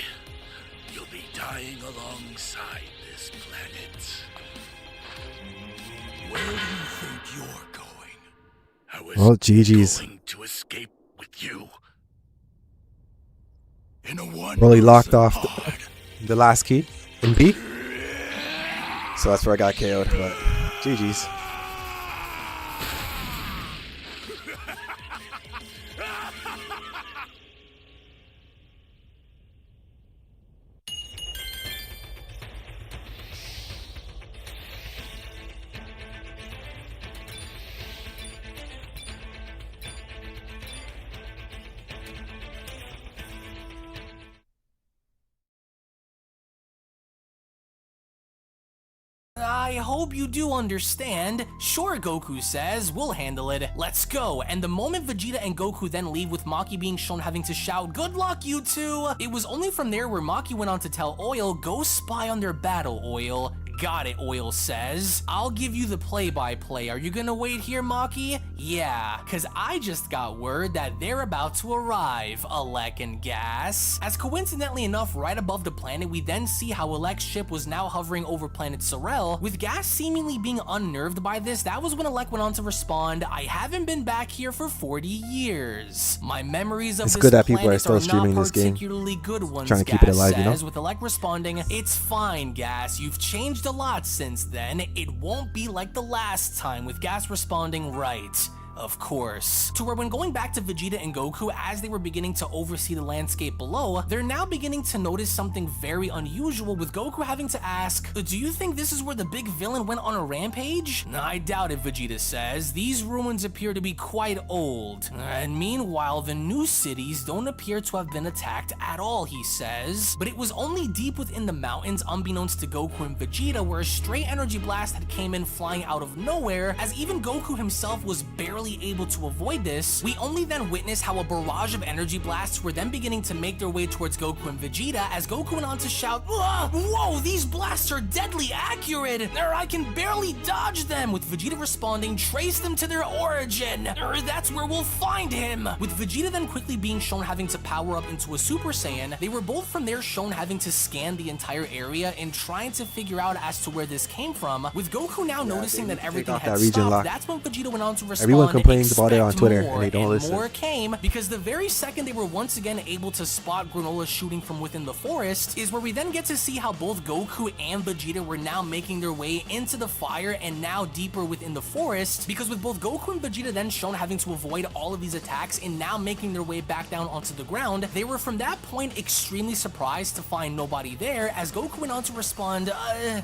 You'll be dying alongside this planet. Where do you think you're going? I was Well, GG's. going to escape with you. In a one Broly locked person off pod. the last key in B. So that's where I got KO'd, but GG's. I hope you do understand. Sure, Goku says, we'll handle it. Let's go. And the moment Vegeta and Goku then leave with Maki being shown having to shout, "Good luck, you two!" It was only from there where Maki went on to tell Oil, "Go spy on their battle, Oil. Got it, Oil says. I'll give you the play-by-play. Are you gonna wait here, Maki? Yeah, cause I just got word that they're about to arrive, Alec and Gas. As coincidentally enough, right above the planet, we then see how Alec's ship was now hovering over planet Sorel, with Gas seemingly being unnerved by this. That was when Alec went on to respond, I haven't been back here for 40 years. My memories of It's this good that people are planet still are streaming not this game. particularly good ones, Trying to keep Gas it alive, you know? says, with Alec responding, it's fine, Gas, you've changed a lot since then. It won't be like the last time, with Gas responding, right. Of course. To where when going back to Vegeta and Goku as they were beginning to oversee the landscape below, they're now beginning to notice something very unusual, with Goku having to ask, do you think this is where the big villain went on a rampage? I doubt it, Vegeta says. These ruins appear to be quite old. And meanwhile, the new cities don't appear to have been attacked at all, he says. But it was only deep within the mountains, unbeknownst to Goku and Vegeta, where a stray energy blast had came in flying out of nowhere, as even Goku himself was barely able to avoid this. We only then witness how a barrage of energy blasts were then beginning to make their way towards Goku and Vegeta, as Goku went on to shout, whoa, these blasts are deadly accurate! I can barely dodge them! With Vegeta responding, trace them to their origin! That's where we'll find him! With Vegeta then quickly being shown having to power up into a Super Saiyan, they were both from there shown having to scan the entire area and trying to figure out as to where this came from. With Goku now noticing that everything off had that region stopped, lock. that's when Vegeta went on to respond. Everyone complains about it on "Expect Twitter, more," and they don't listen. More came, because the very second they were once again able to spot Granola shooting from within the forest is where we then get to see how both Goku and Vegeta were now making their way into the fire and now deeper within the forest, because with both Goku and Vegeta then shown having to avoid all of these attacks and now making their way back down onto the ground, they were from that point extremely surprised to find nobody there, as Goku went on to respond,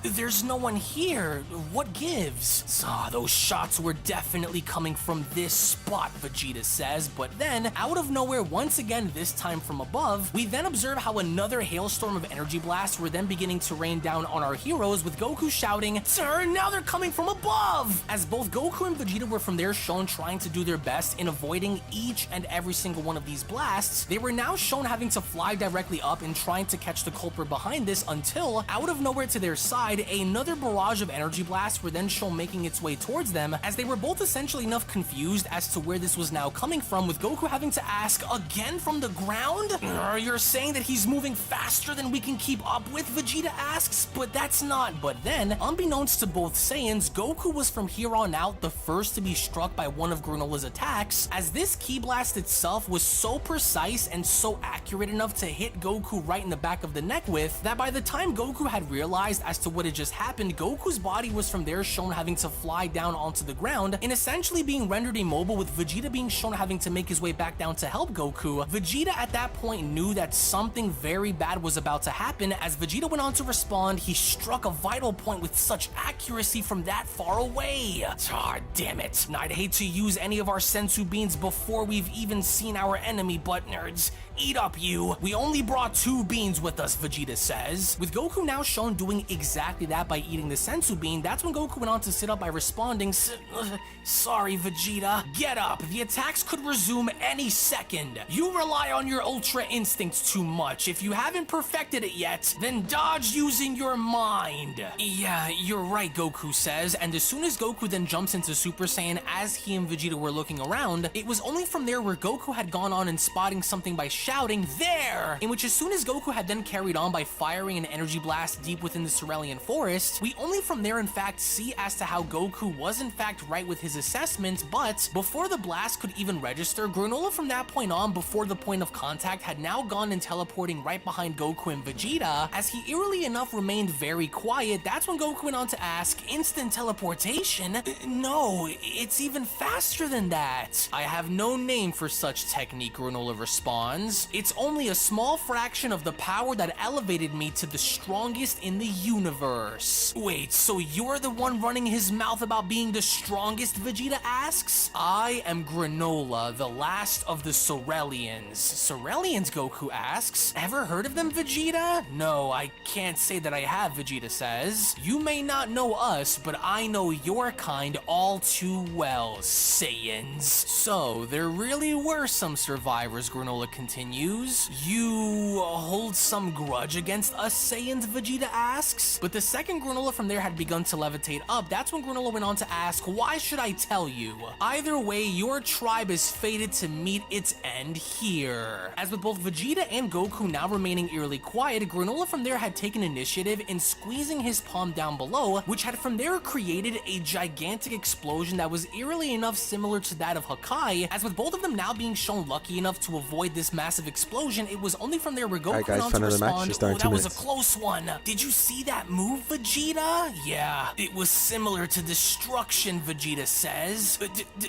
there's no one here, what gives? Those shots were definitely coming from this spot, Vegeta says, but then, out of nowhere once again, this time from above, we then observe how another hailstorm of energy blasts were then beginning to rain down on our heroes, with Goku shouting, "Sir, now they're coming from above!" As both Goku and Vegeta were from there shown trying to do their best in avoiding each and every single one of these blasts, they were now shown having to fly directly up and trying to catch the culprit behind this until, out of nowhere to their side, another barrage of energy blasts were then shown making its way towards them, as they were both essentially enough confused as to where this was now coming from, with Goku having to ask, again from the ground? You're saying that he's moving faster than we can keep up with, Vegeta asks, but that's not. But then, unbeknownst to both Saiyans, Goku was from here on out the first to be struck by one of Granola's attacks, as this ki blast itself was so precise and so accurate enough to hit Goku right in the back of the neck with, that by the time Goku had realized as to what had just happened, Goku's body was from there shown having to fly down onto the ground and essentially being rendered immobile, with Vegeta being shown having to make his way back down to help Goku. Vegeta at that point knew that something very bad was about to happen, as Vegeta went on to respond, he struck a vital point with such accuracy from that far away. Damn it. I'd hate to use any of our Senzu beans before we've even seen our enemy, but nerds, eat up you. We only brought 2 beans with us, Vegeta says. With Goku now shown doing exactly that by eating the Senzu bean, that's when Goku went on to sit up by responding, sorry Vegeta, get up, the attacks could resume any second. You rely on your Ultra Instincts too much. If you haven't perfected it yet, then dodge using your mind. Yeah, you're right, Goku says, and as soon as Goku then jumps into Super Saiyan as he and Vegeta were looking around, it was only from there where Goku had gone on and spotting something by shouting, there! In which as soon as Goku had then carried on by firing an energy blast deep within the Cerulean Forest, we only from there in fact see as to how Goku was in fact right with his assessment, but before the blast could even register, Granola from that point on, before the point of contact, had now gone and teleporting right behind Goku and Vegeta. As he eerily enough remained very quiet, that's when Goku went on to ask, instant teleportation? No, it's even faster than that. I have no name for such technique, Granola responds. It's only a small fraction of the power that elevated me to the strongest in the universe. Wait, so you're the one running his mouth about being the strongest, Vegeta asks? asks. I am Granola, the last of the Sorelians. Sorelians, Goku asks. Ever heard of them, Vegeta? No, I can't say that I have, Vegeta says. You may not know us, but I know your kind all too well, Saiyans. So, there really were some survivors, Granola continues. You hold some grudge against us Saiyans, Vegeta asks? But the second Granola from there had begun to levitate up, that's when Granola went on to ask, why should I tell you? Either way, your tribe is fated to meet its end here. As with both Vegeta and Goku now remaining eerily quiet, Granola from there had taken initiative in squeezing his palm down below, which had from there created a gigantic explosion that was eerily enough similar to that of Hakai. As with both of them now being shown lucky enough to avoid this massive explosion, it was only from there where Goku went on to respond, oh, that was a close one. Did you see that move, Vegeta? Yeah, it was similar to destruction, Vegeta says.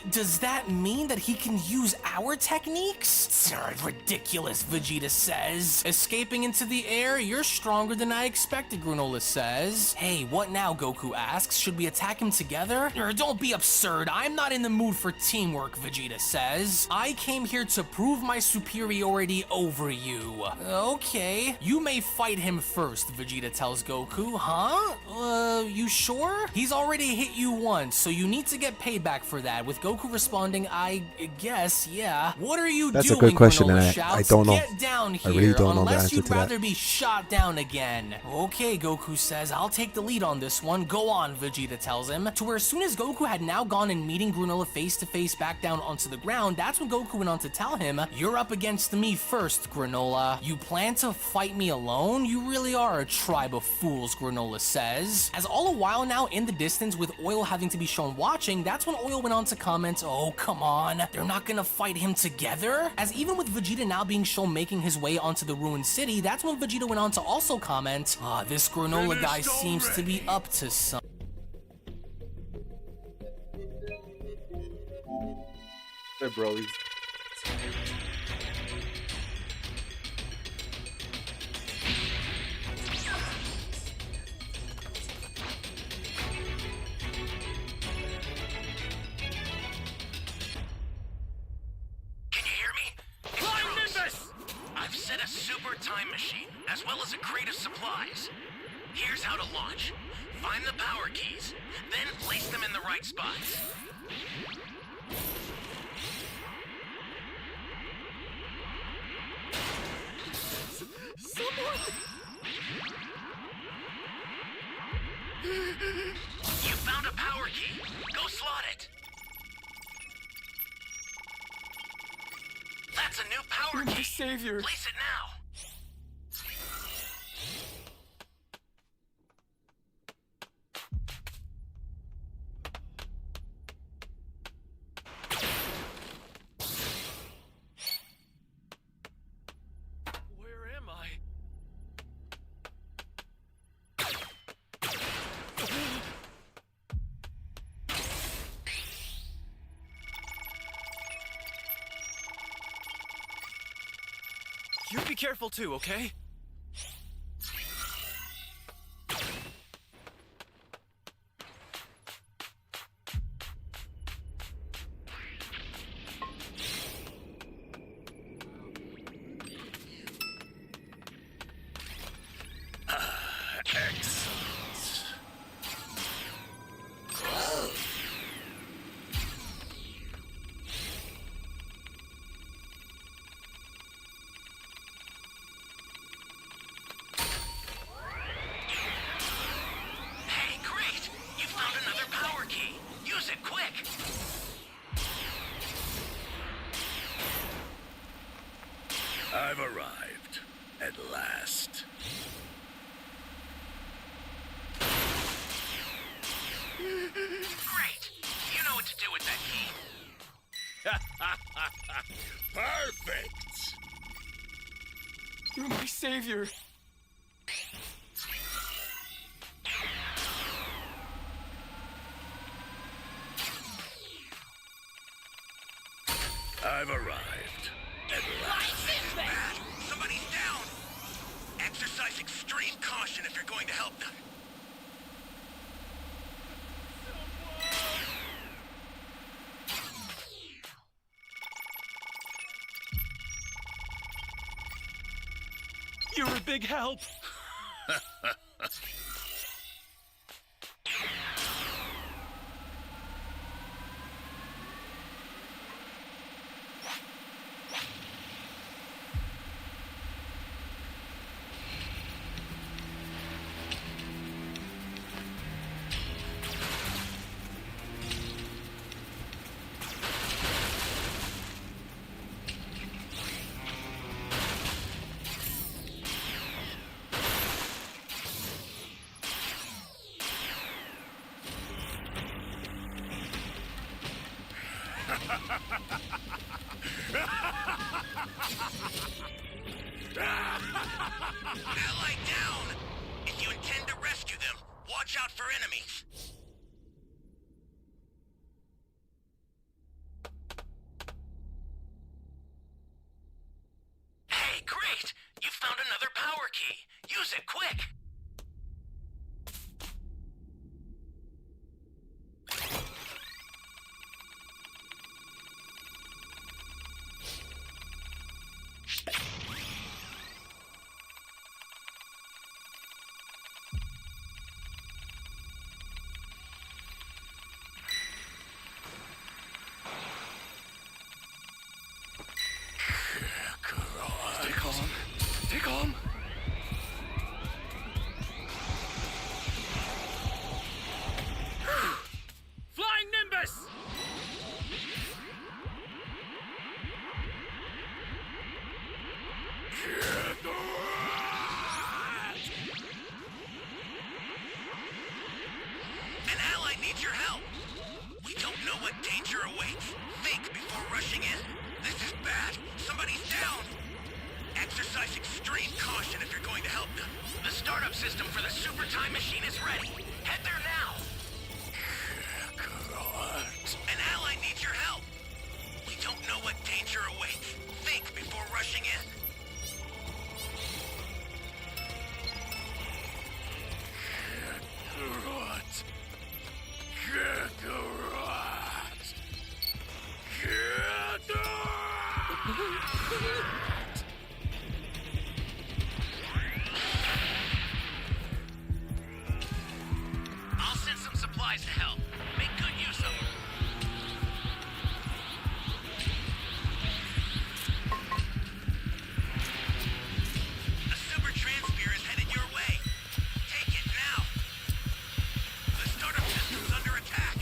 Does that mean that he can use our techniques? Ridiculous, Vegeta says. Escaping into the air, you're stronger than I expected, Granola says. Hey, what now, Goku asks. Should we attack him together? Don't be absurd. I'm not in the mood for teamwork, Vegeta says. I came here to prove my superiority over you. Okay. You may fight him first, Vegeta tells Goku. Huh? You sure? He's already hit you once, so you need to get payback for that. With Goku responding, I guess, yeah. What are you doing, That's a good question, Granola and shouts. I don't know. Get down here, I really don't know the unless answer you'd to that. rather be shot down again. Okay, Goku says, I'll take the lead on this one. Go on, Vegeta tells him. To where as soon as Goku had now gone and meeting Granola face to face back down onto the ground, that's when Goku went on to tell him, you're up against me first, Granola. You plan to fight me alone? You really are a tribe of fools, Granola says. As all a while now in the distance with Oil having to be shown watching, that's when Oil went on to comment, oh, come on. They're not gonna fight him together? As even with Vegeta now being shown making his way onto the ruined city, that's when Vegeta went on to also comment, this Granola guy seems to be up to something. Hey, bro. I've set a super time machine, as well as a crate of supplies. Here's how to launch. Find the power keys, then place them in the right spots. You found a power key. Go slot it. That's a new power key. Savior. Place it now. Where am I? You be careful too, okay? I've arrived, at last. Great! You know what to do with that key. Perfect! You're my savior. I've arrived, at last. Matt, somebody's down! Exercise extreme caution if you're going to help them. You're a big help. Ally down! If you intend to rescue them, watch out for enemies. Hey, great! You found another power key. Use it quick! Stay calm. Flying Nimbus! An ally needs your help. We don't know what danger awaits. Think before rushing in. This is bad. Somebody's down. Exercise extreme caution if you're going to help them. The startup system for the super time machine is ready. Head there now. An ally needs your help. We don't know what danger awaits. Think before rushing in. I'll send some supplies to help. Make good use of them. The super transphere is headed your way. Take it now. The startup system's under attack.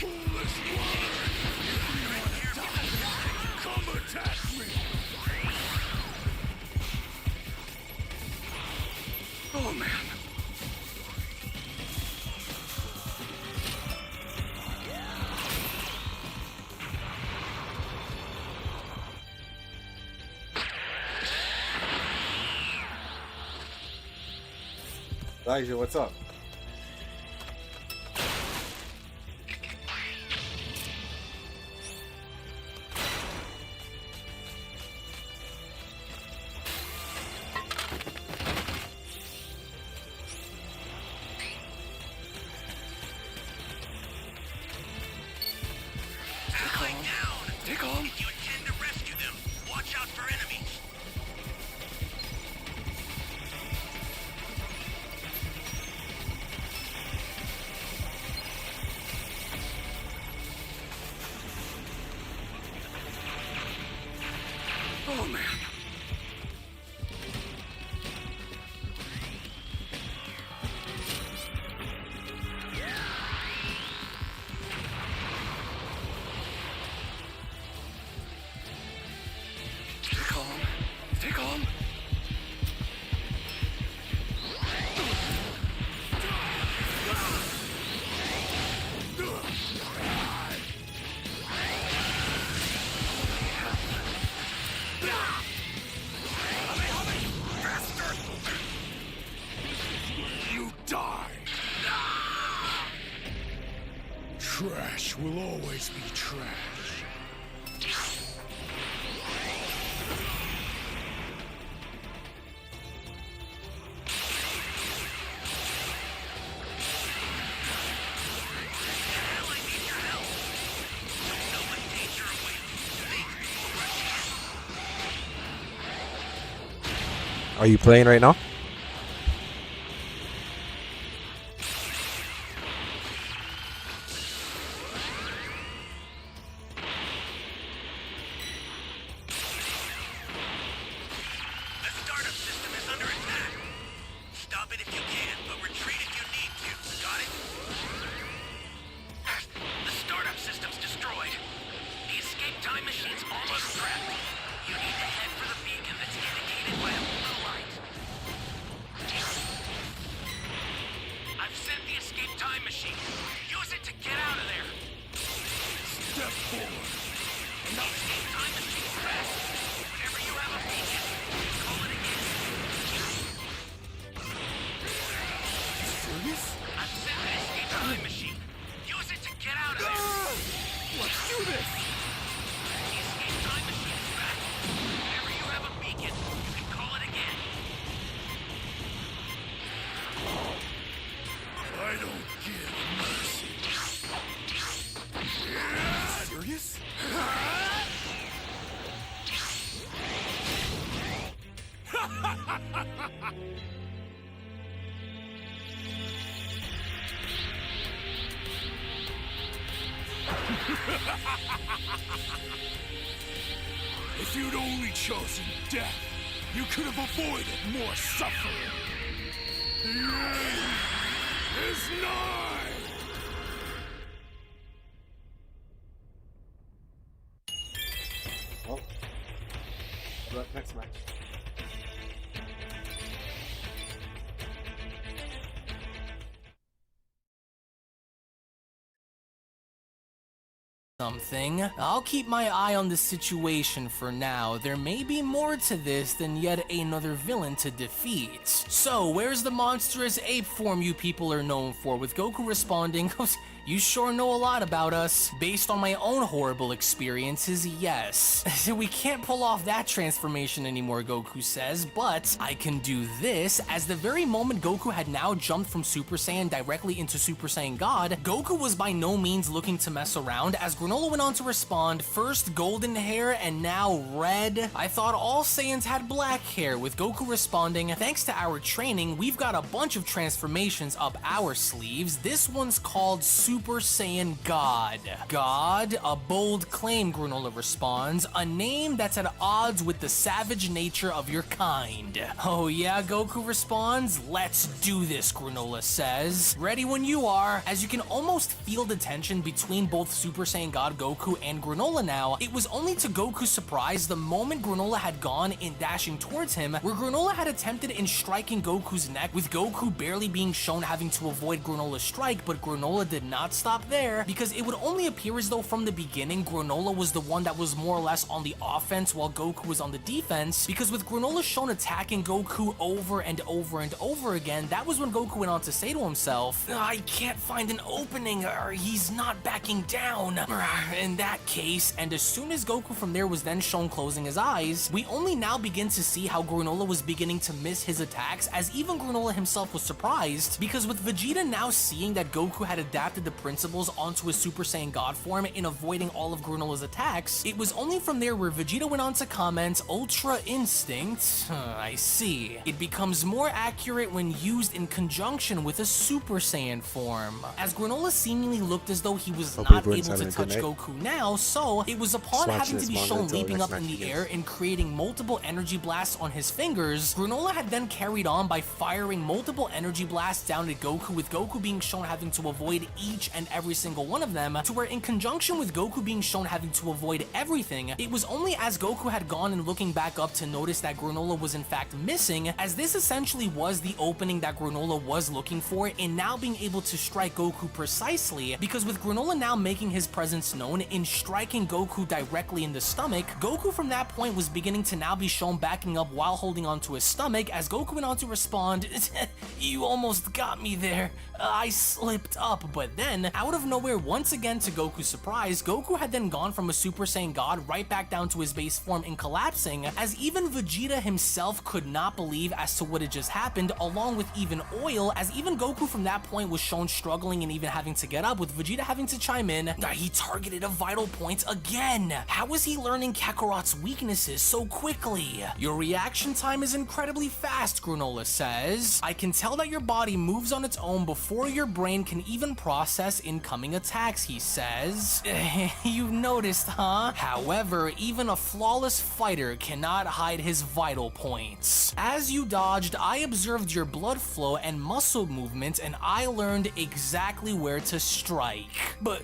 Come attack me! Oh, man. Elijah, what's up? Ally down! Stay calm. If you intend to rescue them, watch out for enemies. Oh, man. Stay calm. Stay calm. You die! Trash will always be trash. Ally needs your help. Don't know what danger awaits. Think before rushing in. Are you playing right now? Stop it if you can, but retreat if you need to. Got it? The startup system's destroyed. The escape time machine's almost trapped. You need to head for the beacon that's indicated by a blue light. I've sent the escape time machine. Use it to get out of there. Step forward. The escape time machine's fast. Whenever you have a beacon, call it again. Serious? I've sent the escape time machine. Use it to get out of there. Let's do this! The escape time machine is back. Whenever you have a beacon, you can call it again. I don't give mercy. Serious? If you'd only chosen death, you could have avoided more suffering. The end is nigh! Well, good luck next match. Something. I'll keep my eye on the situation for now. There may be more to this than yet another villain to defeat. So, where's the monstrous ape form you people are known for? With Goku responding, you sure know a lot about us. Based on my own horrible experiences, yes. We can't pull off that transformation anymore, Goku says, but I can do this. As the very moment Goku had now jumped from Super Saiyan directly into Super Saiyan God, Goku was by no means looking to mess around, as Granola went on to respond, first golden hair and now red. I thought all Saiyans had black hair, with Goku responding, thanks to our training, we've got a bunch of transformations up our sleeves. This one's called Super Saiyan God. God? A bold claim, Granola responds, a name that's at odds with the savage nature of your kind. Oh yeah, Goku responds, let's do this, Granola says. Ready when you are. As you can almost feel the tension between both Super Saiyan God Goku and Granola now, it was only to Goku's surprise the moment Granola had gone in dashing towards him, where Granola had attempted in striking Goku's neck, with Goku barely being shown having to avoid Granola's strike, but Granola did not stop there, because it would only appear as though from the beginning Granola was the one that was more or less on the offense while Goku was on the defense, because with Granola shown attacking Goku over and over and over again, that was when Goku went on to say to himself, I can't find an opening, or he's not backing down. In that case, and as soon as Goku from there was then shown closing his eyes, we only now begin to see how Granola was beginning to miss his attacks, as even Granola himself was surprised, because with Vegeta now seeing that Goku had adapted the principles onto his Super Saiyan God form in avoiding all of Granola's attacks, it was only from there where Vegeta went on to comment, Ultra Instinct, I see. It becomes more accurate when used in conjunction with a Super Saiyan form. As Granola seemingly looked as though he was Hope not everyone's able to having a good touch night. Goku now, so it was upon Just having watching to be this shown manga until leaping next up in match the begins. air and creating multiple energy blasts on his fingers, Granola had then carried on by firing multiple energy blasts down at Goku, with Goku being shown having to avoid each and every single one of them, to where in conjunction with Goku being shown having to avoid everything, it was only as Goku had gone and looking back up to notice that Granola was in fact missing, as this essentially was the opening that Granola was looking for in now being able to strike Goku precisely, because with Granola now making his presence known in striking Goku directly in the stomach, Goku from that point was beginning to now be shown backing up while holding onto his stomach, as Goku went on to respond, you almost got me there, I slipped up, but then, out of nowhere once again to Goku's surprise, Goku had then gone from a Super Saiyan God right back down to his base form and collapsing, as even Vegeta himself could not believe as to what had just happened, along with even Oil, as even Goku from that point was shown struggling and even having to get up, with Vegeta having to chime in, he targeted a vital point again. How is he learning Kakarot's weaknesses so quickly? Your reaction time is incredibly fast, Granola says. I can tell that your body moves on its own before your brain can even process process incoming attacks, he says. You noticed, huh? However, even a flawless fighter cannot hide his vital points. As you dodged, I observed your blood flow and muscle movement, and I learned exactly where to strike. But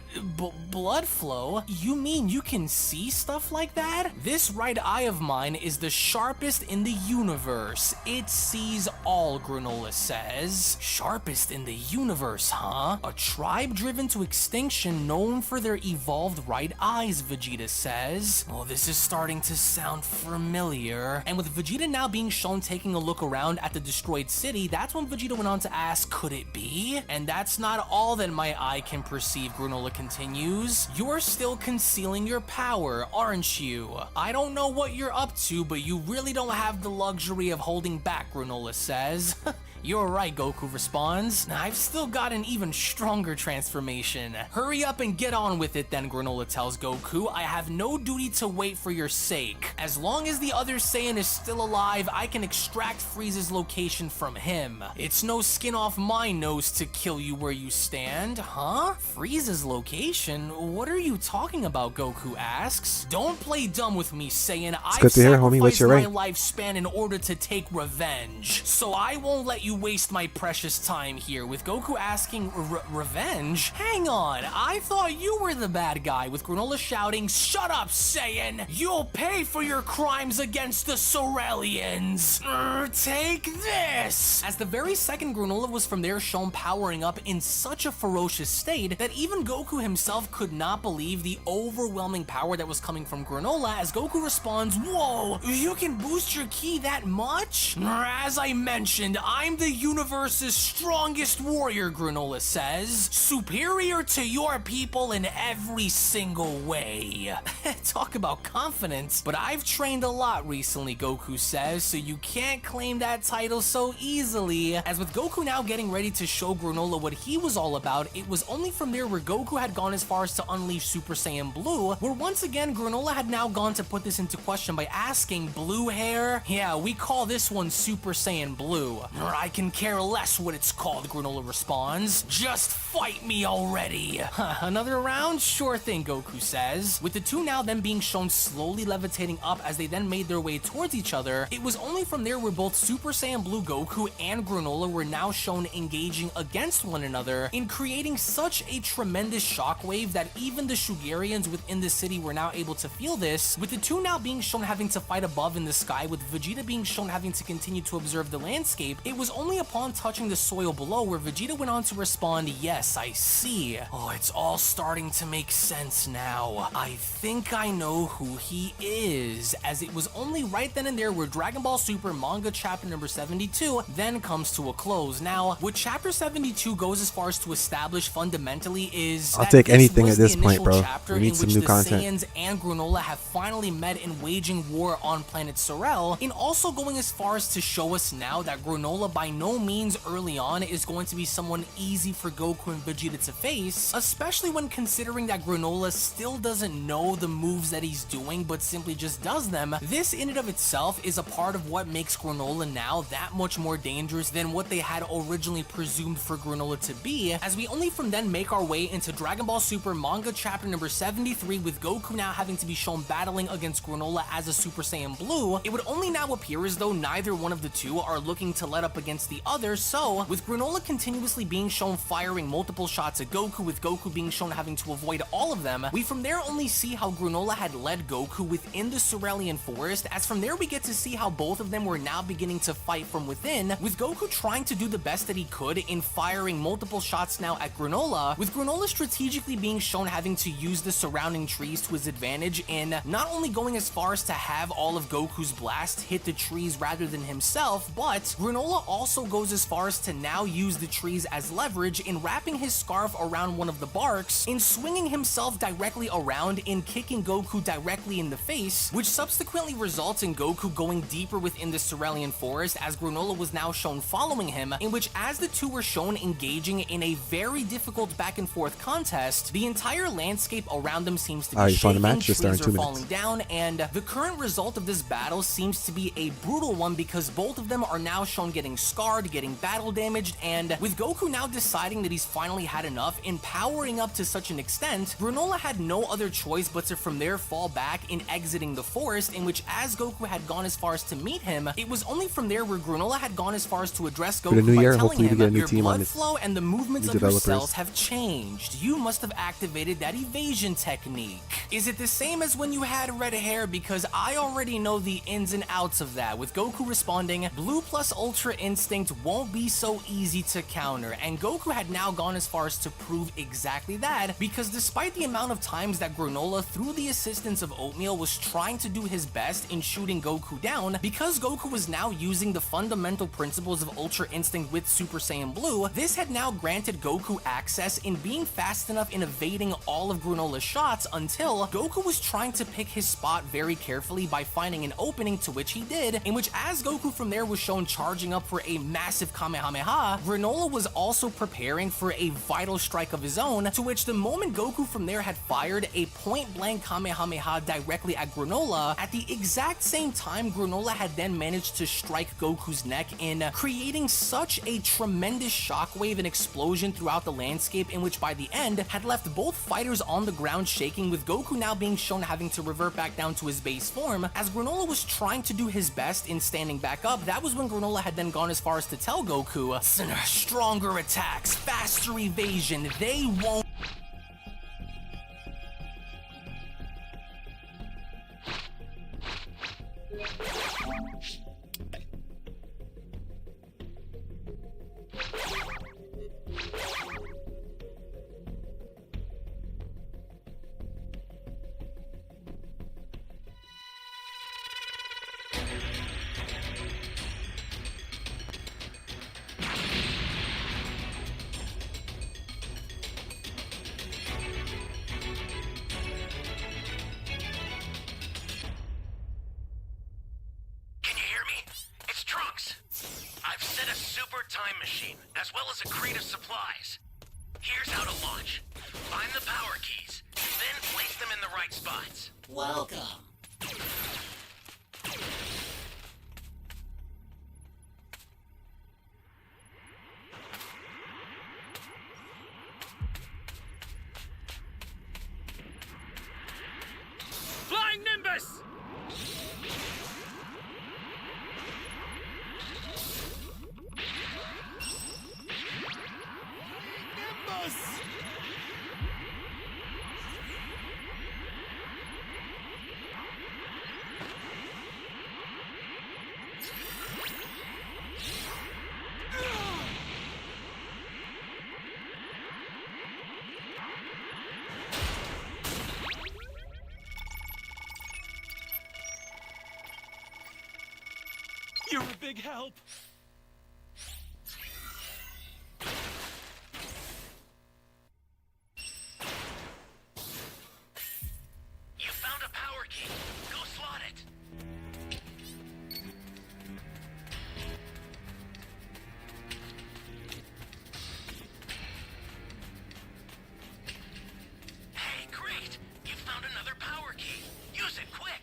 blood flow? You mean you can see stuff like that? This right eye of mine is the sharpest in the universe. It sees all, Granola says. Sharpest in the universe, huh? A tribe driven to extinction known for their evolved right eyes, Vegeta says. Well, this is starting to sound familiar. And with Vegeta now being shown taking a look around at the destroyed city, that's when Vegeta went on to ask, could it be? And that's not all that my eye can perceive, Granola continues. You're still concealing your power, aren't you? I don't know what you're up to, but you really don't have the luxury of holding back, Granola says. You're right, Goku responds. I've still got an even stronger transformation. Hurry up and get on with it then, Granola tells Goku. I have no duty to wait for your sake. As long as the other Saiyan is still alive, I can extract Frieza's location from him. It's no skin off my nose to kill you where you stand, huh? Frieza's location? What are you talking about, Goku asks. Don't play dumb with me, Saiyan. I've good to hear, homie. What's your sacrificed rank? my lifespan in order to take revenge. So I won't let you waste my precious time here. With Goku asking revenge? Hang on, I thought you were the bad guy, with Granola shouting, shut up, Saiyan! You'll pay for your crimes against the Sorelians! Take this! As the very second Granola was from there shown powering up in such a ferocious state that even Goku himself could not believe the overwhelming power that was coming from Granola, as Goku responds, whoa, you can boost your ki that much? As I mentioned, I'm the universe's strongest warrior, Granola says. Superior to your people in every single way. Talk about confidence. But I've trained a lot recently, Goku says, so you can't claim that title so easily. As with Goku now getting ready to show Granola what he was all about, it was only from there where Goku had gone as far as to unleash Super Saiyan Blue, where once again Granola had now gone to put this into question by asking, blue hair? Yeah, we call this one Super Saiyan Blue. I can care less what it's called, Granola responds. Just fight me already. Another round? Sure thing, Goku says. With the two now then being shown slowly levitating up as they then made their way towards each other, it was only from there where both Super Saiyan Blue Goku and Granola were now shown engaging against one another in creating such a tremendous shockwave that even the Shugarians within the city were now able to feel this, with the two now being shown having to fight above in the sky, with Vegeta being shown having to continue to observe the landscape. It was only upon touching the soil below where Vegeta went on to respond, yes, I see. Oh, it's all starting to make sense now. I think I know who he is, as it was only right then and there where Dragon Ball Super manga chapter number 72 then comes to a close. Now, what chapter 72 goes as far as to establish fundamentally is I'll that take this anything was at this the point, initial bro. chapter We need in some which new the content. Saiyans and Granola have finally met in waging war on planet Sorel, in also going as far as to show us now that Granola by no means early on is going to be someone easy for Goku and Vegeta to face, especially when considering that Granola still doesn't know the moves that he's doing but simply just does them. This in and of itself is a part of what makes Granola now that much more dangerous than what they had originally presumed for Granola to be, as we only from then make our way into Dragon Ball Super manga chapter number 73, with Goku now having to be shown battling against Granola as a Super Saiyan Blue. It would only now appear as though neither one of the two are looking to let up against the other, so with Granola continuously being shown firing multiple shots at Goku, with Goku being shown having to avoid all of them, we from there only see how Granola had led Goku within the Cerulean Forest, as from there we get to see how both of them were now beginning to fight from within, with Goku trying to do the best that he could in firing multiple shots now at Granola, with Granola strategically being shown having to use the surrounding trees to his advantage in not only going as far as to have all of Goku's blast hit the trees rather than himself, but Granola also goes as far as to now use the trees as leverage in wrapping his scarf around one of the barks, in swinging himself directly around, in kicking Goku directly in the face, which subsequently results in Goku going deeper within the Cerulean Forest, as Granola was now shown following him, in which as the two were shown engaging in a very difficult back and forth contest, the entire landscape around them seems to be you found shaking, the match? Just trees started are 2 falling minutes. down, and the current result of this battle seems to be a brutal one because both of them are now shown getting scarred, getting battle damaged, and with Goku now deciding that he's finally had enough and powering up to such an extent, Granola had no other choice but to from there fall back in exiting the forest, in which as Goku had gone as far as to meet him, it was only from there where Granola had gone as far as to address For the Goku new by year, telling hopefully we him, get a new your team on blood this. flow and the movements New of your developers. cells have changed. You must have activated that evasion technique. Is it the same as when you had red hair? Because I already know the ins and outs of that, with Goku responding, Blue plus Ultra Instinct won't be so easy to counter, and Goku had now gone as far as to prove exactly that, because despite the amount of times that Granola, through the assistance of Oatmeal, was trying to do his best in shooting Goku down, because Goku was now using the fundamental principles of Ultra Instinct with Super Saiyan Blue, this had now granted Goku access in being fast enough in evading all of Granola's shots until Goku was trying to pick his spot very carefully by finding an opening, to which he did, in which as Goku from there was shown charging up for a massive Kamehameha, Granola was also preparing for a vital strike of his own, to which the moment Goku from there had fired a point-blank Kamehameha directly at Granola, at the exact same time Granola had then managed to strike Goku's neck in creating such a tremendous shockwave and explosion throughout the landscape, in which by the end had left both fighters on the ground shaking, with Goku now being shown having to revert back down to his base form. As Granola was trying to do his best in standing back up, that was when Granola had then gone as far as to tell Goku, stronger attacks, faster evasion, they won't. time machine, as well as a crate of supplies. Here's how to launch. Find the power keys, then place them in the right spots. Welcome. Flying Nimbus! You're a big help. You found a power key. Go slot it. Hey, great! You found another power key. Use it quick.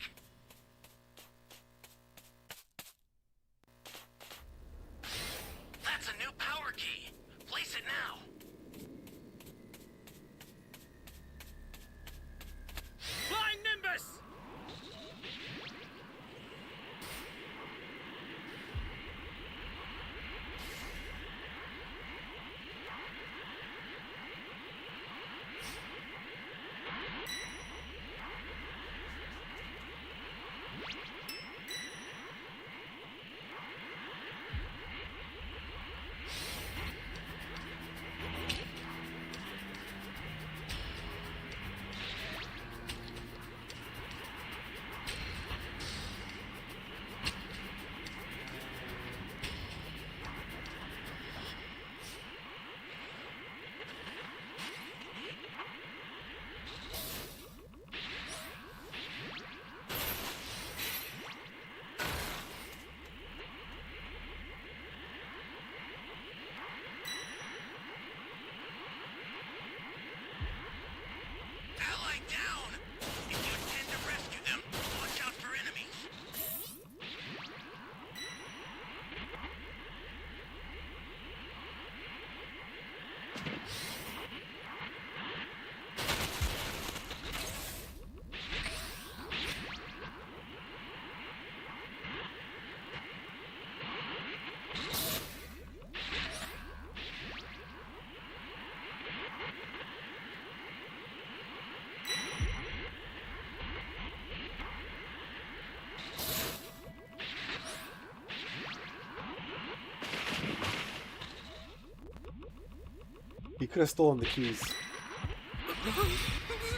He could have stolen the keys.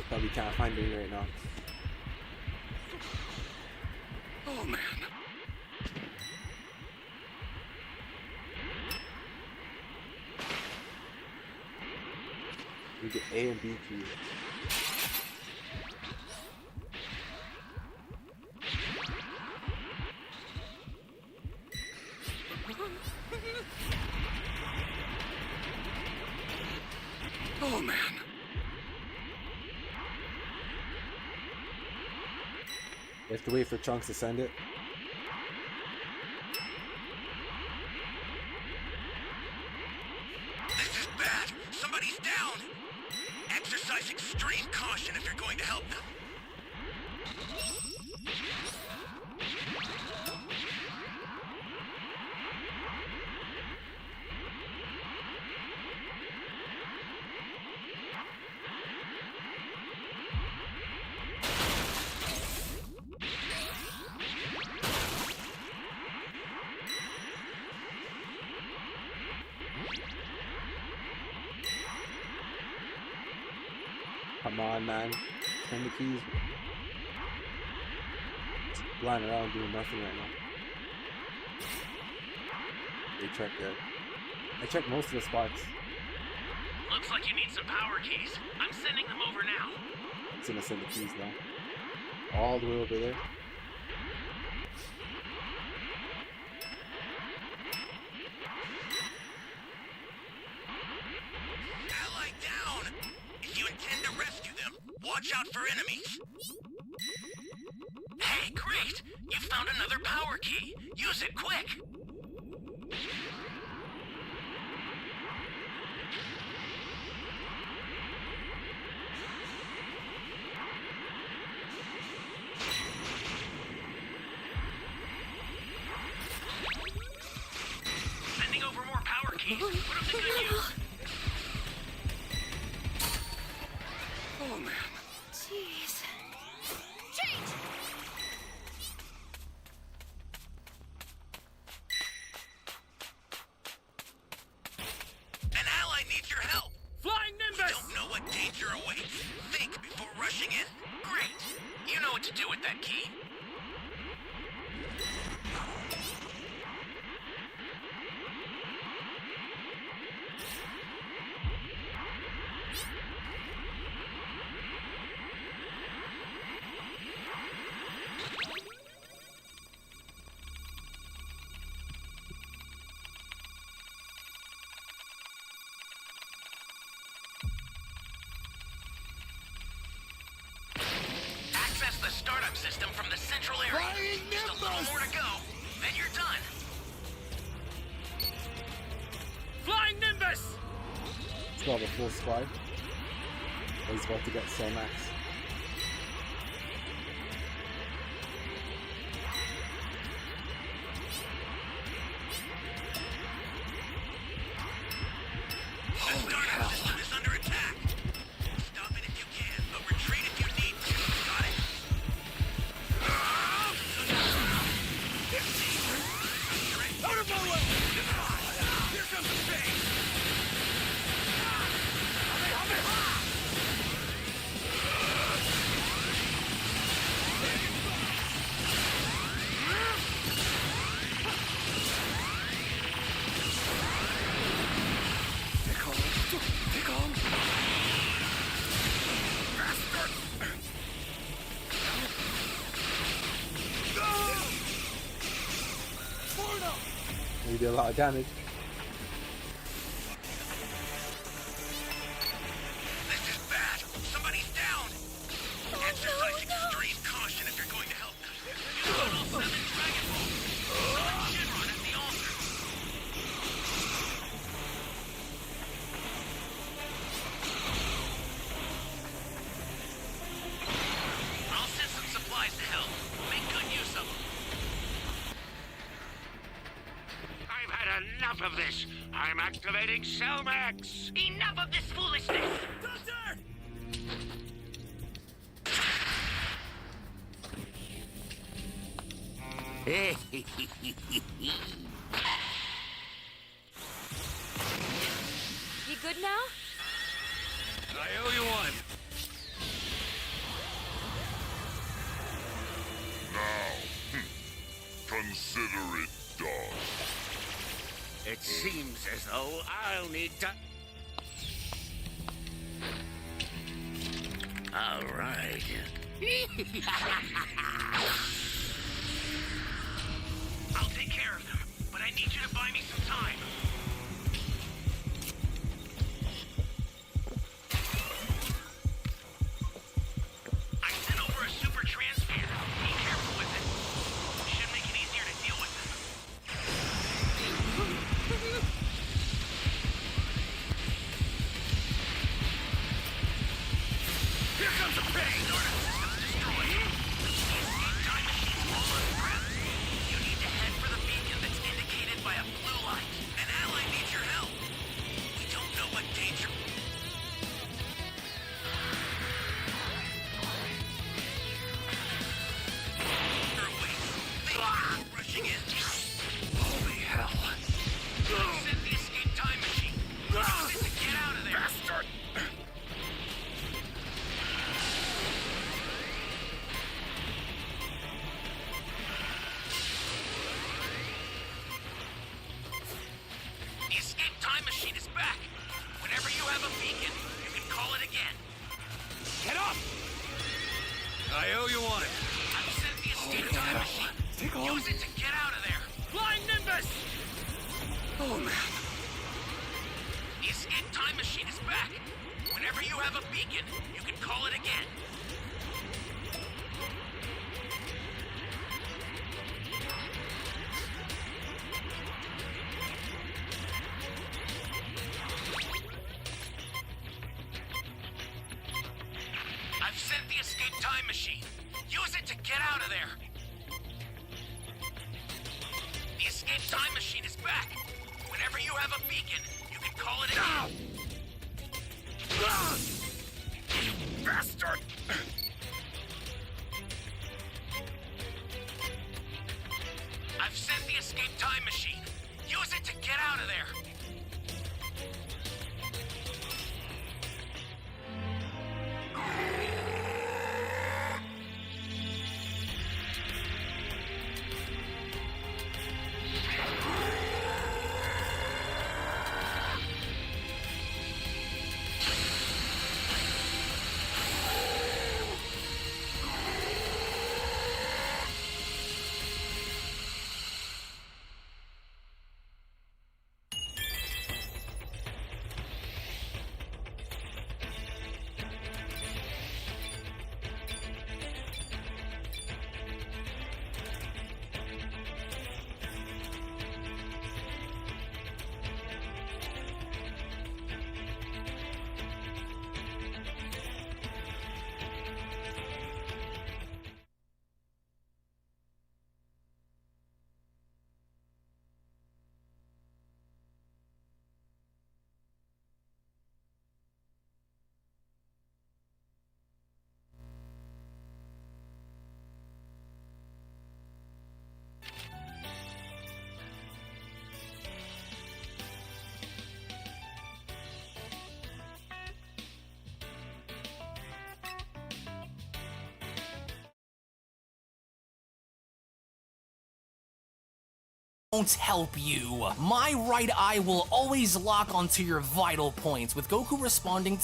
But we can't find them right now. Oh man. We get A and B keys. Oh man. We have to wait for Trunks to send it. This is bad. Somebody's down. Exercise extreme caution if you're going to help them. Come on, man. Send the keys. Lying around doing nothing right now. They checked there. I checked most of the spots. Looks like you need some power keys. I'm sending them over now. It's gonna send the keys now. All the way over there. Ally down! If you intend to rescue them, watch out for enemies. Hey, great! You found another power key. Use it quick! Sending over more power keys. Put them to good use. Oh man. Jeez. Change! An ally needs your help. Flying You Nimbus! don't know what danger awaits. Think before rushing in. Great. You know what to do with that key. Access the startup system from the central area. Flying Just a little Nimbus! more to go, then you're done. Flying Nimbus! Still have a full squad. He's about to get Somax. The startup system is under attack. Stop it if you can, but retreat if you need to. Got it? Out of my way! Here comes the pain! Take on! Take on! Bastard! We did a lot of damage. This is bad. Somebody's down. Exercise extreme caution if you're going to help them. Use Level 7 Dragon Ball. Summon Shinron at the altar. I'll send some supplies to help. Make good use of them. I've had enough of this. I'm activating Cellmax. Enough of this foolishness! Doctor! You good now? Consider it done. It seems as though I'll need to... All right. I'll take care of them, but I need you to buy me some time. I sent over a super transmitter. Be careful with it. Should make it easier to deal with them. Here comes the pain! Systems destroyed. The escape time machine's almost prepped. You need to head for the beacon that's indicated by a blue light. An ally needs your help. We don't know what danger... Rushing in. Holy hell. Set the escape time machine. Use it to get out of there. Bastard! The escape time machine is back. Whenever you have a beacon, you can call it again. Get up! I owe you one. I've sent the escape time machine. Take on. Use it to get out of there. Flying Nimbus! Oh, man. The escape time machine is back. Whenever you have a beacon, you can call it again. I've sent the escape time machine. Use it to get out of there. The escape time machine is back. Whenever you have a beacon, you can call it again. Bastard! I've sent the escape time machine. Use it to get out of there. Won't help you. My right eye will always lock onto your vital points, with Goku responding,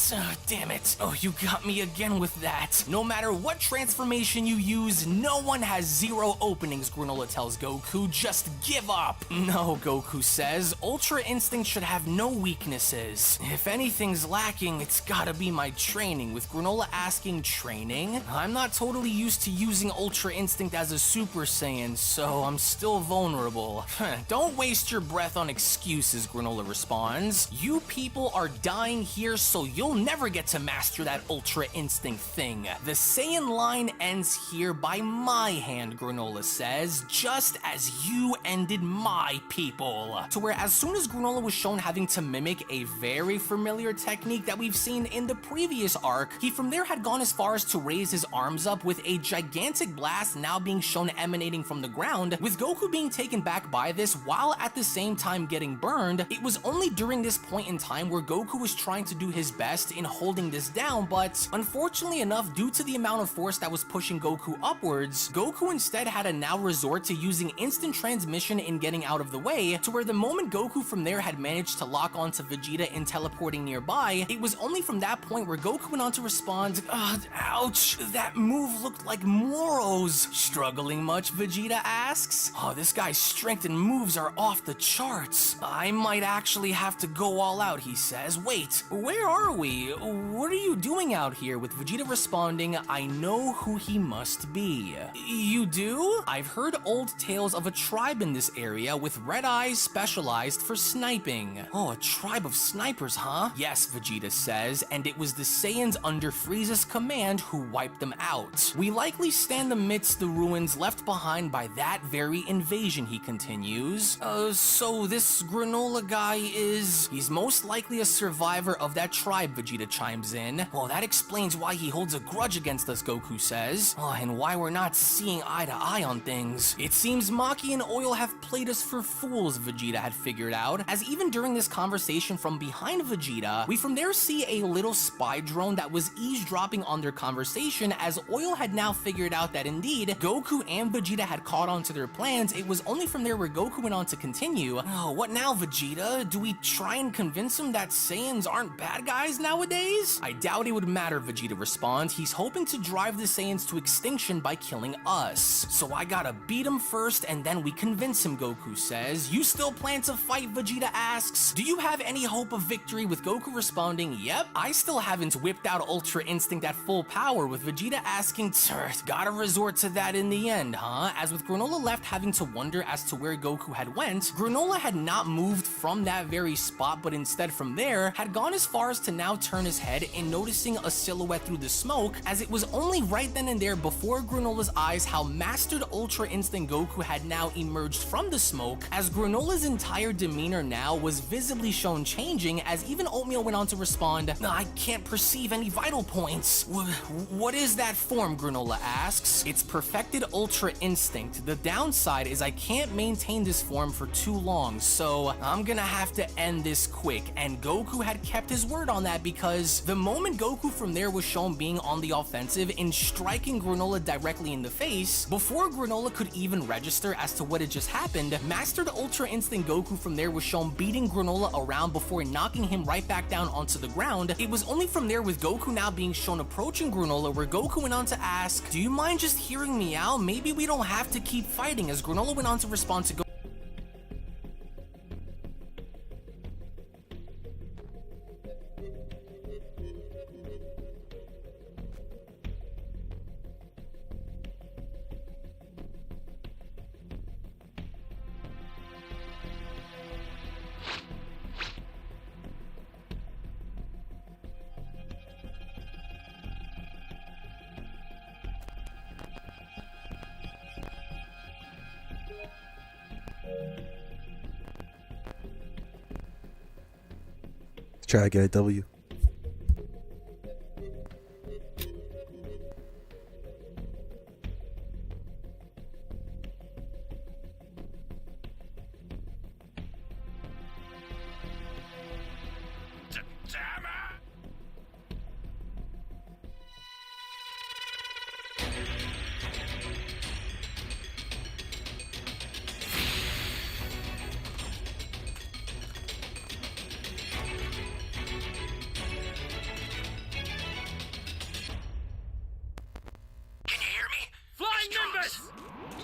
damn it. Oh, you got me again with that. No matter what transformation you use, no one has zero openings, Granola tells Goku. Just give up. No, Goku says. Ultra Instinct should have no weaknesses. If anything's lacking, it's gotta be my training, with Granola asking, training? I'm not totally used to using Ultra Instinct as a Super Saiyan, so I'm still vulnerable. Don't waste your breath on excuses, Granola responds. You people are dying here, so you'll never get to master that Ultra Instinct thing. The Saiyan line ends here by my hand, Granola says, just as you ended my people. To where as soon as Granola was shown having to mimic a very familiar technique that we've seen in the previous arc, he from there had gone as far as to raise his arms up, with a gigantic blast now being shown emanating from the ground, with Goku being taken back by by this while at the same time getting burned. It was only during this point in time where Goku was trying to do his best in holding this down, but unfortunately enough, due to the amount of force that was pushing Goku upwards, Goku instead had to now resort to using instant transmission in getting out of the way, to where the moment Goku from there had managed to lock onto Vegeta in teleporting nearby, it was only from that point where Goku went on to respond, ouch, that move looked like Moro's. Struggling much, Vegeta asks? Oh, this guy's strength and moves are off the charts. I might actually have to go all out, he says. Wait, where are we? What are you doing out here? With Vegeta responding, I know who he must be. You do? I've heard old tales of a tribe in this area with red eyes specialized for sniping. Oh, a tribe of snipers, huh? Yes, Vegeta says, and it was the Saiyans under Frieza's command who wiped them out. We likely stand amidst the ruins left behind by that very invasion, he continues. So this Granola guy is... He's most likely a survivor of that tribe, Vegeta chimes in. Well, that explains why he holds a grudge against us, Goku says. Oh, and why we're not seeing eye to eye on things. It seems Maki and Oil have played us for fools, Vegeta had figured out, as even during this conversation from behind Vegeta, we from there see a little spy drone that was eavesdropping on their conversation, as Oil had now figured out that indeed, Goku and Vegeta had caught on to their plans. It was only from there where Goku went on to continue. Oh, what now, Vegeta? Do we try and convince him that Saiyans aren't bad guys nowadays? I doubt it would matter, Vegeta responds. He's hoping to drive the Saiyans to extinction by killing us. So I gotta beat him first and then we convince him, Goku says. You still plan to fight, Vegeta asks. Do you have any hope of victory? With Goku responding, yep, I still haven't whipped out Ultra Instinct at full power, with Vegeta asking, gotta resort to that in the end, huh? As with Granola left having to wonder as to where Goku had went, Granola had not moved from that very spot, but instead from there, had gone as far as to now turn his head and noticing a silhouette through the smoke, as it was only right then and there before Granola's eyes how mastered Ultra Instinct Goku had now emerged from the smoke, as Granola's entire demeanor now was visibly shown changing, as even Oatmeal went on to respond, I can't perceive any vital points. What is that form? Granola asks. It's perfected Ultra Instinct. The downside is I can't maintain this form for too long, so I'm gonna have to end this quick. And Goku had kept his word on that, because the moment Goku from there was shown being on the offensive in striking Granola directly in the face, before Granola could even register as to what had just happened, mastered Ultra Instinct Goku from there was shown beating Granola around before knocking him right back down onto the ground. It was only from there with Goku now being shown approaching Granola where Goku went on to ask, do you mind just hearing me out? Maybe we don't have to keep fighting, as Granola went on to respond to Goku. Try to get a W. Damn it!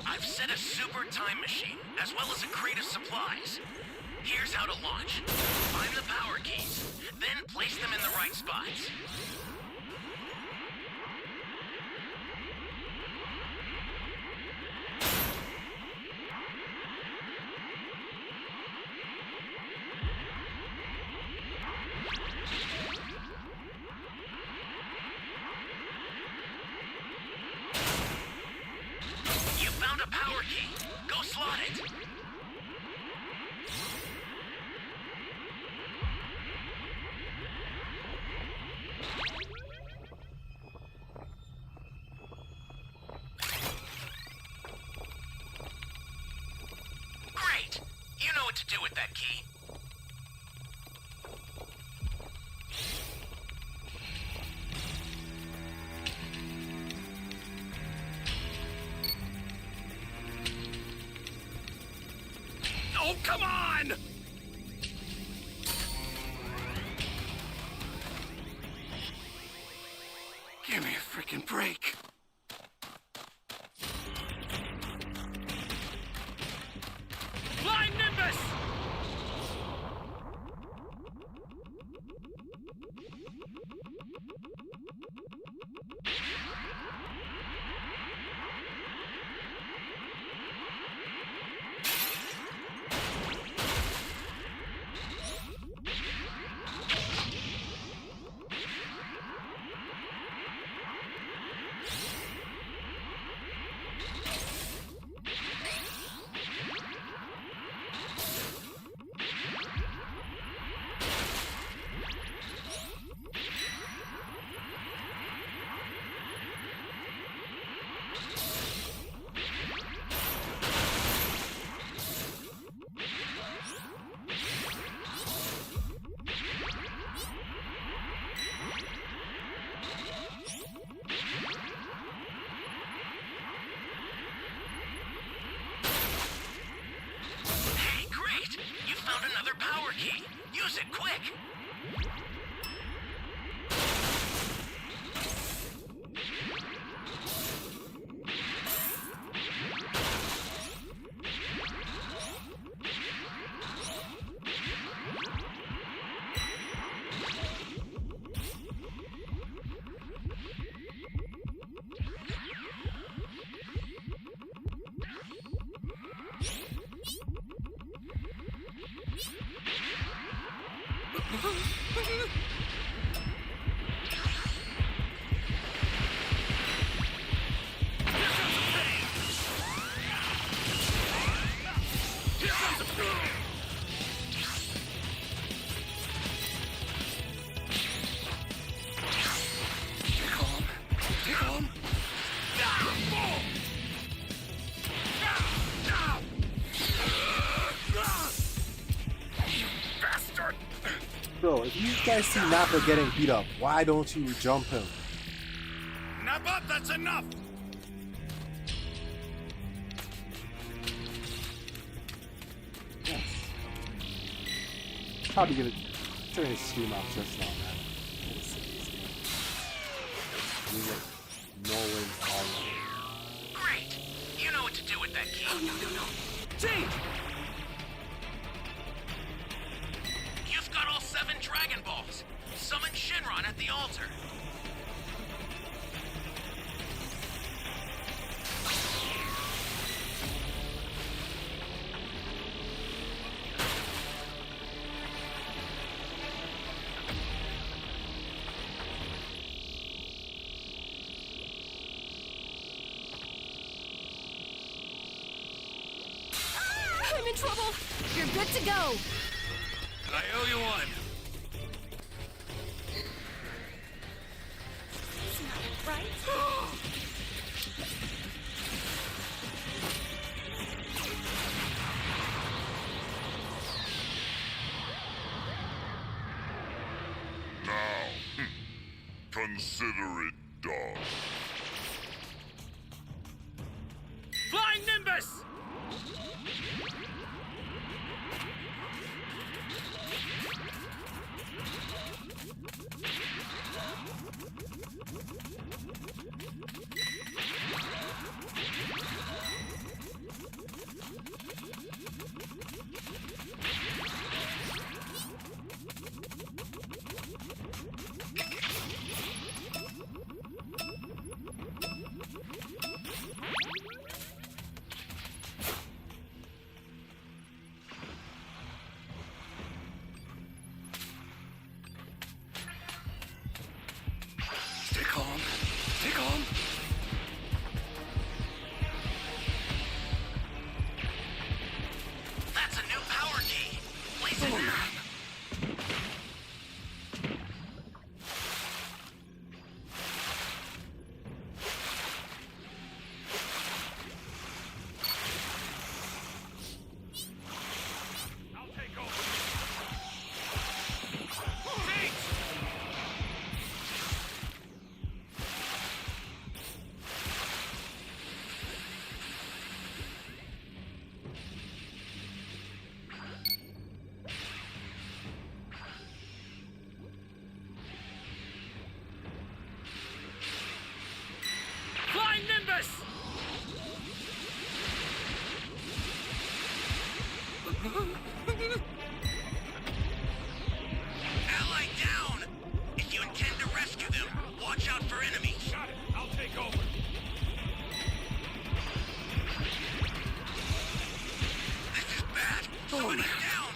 I've set a super time machine, as well as a crate of supplies. Here's how to launch. Find the power keys, then place them in the right spots. You found a power key. Go slot it. what to do with that key. Oh, come on! Give me a freaking break. Flying Nimbus! Hey, great! You found another power key. Use it quick. Bro, if you guys see Nappa getting beat up, why don't you jump him? Nappa, that's enough! Yes. Probably gonna turn his stream off just now, man. I'm gonna sit this game. We get no wins all night. Great! You know what to do with that key. Oh, no. Change! You've got all 7 Dragon Balls. Summon Shinron at the altar. I'm in trouble! You're good to go! I owe you one. Right? Now, consider it done. Flying Nimbus! Ally down! If you intend to rescue them, watch out for enemies. Got it. I'll take over. This is bad. Somebody's down.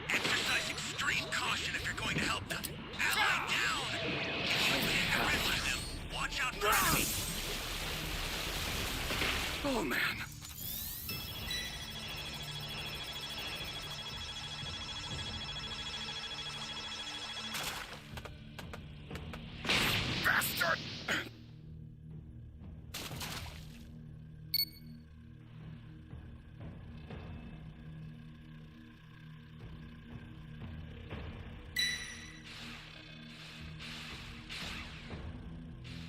Exercise extreme caution if you're going to help them. Ally down! If you intend to rescue them, watch out for enemies. Oh, man. Bastard!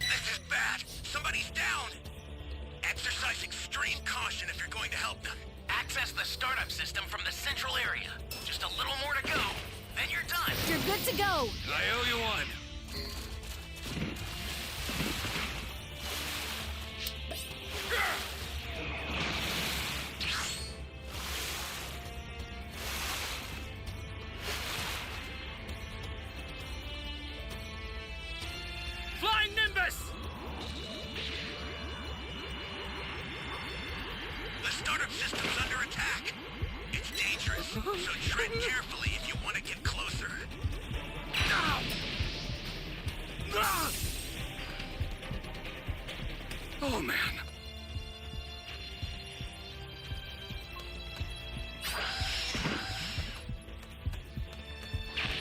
This is bad. Somebody's down. Exercise extreme caution if you're going to help them. Access the startup system from the central area. Just a little more to go, then you're done. You're good to go. I owe you one. Flying Nimbus! The startup system's under attack. It's dangerous, so tread carefully if you want to get closer. Oh, man.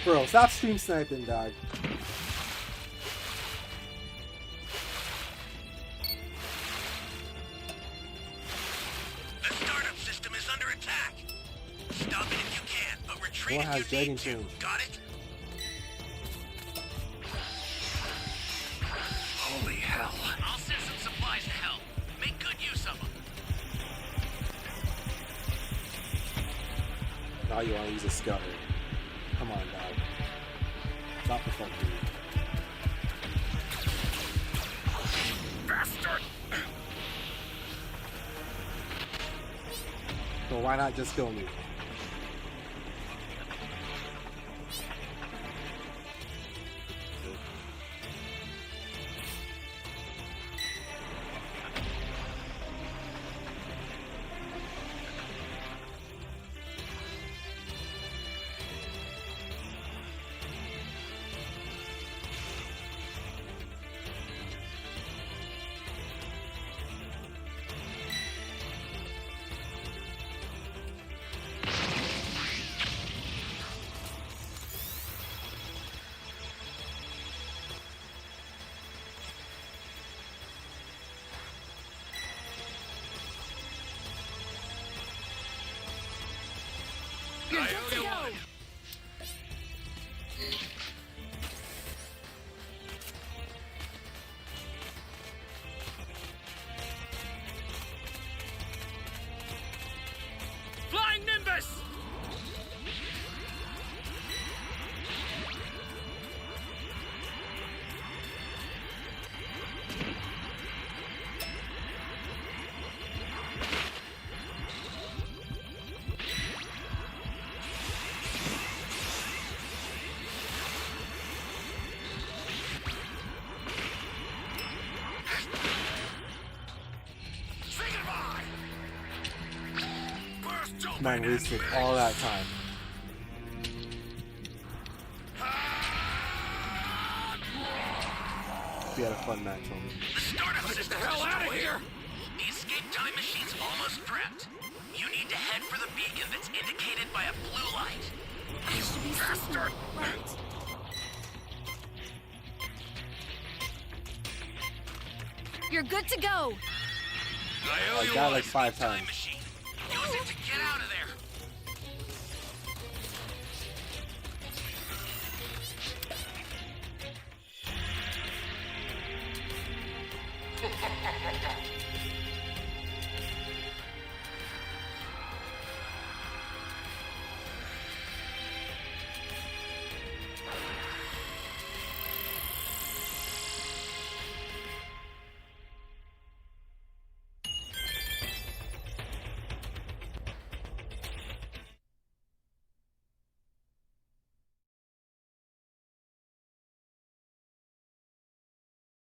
Bro, stop stream sniping, dog. The startup system is under attack. Stop it if you can, but retreat One has if you Dragon need to. Chain. Got it? Holy hell. I'll send some supplies to help. Make good use of them. Now you want to use a scouter. Come on, dog. Stop the fuck, dude. Bastard! So why not just kill me? You're good to go. Flying Nimbus! Say goodbye! First jump Man wasted all that time. We had a fun match, homie. The startup system hell is outta destroyed. here! The escape time machine's almost prepped. You need to head for the beacon that's indicated by a blue light. I should be Bastard! right. You're good to go. I owe I you got one. like 5 Time times. machine. Use it to get out of there.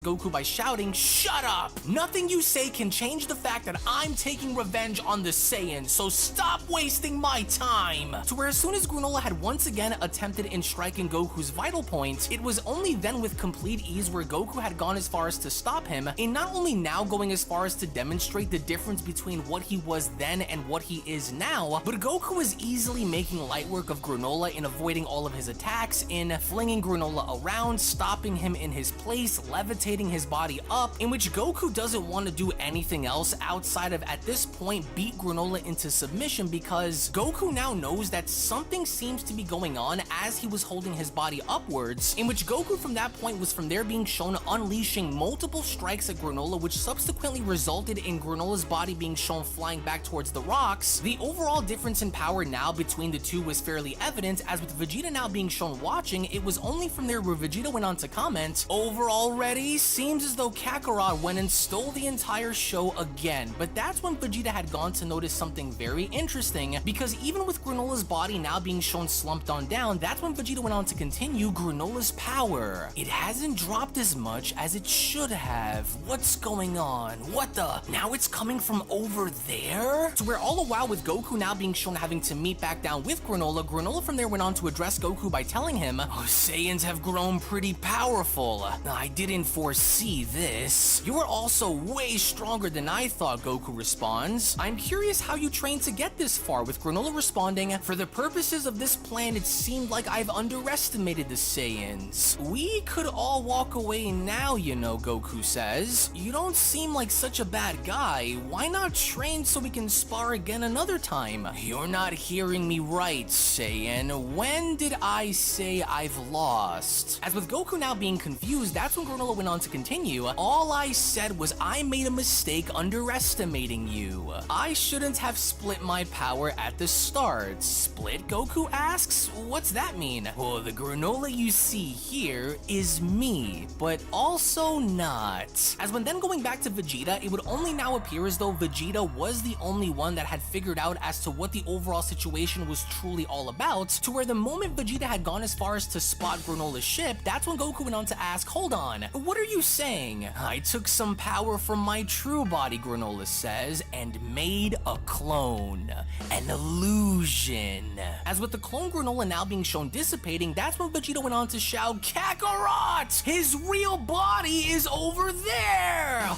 Goku by shouting, "Shut up! Nothing you say can change the fact that I'm taking revenge on the Saiyans, so stop wasting my time!" To where as soon as Granola had once again attempted in striking Goku's vital point, it was only then with complete ease where Goku had gone as far as to stop him, and not only now going as far as to demonstrate the difference between what he was then and what he is now, but Goku was easily making light work of Granola in avoiding all of his attacks, in flinging Granola around, stopping him in his place, levitating his body up, in which Goku doesn't want to do anything else outside of, at this point, beat Granola into submission, because Goku now knows that something seems to be going on as he was holding his body upwards, in which Goku from that point was from there being shown unleashing multiple strikes at Granola, which subsequently resulted in Granola's body being shown flying back towards the rocks. The overall difference in power now between the two was fairly evident, as with Vegeta now being shown watching, it was only from there where Vegeta went on to comment, "Over already? Seems as though Kakarot went and stole the entire show again." But that's when Vegeta had gone to notice something very interesting, because even with Granola's body now being shown slumped on down, that's when Vegeta went on to continue, "Granola's power, it hasn't dropped as much as it should have. What's going on? What the? Now it's coming from over there?" To where all the while with Goku now being shown having to meet back down with Granola, Granola from there went on to address Goku by telling him, "Oh, Saiyans have grown pretty powerful. I didn't foresee this. You are also way stronger than I thought," Goku responds. "I'm curious how you trained to get this far," with Granola responding, "For the purposes of this plan, it seemed like I've underestimated the Saiyans." "We could all walk away now, you know," Goku says. "You don't seem like such a bad guy. Why not train so we can spar again another time?" "You're not hearing me right, Saiyan. When did I say I've lost?" As with Goku now being confused, that's when Granola went on to continue, "All I said was I made a mistake underestimating you. I shouldn't have split my power at the start." "Split?" Goku asks. "What's that mean?" "Well, the Granola you see here is me, but also not." As when then going back to Vegeta, it would only now appear as though Vegeta was the only one that had figured out as to what the overall situation was truly all about, to where the moment Vegeta had gone as far as to spot Granola's ship, that's when Goku went on to ask, "Hold on, what are you saying?" "I took some power from my true body," Granola says, "and made a clone. An illusion." As with the clone Granola now being shown dissipating, that's when Vegeta went on to shout, "Kakarot! His real body is over there!"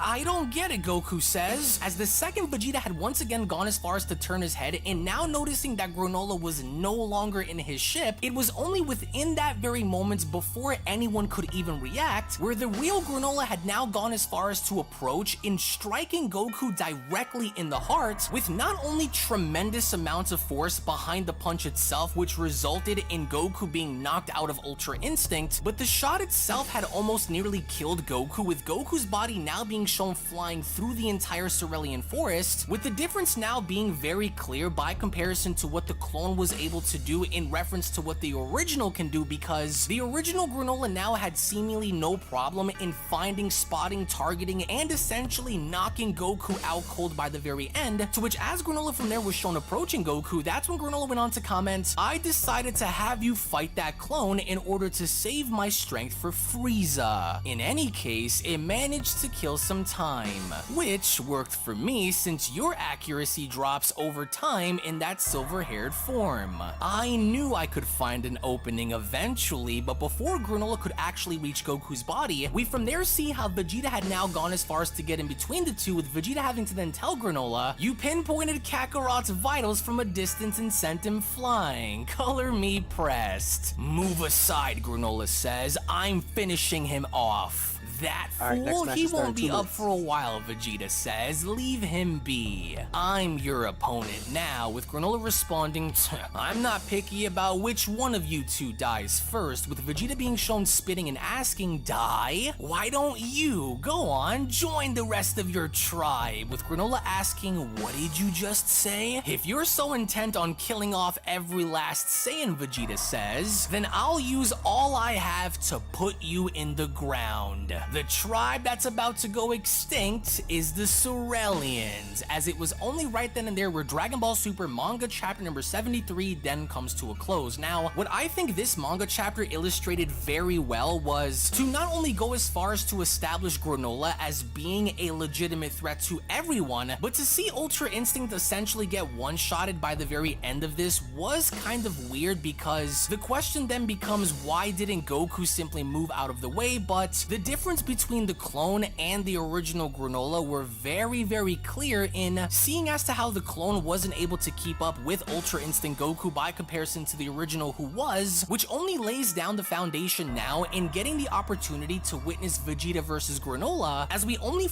I don't get it," Goku says. As the second Vegeta had once again gone as far as to turn his head, and now noticing that Granola was no longer in his ship, it was only within that very moment before anyone could even react, where the real Granola had now gone as far as to approach in striking Goku directly in the heart, with not only tremendous amounts of force behind the punch itself, which resulted in Goku being knocked out of Ultra Instinct, but the shot itself had almost nearly killed Goku, with Goku's body now being shown flying through the entire Cerulean Forest, with the difference now being very clear by comparison to what the clone was able to do in reference to what the original can do, because the original Granola now had seemingly no problem in finding, spotting, targeting, and essentially knocking Goku out cold by the very end, to which as Granola from there was shown approaching Goku, that's when Granola went on to comment, "I decided to have you fight that clone in order to save my strength for Frieza. In any case, it managed to kill some time, which worked for me since your accuracy drops over time in that silver-haired form. I knew I could find an opening eventually, but before Granola could actually reach Goku's body, we from there see how Vegeta had now gone as far as to get in between the two, with Vegeta having to then tell Granola, "You pinpointed Kakarot's vitals from a distance and sent him flying. Color me pressed." "Move aside," Granola says. "I'm finishing him off." "That Alright, next fool, match he is starting won't in be 2 up minutes. for a while," Vegeta says. "Leave him be. I'm your opponent now," with Granola responding, "I'm not picky about which one of you two dies first," with Vegeta being shown spitting and asking, "Die? Why don't you? Go on, join the rest of your tribe," with Granola asking, "What did you just say?" "If you're so intent on killing off every last Saiyan," Vegeta says, "then I'll use all I have to put you in the ground. The tribe that's about to go extinct is the Ceruleans," as it was only right then and there where Dragon Ball Super manga chapter number 73 then comes to a close. Now, what I think this manga chapter illustrated very well was to not only go as far as to establish Granola as being a legitimate threat to everyone, but to see Ultra Instinct essentially get one-shotted by the very end of this was kind of weird, because the question then becomes, why didn't Goku simply move out of the way? But the difference between the clone and the original Granola were very, very clear in seeing as to how the clone wasn't able to keep up with Ultra Instinct Goku by comparison to the original who was, which only lays down the foundation now in getting the opportunity to witness Vegeta versus Granola, as we only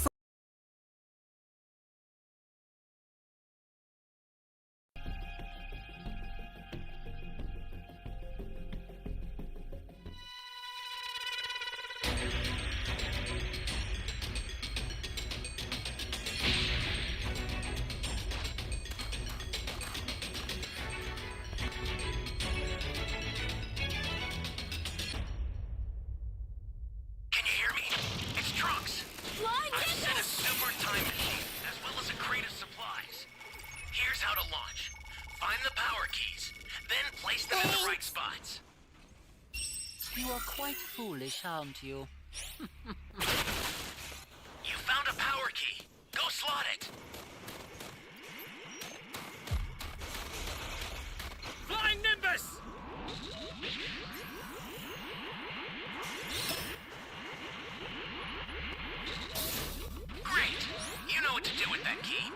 foolish, aren't you? You found a power key. Go slot it. Flying Nimbus! Great. You know what to do with that key.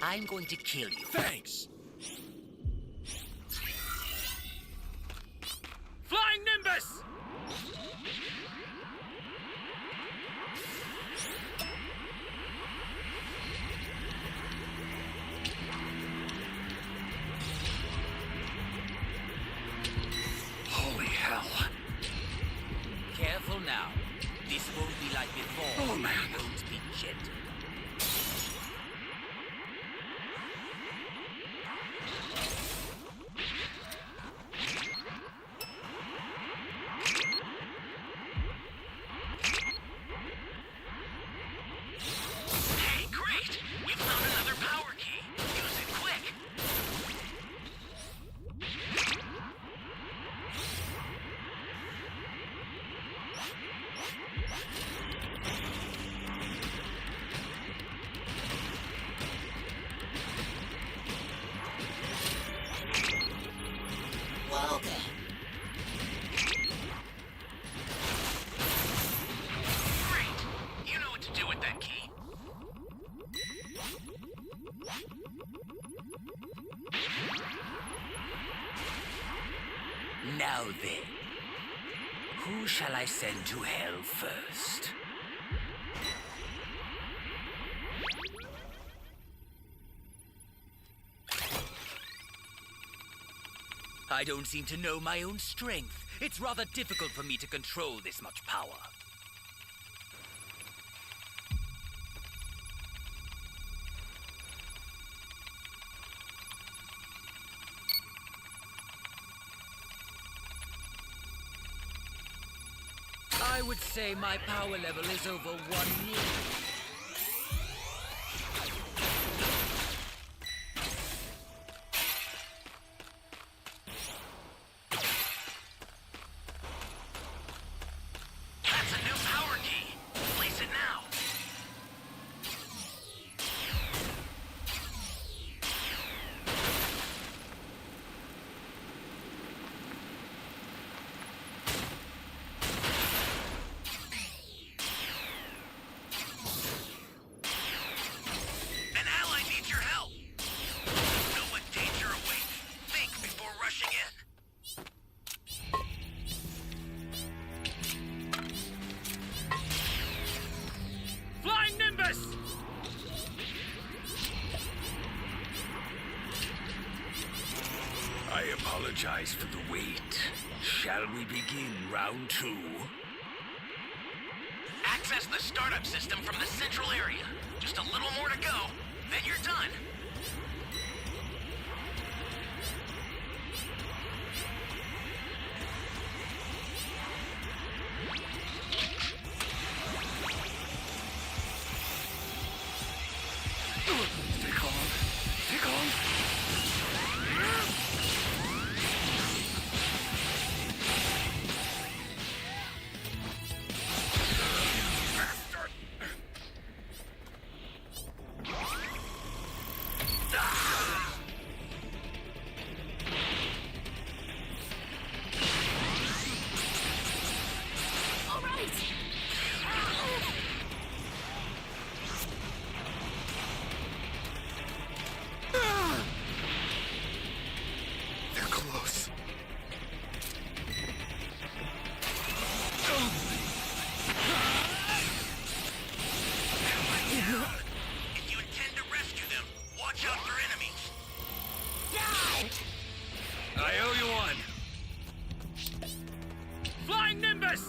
I'm going to kill you. Thanks. Flying Nimbus! Holy hell. Careful now. This won't be like before. Oh, man. Don't be gentle. Hey, great! We found another power key. Use it quick. Well then. Great. You know what to do with that key. Now then, who shall I send to hell first? I don't seem to know my own strength. It's rather difficult for me to control this much power. I would say my power level is over 1 million. That's a new power key. Place it now. apologize for the wait. Shall we begin round 2? Access the startup system from the central area. Just a little more to go, then you're done. Stay calm. Stay calm. All right. They're close. If you intend to rescue them, watch out for enemies. I owe you one. Flying Nimbus!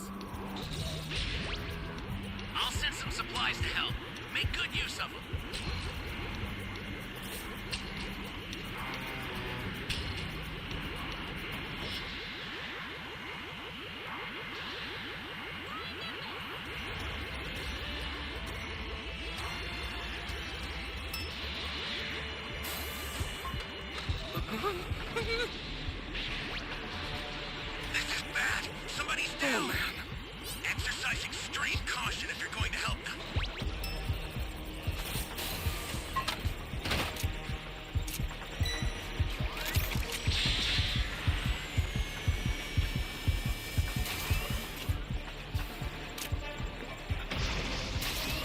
I'll send some supplies to help. Make good use of them. This is bad. Somebody's down. Exercise extreme caution if you're going to help them.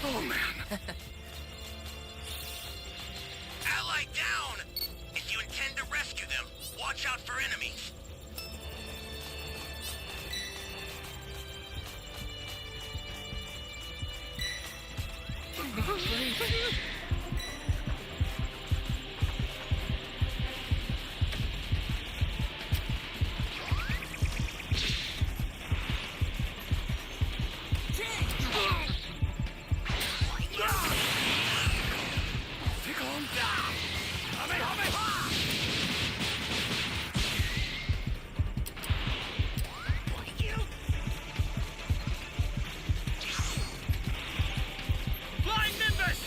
Oh, man. Ally down! If you intend to rescue them, watch out for enemies. Stay calm. Flying Nimbus!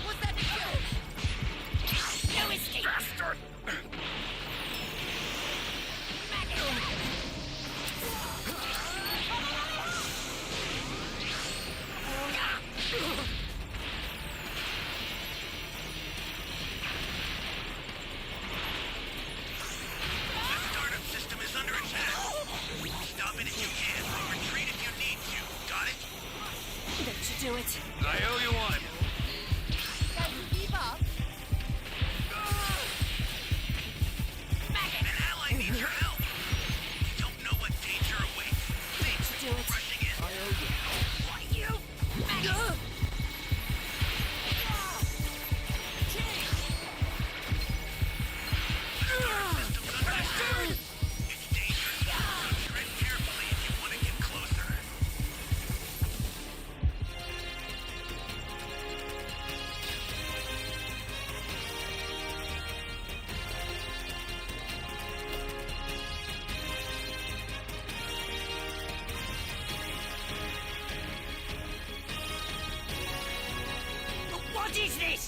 What's that to do? No escape. Bastard! The startup system is under attack. Stop it if you can. Retreat if you need to. Got it? That should do it. I owe you one. Can you keep up? An ally needs your help. You don't know what danger awaits. Think. Should do it. Rushing in. Why you? System's under attack. It's dangerous. So tread carefully if you want to get closer. What is this?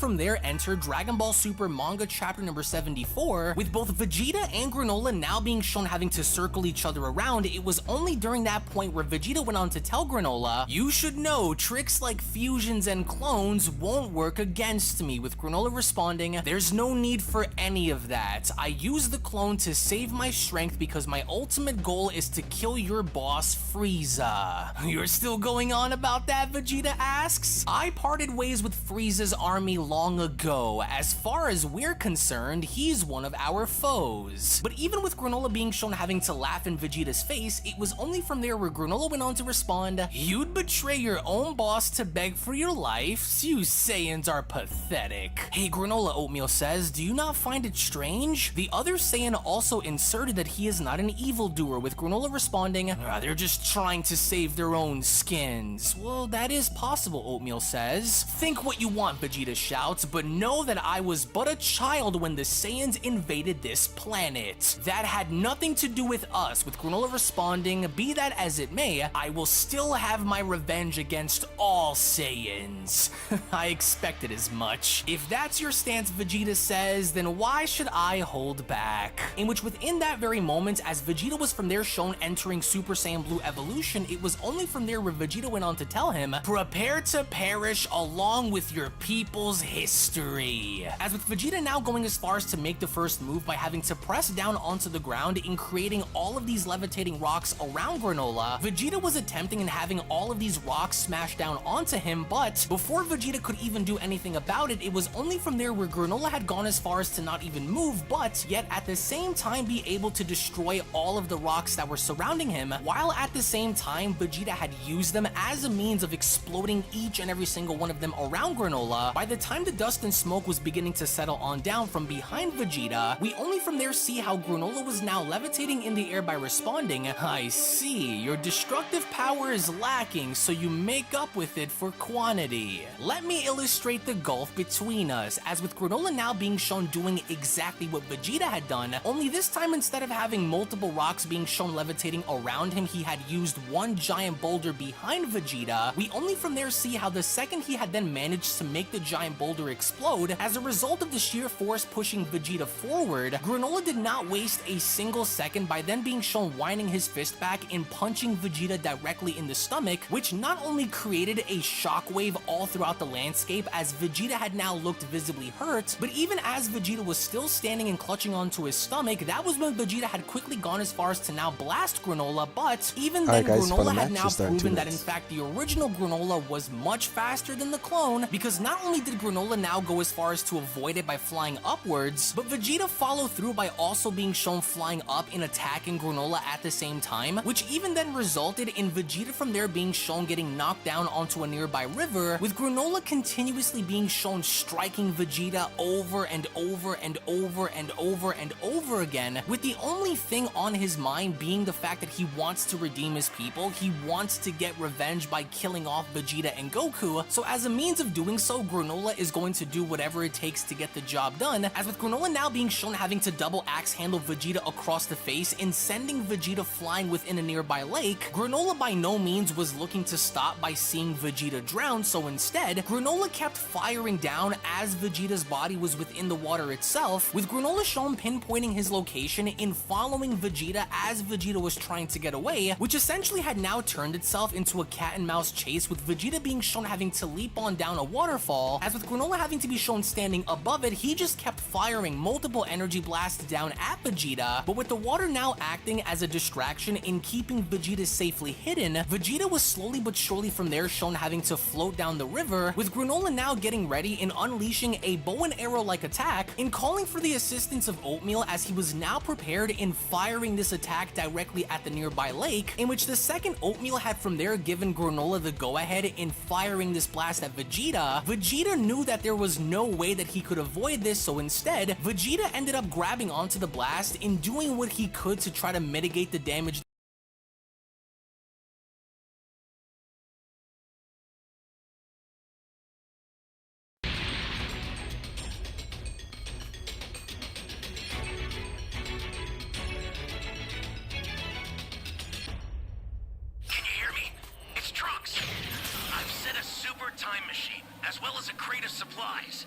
from there enter Dragon Ball Super manga chapter number 74, with both Vegeta and Granola now being shown having to circle each other around. It was only during that point where Vegeta went on to tell Granola, "You should know tricks like fusions and clones won't work against me," with Granola responding, "There's no need for any of that. I use the clone to save my strength because my ultimate goal is to kill your boss, Frieza." "You're still going on about that?" Vegeta asks. "I parted ways with Frieza's army long ago. As far as we're concerned, he's one of our foes." But even with Granola being shown having to laugh in Vegeta's face, it was only from there where Granola went on to respond, "You'd betray your own boss to beg for your life? You Saiyans are pathetic." "Hey Granola," Oatmeal says, "do you not find it strange?" The other Saiyan also inserted that he is not an evildoer, with Granola responding, "They're just trying to save their own skins." "Well, that is possible," Oatmeal says. "Think what you want," Vegeta shouts, "but know that I was but a child when the Saiyans invaded this planet. That had nothing to do with us," with Granola responding, "Be that as it may, I will still have my revenge against all Saiyans." "I expected as much. If that's your stance," Vegeta says, "then why should I hold back?" In which within that very moment, as Vegeta was from there shown entering Super Saiyan Blue evolution, it was only from there where Vegeta went on to tell him, "Prepare to perish along with your people's history." As with Vegeta now going as far as to make the first move by having to press down onto the ground in creating all of these levitating rocks around Granola, Vegeta was attempting and having all of these rocks smash down onto him, but before Vegeta could even do anything about it, it was only from there where Granola had gone as far as to not even move, but yet at the same time be able to destroy all of the rocks that were surrounding him, while at the same time Vegeta had used them as a means of exploding each and every single one of them around Granola. By the time the dust and smoke was beginning to settle on down from behind Vegeta, we only from there see how Granola was now levitating in the air by responding, "I see, your destructive power is lacking, so you make up with it for quantity. Let me illustrate the gulf between us," as with Granola now being shown doing exactly what Vegeta had done, only this time instead of having multiple rocks being shown levitating around him, he had used one giant boulder behind Vegeta. We only from there see how the second he had then managed to make the giant boulder explode, as a result of the sheer force pushing Vegeta forward, Granola did not waste a single second by then being shown winding his fist back and punching Vegeta directly in the stomach, which not only created a shockwave all throughout the landscape as Vegeta had now looked visibly hurt, but even as Vegeta was still standing and clutching onto his stomach, that was when Vegeta had quickly gone as far as to now blast Granola, but even then Granola had now proven that in fact the original Granola was much faster than the clone, because not only did Granola now go as far as to avoid it by flying upwards, but Vegeta followed through by also being shown flying up and attacking Granola at the same time, which even then resulted in Vegeta from there being shown getting knocked down onto a nearby river, with Granola continuously being shown striking Vegeta over and over and over and over and over again, with the only thing on his mind being the fact that he wants to redeem his people, he wants to get revenge by killing off Vegeta and Goku, so as a means of doing so, Granola is going to do whatever it takes to get the job done, as with Granola now being shown having to double axe handle Vegeta across the face and sending Vegeta flying within a nearby lake. Granola by no means was looking to stop by seeing Vegeta drown, so instead, Granola kept firing down as Vegeta's body was within the water itself, with Granola shown pinpointing his location and following Vegeta as Vegeta was trying to get away, which essentially had now turned itself into a cat and mouse chase, with Vegeta being shown having to leap on down a waterfall, as with Granola having to be shown standing above it, he just kept firing multiple energy blasts down at Vegeta, but with the water now acting as a distraction in keeping Vegeta safely hidden, Vegeta was slowly but surely from there shown having to float down the river, with Granola now getting ready and unleashing a bow and arrow like attack and calling for the assistance of Oatmeal, as he was now prepared in firing this attack directly at the nearby lake, in which the second Oatmeal had from there given Granola the go-ahead in firing this blast at Vegeta, Vegeta knew that there was no way that he could avoid this, so instead, Vegeta ended up grabbing onto the blast and doing what he could to try to mitigate the damage. Can you hear me? It's Trunks. I've set a super time machine, as well as a crate of supplies.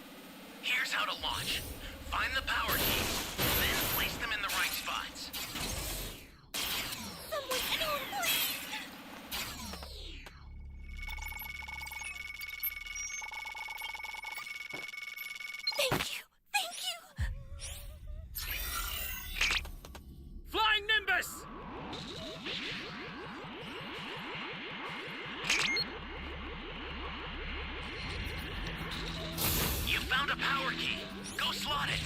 Here's how to launch. Find the power keys, then place them in the right spots. Someone, anyone, please! Thank you! Thank you! Flying Nimbus! You found a power key. Go slot it.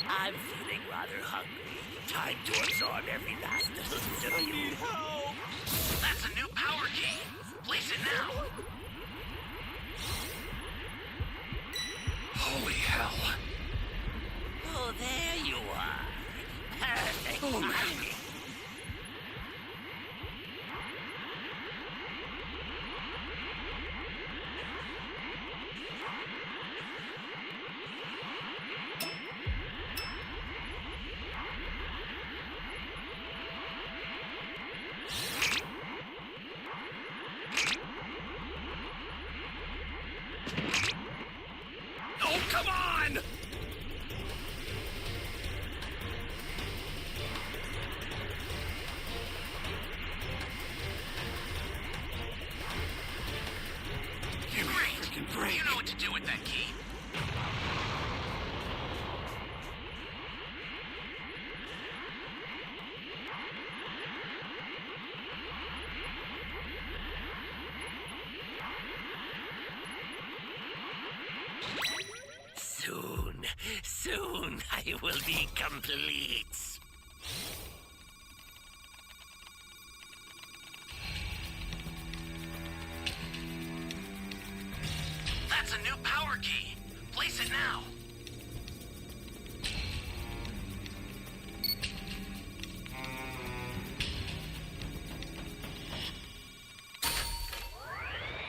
I'm feeling rather hungry. Time to absorb every last little bit of you. That's a new power key. Place it now. Holy hell. Oh, there you are. Perfect timing. Oh, come on! Great. You know what to do with that key. Soon I will be complete. That's a new power key. Place it now.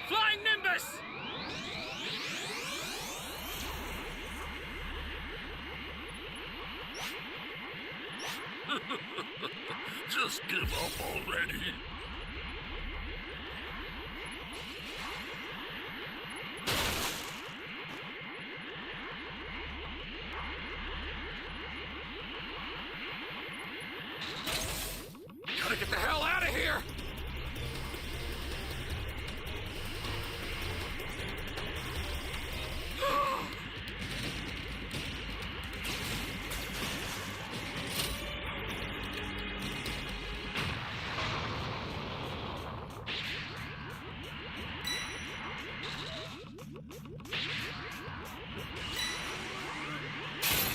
Flying Nimbus! Just give up already. Gotta get the hell out of here!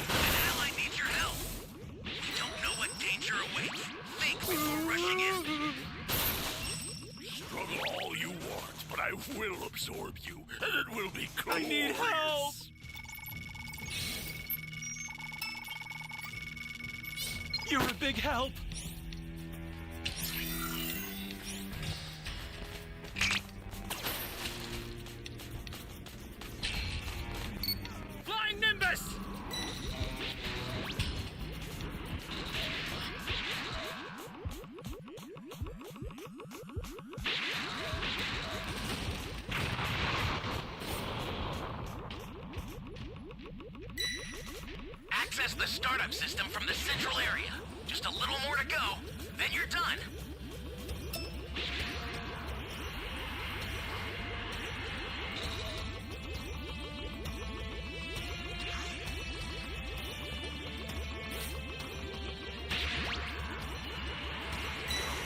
An ally needs your help. You don't know what danger awaits. Think before rushing in. Struggle all you want, but I will absorb you, and it will be glorious. I need help! You're a big help! Flying Nimbus! Access the startup system from the central area. Just a little more to go, then you're done.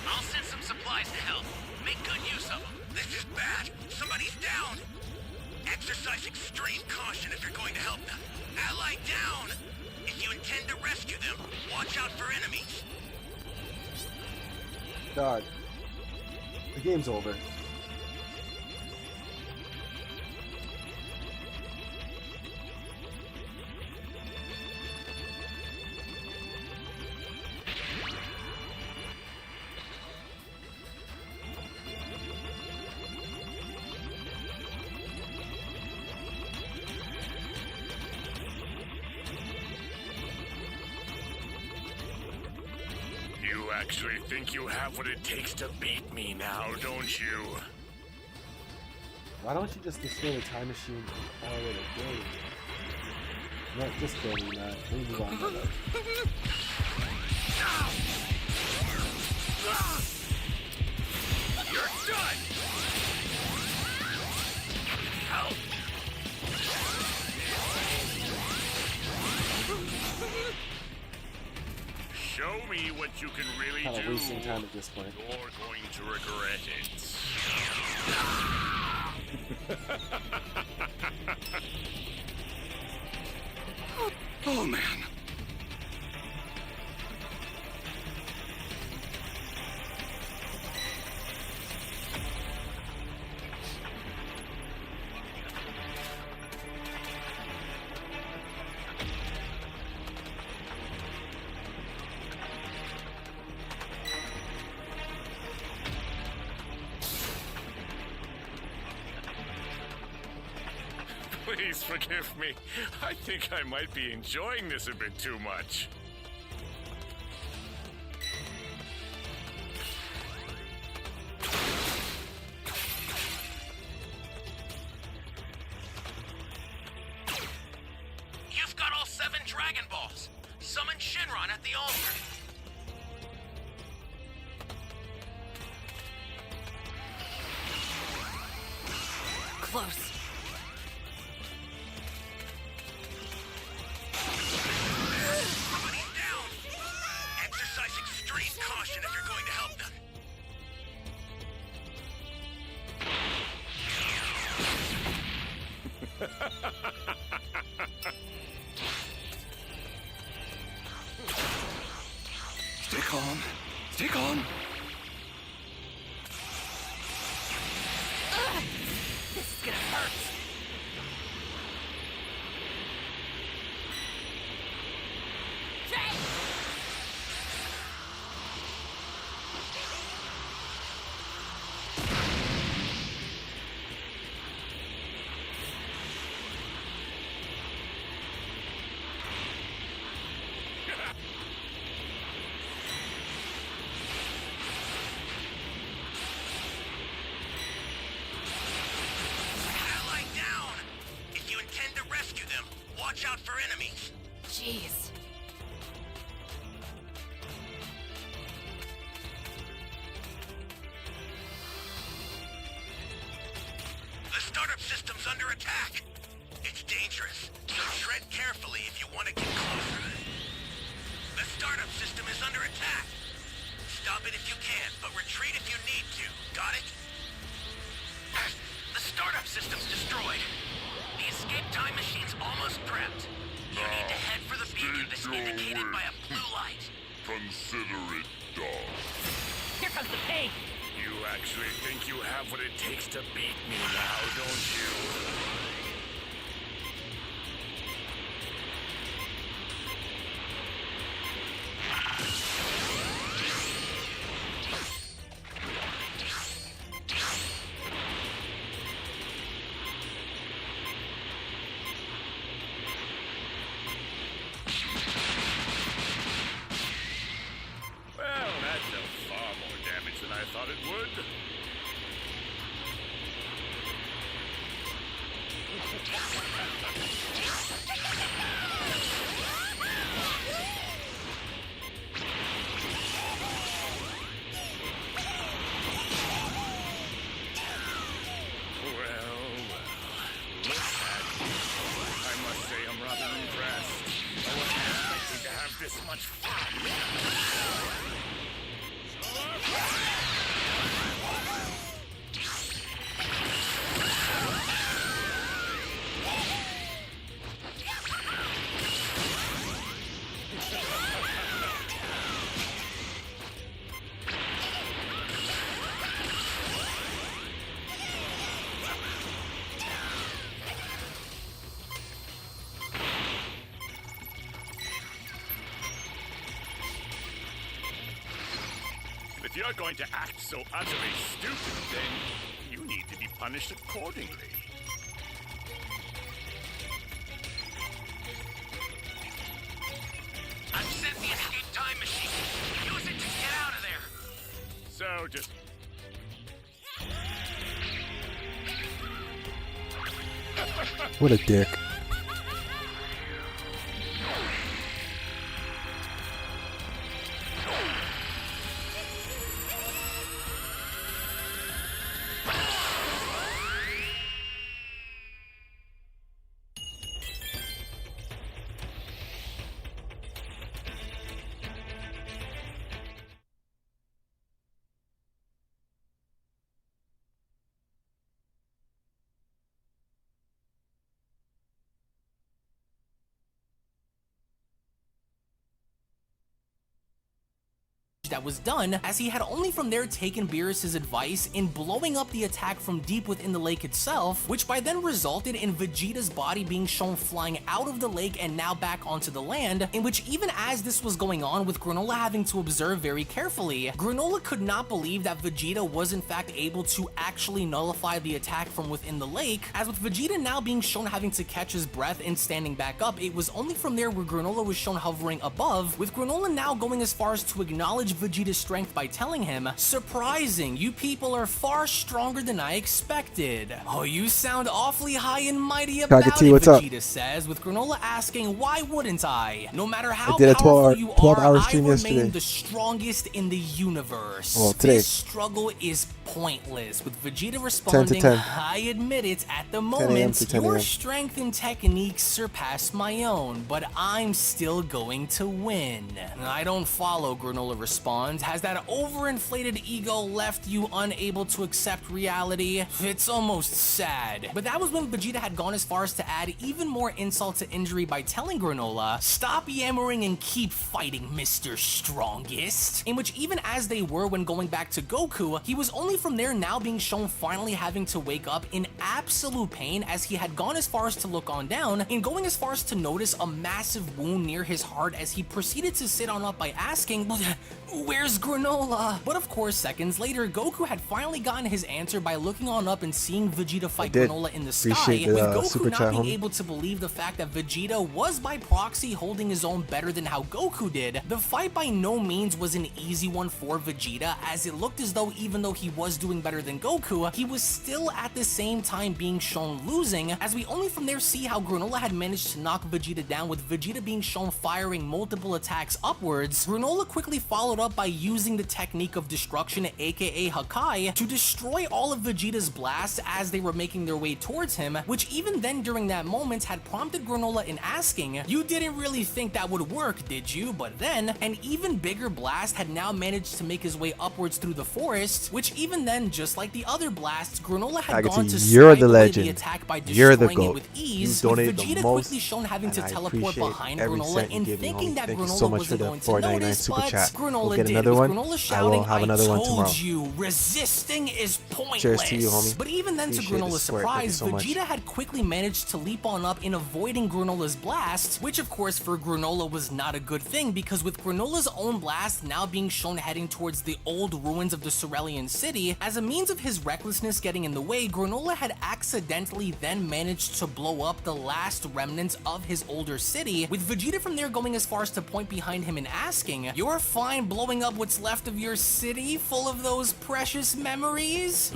I'll send some supplies to help. Make good use of them. This is bad. Somebody's down. Exercise extreme caution if you're going to help them. Ally down! If you intend to rescue them, watch out for enemies. God. The game's over. actually think you have what it takes to beat me now, don't you? Why don't you just destroy the time machine and call it a day? No, just kill me, man. We move on. Brother. You're done! Help! Show me what you can really Kind of do. wasting time at this point. You're going to regret it. Oh man. Please forgive me. I think I might be enjoying this a bit too much. You've got all 7 Dragon Balls. Summon Shinron at the altar. Close. Everybody's down. Exercise extreme caution if you're going to help them. Stay calm. Stay calm. This is gonna hurt. Ally down. If you intend to rescue them, watch out for enemies. Jeez. The startup system's under attack. It's dangerous, so tread carefully if you want to get closer. The startup system is under attack. Stop it if you can, but retreat if you need to. Got it? The startup system's destroyed. The escape time machine's almost prepped. You need to head for the beacon that's indicated by a blue light. Consider it done. Here comes the pain. You actually think you have what it takes to beat me now, don't you? Well, that dealt far more damage than I thought it would. I must say I'm rather impressed. I wasn't expecting to have this much fun. If you're going to act so utterly stupid, then you need to be punished accordingly. I've sent the escape time machine. Use it to get out So just... What a dick. that was done, as he had only from there taken Beerus' advice in blowing up the attack from deep within the lake itself, which by then resulted in Vegeta's body being shown flying out of the lake and now back onto the land, in which even as this was going on, with Granola having to observe very carefully, Granola could not believe that Vegeta was in fact able to actually nullify the attack from within the lake, as with Vegeta now being shown having to catch his breath and standing back up, it was only from there where Granola was shown hovering above, with Granola now going as far as to acknowledge Vegeta's strength by telling him, "Surprising, you people are far stronger than I expected." "Oh, you sound awfully high and mighty about Kagati, it," what's up? Vegeta says, with Granola asking, "Why wouldn't I? No matter how did a powerful you 12-hour are, I stream remain yesterday. the strongest in the universe." Well, today. This struggle is pointless, with Vegeta responding, 10. "I admit it, at the 10 a.m. moment, to 10 your a.m. strength and techniques surpass my own, but I'm still going to win." "I don't follow," Granola responds. "Has that overinflated ego left you unable to accept reality? It's almost sad." But that was when Vegeta had gone as far as to add even more insult to injury by telling Granola, "Stop yammering and keep fighting, Mr. Strongest." In which, even as they were when going back to Goku, he was only from there now being shown finally having to wake up in absolute pain, as he had gone as far as to look on down and going as far as to notice a massive wound near his heart, as he proceeded to sit on up by asking, "Where's Granola?" But of course, seconds later, Goku had finally gotten his answer by looking on up and seeing Vegeta fight did. Granola in the sky, Appreciate the, with Goku super not chat, being homie. able to believe the fact that Vegeta was by proxy holding his own better than how Goku did. The fight by no means was an easy one for Vegeta, as it looked as though even though he was doing better than Goku, he was still at the same time being shown losing, as we only from there see how Granola had managed to knock Vegeta down, with Vegeta being shown firing multiple attacks upwards. Granola quickly followed up by using the technique of destruction, aka Hakai, to destroy all of Vegeta's blasts as they were making their way towards him, which even then during that moment had prompted Granola in asking, "You didn't really think that would work, did you?" But then, an even bigger blast had now managed to make his way upwards through the forest, which even then, just like the other blasts, Granola had Kagati, gone to you're snipe the away legend. the attack by You're the destroying it GOAT. with You ease, with donate the Vegeta most, quickly shown having to and I teleport appreciate behind every Granola cent you and give me, thinking homie. that Thank you Granola so much wasn't for the going to 4.99 notice, super but chat. Granola We'll get did, another with one. Granola I will shouting, have another one tomorrow. told you, resisting is pointless." Cheers to you, homie. But even then, to Appreciate the Granola's support. Thank you surprise, so much. Vegeta had quickly managed to leap on up in avoiding Granola's blast, which of course for Granola was not a good thing, because with Granola's own blast now being shown heading towards the old ruins of the Cerulean City, as a means of his recklessness getting in the way, Granola had accidentally then managed to blow up the last remnants of his older city, with Vegeta from there going as far as to point behind him and asking, "You're fine blowing up what's left of your city full of those precious memories?"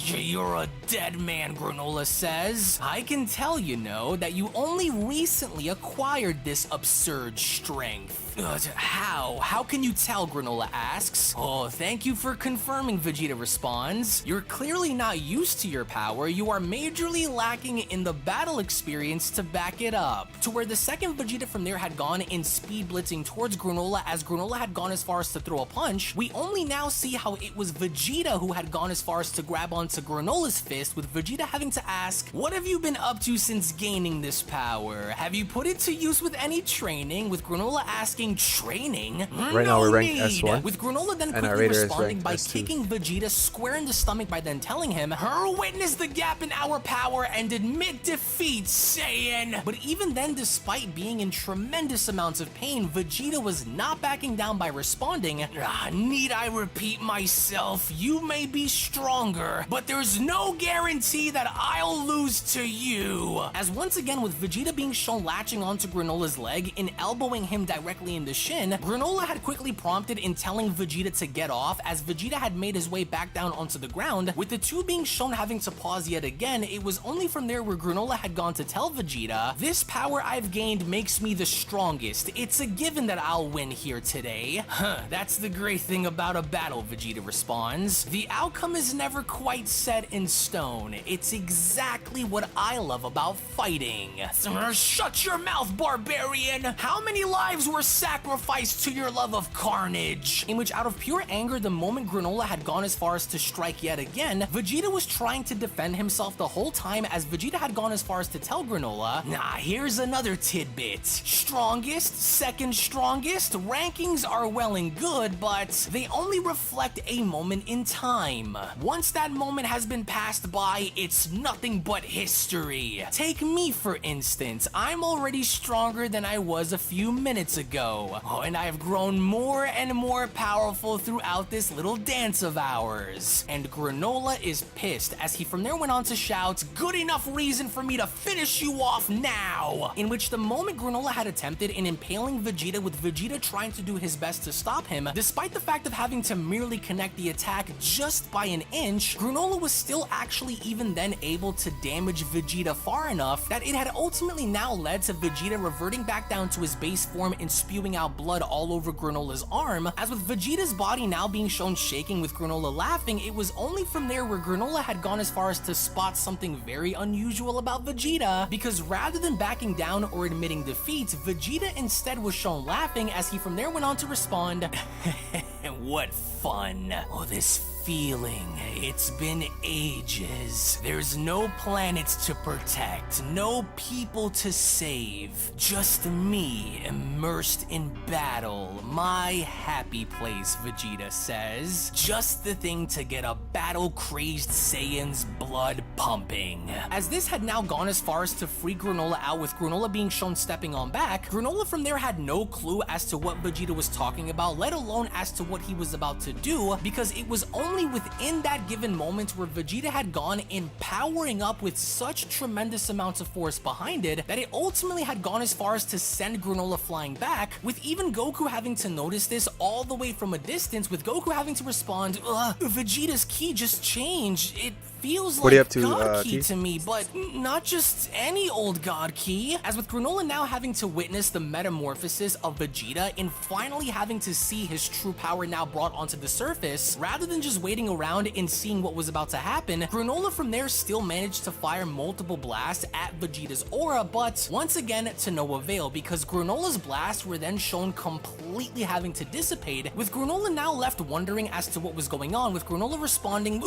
"You're a dead man," Granola says. "I can tell, you know, that you only recently acquired this absurd strength." How? How can you tell?" Granola asks. "Oh, thank you for confirming," Vegeta responds. "You're clearly not used to your power. You are majorly lacking in the battle experience to back it up." To where the second Vegeta from there had gone in speed blitzing towards Granola, as Granola had gone as far as to throw a punch, we only now see how it was Vegeta who had gone as far as to grab onto Granola's fist, with Vegeta having to ask, "What have you been up to since gaining this power? Have you put it to use with any training?" With Granola asking, "Training? Right now we're ranked need." S1, With Granola then and our quickly Raider is responding ranked by S2. kicking Vegeta square in the stomach by then telling him, "Witness the gap in our power and admit defeat, Saiyan." But even then, despite being in tremendous amounts of pain, Vegeta was not backing down by responding responding, "Need I repeat myself? You may be stronger, but there's no guarantee that I'll lose to you." As once again, with Vegeta being shown latching onto Granola's leg and elbowing him directly in the shin, Granola had quickly prompted in telling Vegeta to get off as Vegeta had made his way back down onto the ground. With the two being shown having to pause yet again, it was only from there where Granola had gone to tell Vegeta, "This power I've gained makes me the strongest. It's a given that I'll win here today." That's the great thing about a battle, Vegeta responds. "The outcome is never quite set in stone. It's exactly what I love about fighting." Shut your mouth, barbarian! How many lives were sacrificed to your love of carnage? In which, out of pure anger, the moment Granola had gone as far as to strike yet again, Vegeta was trying to defend himself the whole time, as Vegeta had gone as far as to tell Granola, here's another tidbit. Strongest, second strongest, rankings are well and good, but they only reflect a moment in time. Once that moment has been passed by, it's nothing but history. Take me, for instance. I'm already stronger than I was a few minutes ago. And I've grown more and more powerful throughout this little dance of ours. And Granola is pissed, as he from there went on to shout, "Good enough reason for me to finish you off now!" In which, the moment Granola had attempted in impaling Vegeta, with Vegeta trying to do his best to stop him, despite the fact of having to merely connect the attack just by an inch, Granola was still actually even then able to damage Vegeta far enough that it had ultimately now led to Vegeta reverting back down to his base form and spewing out blood all over Granola's arm. As with Vegeta's body now being shown shaking with Granola laughing, it was only from there where Granola had gone as far as to spot something very unusual about Vegeta, because rather than backing down or admitting defeat, Vegeta instead was shown laughing, as he from there went on to respond, "What fun. Oh, this feeling. It's been ages. There's no planets to protect, no people to save. Just me immersed in battle. My happy place," Vegeta says. "Just the thing to get a battle-crazed Saiyan's blood pumping." As this had now gone as far as to free Granola out, with Granola being shown stepping on back, Granola from there had no clue as to what Vegeta was talking about, let alone as to what he was about to do, because it was only within that given moment where Vegeta had gone in powering up with such tremendous amounts of force behind it that it ultimately had gone as far as to send Granola flying back, with even Goku having to notice this all the way from a distance, with Goku having to respond, "Vegeta's ki just changed. It feels What are you like up to, God Ki? ki to me, but not just any old God ki." As with Granola now having to witness the metamorphosis of Vegeta and finally having to see his true power now brought onto the surface, rather than just waiting around and seeing what was about to happen, Granola from there still managed to fire multiple blasts at Vegeta's aura, but once again to no avail, because Granola's blasts were then shown completely having to dissipate, with Granola now left wondering as to what was going on, with Granola responding,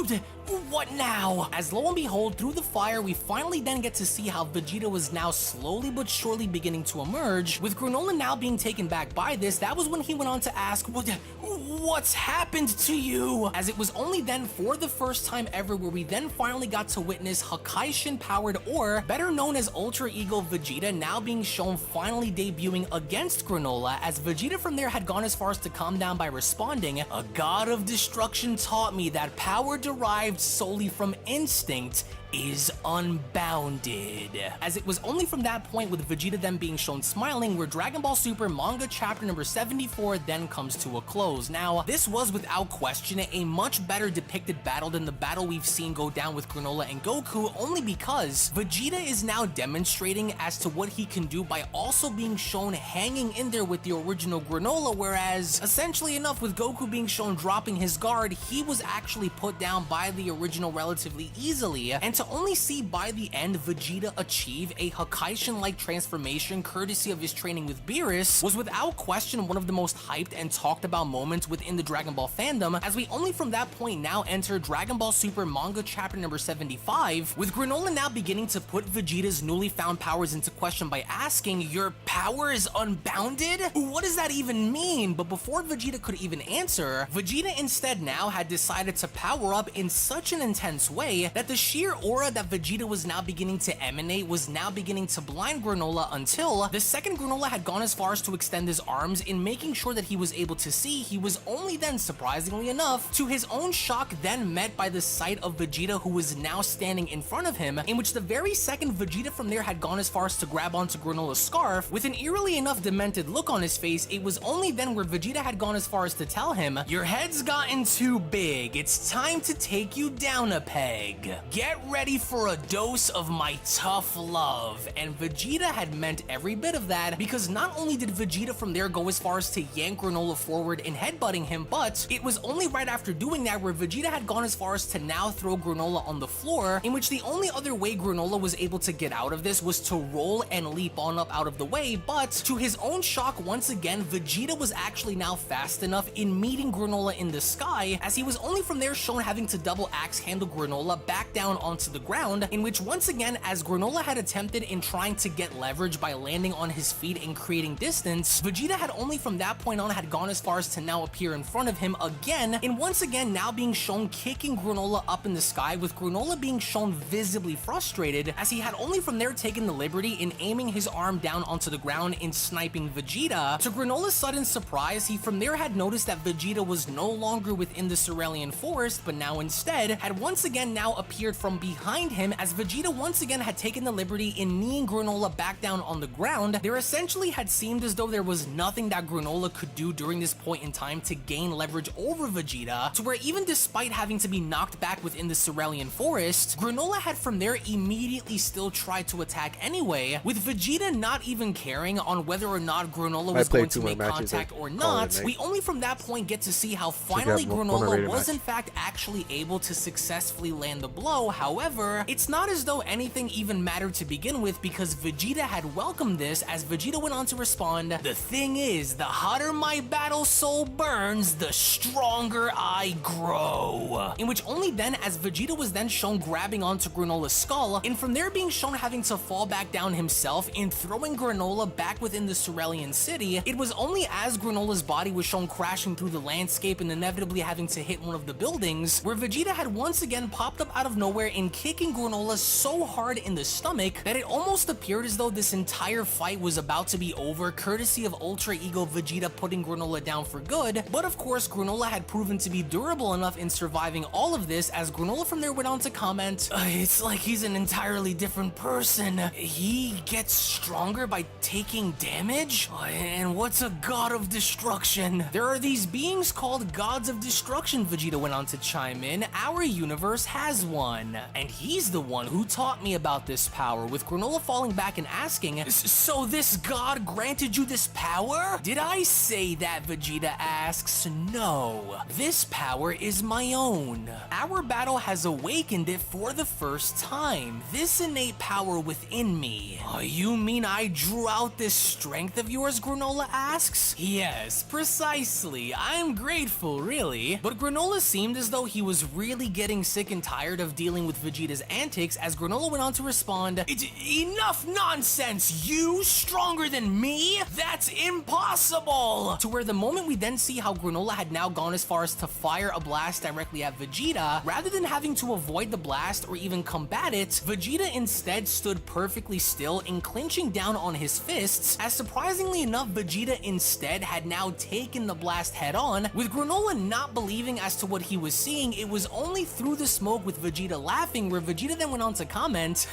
"What now?" As lo and behold, through the fire, we finally then get to see how Vegeta was now slowly but surely beginning to emerge. With Granola now being taken back by this, that was when he went on to ask, "What's happened to you?" As it was only then, for the first time ever, where we then finally got to witness Hakaishin powered, or better known as Ultra Ego Vegeta, now being shown finally debuting against Granola, as Vegeta from there had gone as far as to calm down by responding, "A god of destruction taught me that power derived solely from instinct is unbounded." As it was only from that point, with Vegeta then being shown smiling, where Dragon Ball Super manga chapter number 74 then comes to a close. Now, this was without question a much better depicted battle than the battle we've seen go down with Granola and Goku, only because Vegeta is now demonstrating as to what he can do by also being shown hanging in there with the original Granola, whereas, essentially enough, with Goku being shown dropping his guard, he was actually put down by the original relatively easily, and to only see by the end Vegeta achieve a Hakaishin-like transformation courtesy of his training with Beerus was without question one of the most hyped and talked about moments within the Dragon Ball fandom, as we only from that point now enter Dragon Ball Super manga chapter number 75, with Granola now beginning to put Vegeta's newly found powers into question by asking, "Your power is unbounded? What does that even mean?" But before Vegeta could even answer, Vegeta instead now had decided to power up in such an intense way that the sheer aura that Vegeta was now beginning to emanate was now beginning to blind Granola until the second Granola had gone as far as to extend his arms in making sure that he was able to see. He was only then, surprisingly enough, to his own shock, then met by the sight of Vegeta, who was now standing in front of him, in which the very second Vegeta from there had gone as far as to grab onto Granola's scarf. With an eerily enough demented look on his face, it was only then where Vegeta had gone as far as to tell him, "Your head's gotten too big. It's time to take you down a peg. Get ready for a dose of my tough love." And Vegeta had meant every bit of that, because not only did Vegeta from there go as far as to yank Granola forward and headbutting him, but it was only right after doing that where Vegeta had gone as far as to now throw Granola on the floor, in which the only other way Granola was able to get out of this was to roll and leap on up out of the way. But to his own shock, once again, Vegeta was actually now fast enough in meeting Granola in the sky, as he was only from there shown having to double axe handle Granola back down onto the ground, in which once again, as Granola had attempted in trying to get leverage by landing on his feet and creating distance, Vegeta had only from that point on had gone as far as to now appear in front of him again, and once again now being shown kicking Granola up in the sky, with Granola being shown visibly frustrated, as he had only from there taken the liberty in aiming his arm down onto the ground and sniping Vegeta. To Granola's sudden surprise, he from there had noticed that Vegeta was no longer within the Cerulean Forest, but now instead had once again now appeared from behind him, as Vegeta once again had taken the liberty in kneeing Granola back down on the ground. There essentially had seemed as though there was nothing that Granola could do during this point in time to gain leverage over Vegeta, to where even despite having to be knocked back within the Cerulean Forest, Granola had from there immediately still tried to attack anyway, with Vegeta not even caring on whether or not Granola was going to make contact or not. We only from that point get to see how finally Granola was in fact actually able to successfully land the blow. However, it's not as though anything even mattered to begin with, because Vegeta had welcomed this, as Vegeta went on to respond, "The thing is, the hotter my battle soul burns, the stronger I grow." In which only then, as Vegeta was then shown grabbing onto Granola's skull, and from there being shown having to fall back down himself and throwing Granola back within the Cerulean City, it was only as Granola's body was shown crashing through the landscape and inevitably having to hit one of the buildings, where Vegeta had once again popped up out of nowhere and kicking Granola so hard in the stomach that it almost appeared as though this entire fight was about to be over, courtesy of Ultra Ego Vegeta putting Granola down for good. But of course, Granola had proven to be durable enough in surviving all of this, as Granola from there went on to comment, "It's like he's an entirely different person. He gets stronger by taking damage? And what's a god of destruction? There are these beings called gods of destruction," Vegeta went on to chime in. "Our universe has one, and he's the one who taught me about this power," with Granola falling back and asking, "So this god granted you this power?" "Did I say that?" Vegeta asks. "No, this power is my own. Our battle has awakened it for the first time. This innate power within me." "You mean I drew out this strength of yours?" Granola asks. "Yes, precisely. I'm grateful, really." But Granola seemed as though he was really getting sick and tired of dealing with Vegeta's antics, as Granola went on to respond, "Enough nonsense! You stronger than me? That's impossible!" To where the moment we then see how Granola had now gone as far as to fire a blast directly at Vegeta, rather than having to avoid the blast or even combat it, Vegeta instead stood perfectly still and clenching down on his fists, as surprisingly enough, Vegeta instead had now taken the blast head on, with Granola not believing as to what he was seeing. It was only through the smoke, with Vegeta laughing, where Vegeta then went on to comment,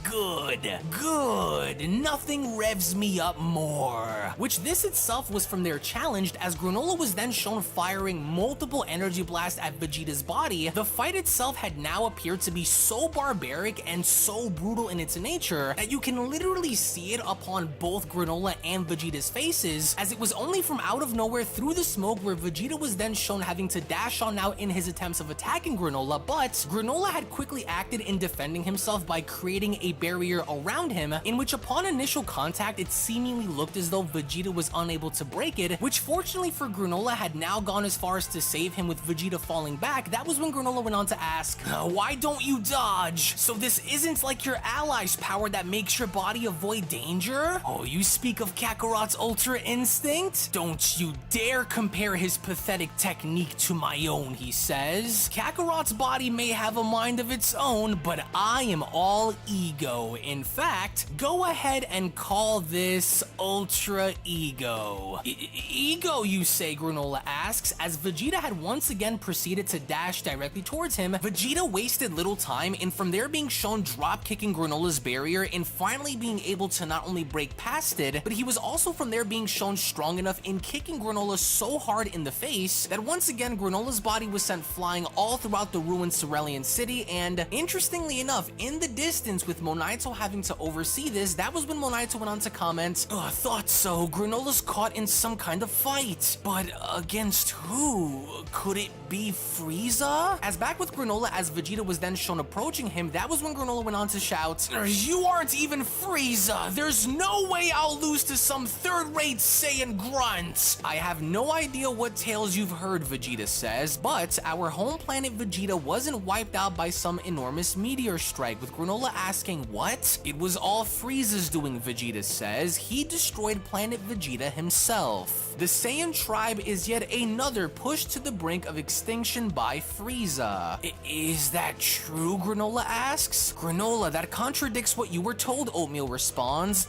"Good, good, nothing revs me up more." Which this itself was from there challenged, as Granola was then shown firing multiple energy blasts at Vegeta's body. The fight itself had now appeared to be so barbaric and so brutal in its nature that you can literally see it upon both Granola and Vegeta's faces, as it was only from out of nowhere through the smoke where Vegeta was then shown having to dash on out in his attempts of attacking Granola, but Granola had quickly acted in defending himself by creating a barrier around him, in which upon initial contact it seemingly looked as though Vegeta was unable to break it, which fortunately for Granola had now gone as far as to save him, with Vegeta falling back. That was when Granola went on to ask, "Why don't you dodge? So this isn't like your ally's power that makes your body avoid danger? Oh, you speak of Kakarot's Ultra Instinct? Don't you dare compare his pathetic technique to my own," he says. "Kakarot's body may have a mind of of its own, but I am all ego. In fact, go ahead and call this Ultra Ego. Ego, you say, Granola asks, as Vegeta had once again proceeded to dash directly towards him. Vegeta wasted little time in from there being shown drop-kicking Granola's barrier and finally being able to not only break past it, but he was also from there being shown strong enough in kicking Granola so hard in the face that once again Granola's body was sent flying all throughout the ruined Cerulean City. And interestingly enough, in the distance with Monaito having to oversee this, that was when Monaito went on to comment, "Oh, I thought so, Granola's caught in some kind of fight, but against who? Could it be Frieza?" As back with Granola, as Vegeta was then shown approaching him, that was when Granola went on to shout, "You aren't even Frieza! There's no way I'll lose to some third-rate Saiyan grunt!" I have no idea what tales you've heard, Vegeta says, but our home planet Vegeta wasn't wiped out by some enormous meteor strike, with Granola asking, "What?" "It was all Frieza's doing," Vegeta says. "He destroyed planet Vegeta himself." The Saiyan tribe is yet another pushed to the brink of extinction by Frieza. Is that true? Granola asks. "Granola, that contradicts what you were told," Oatmeal responds.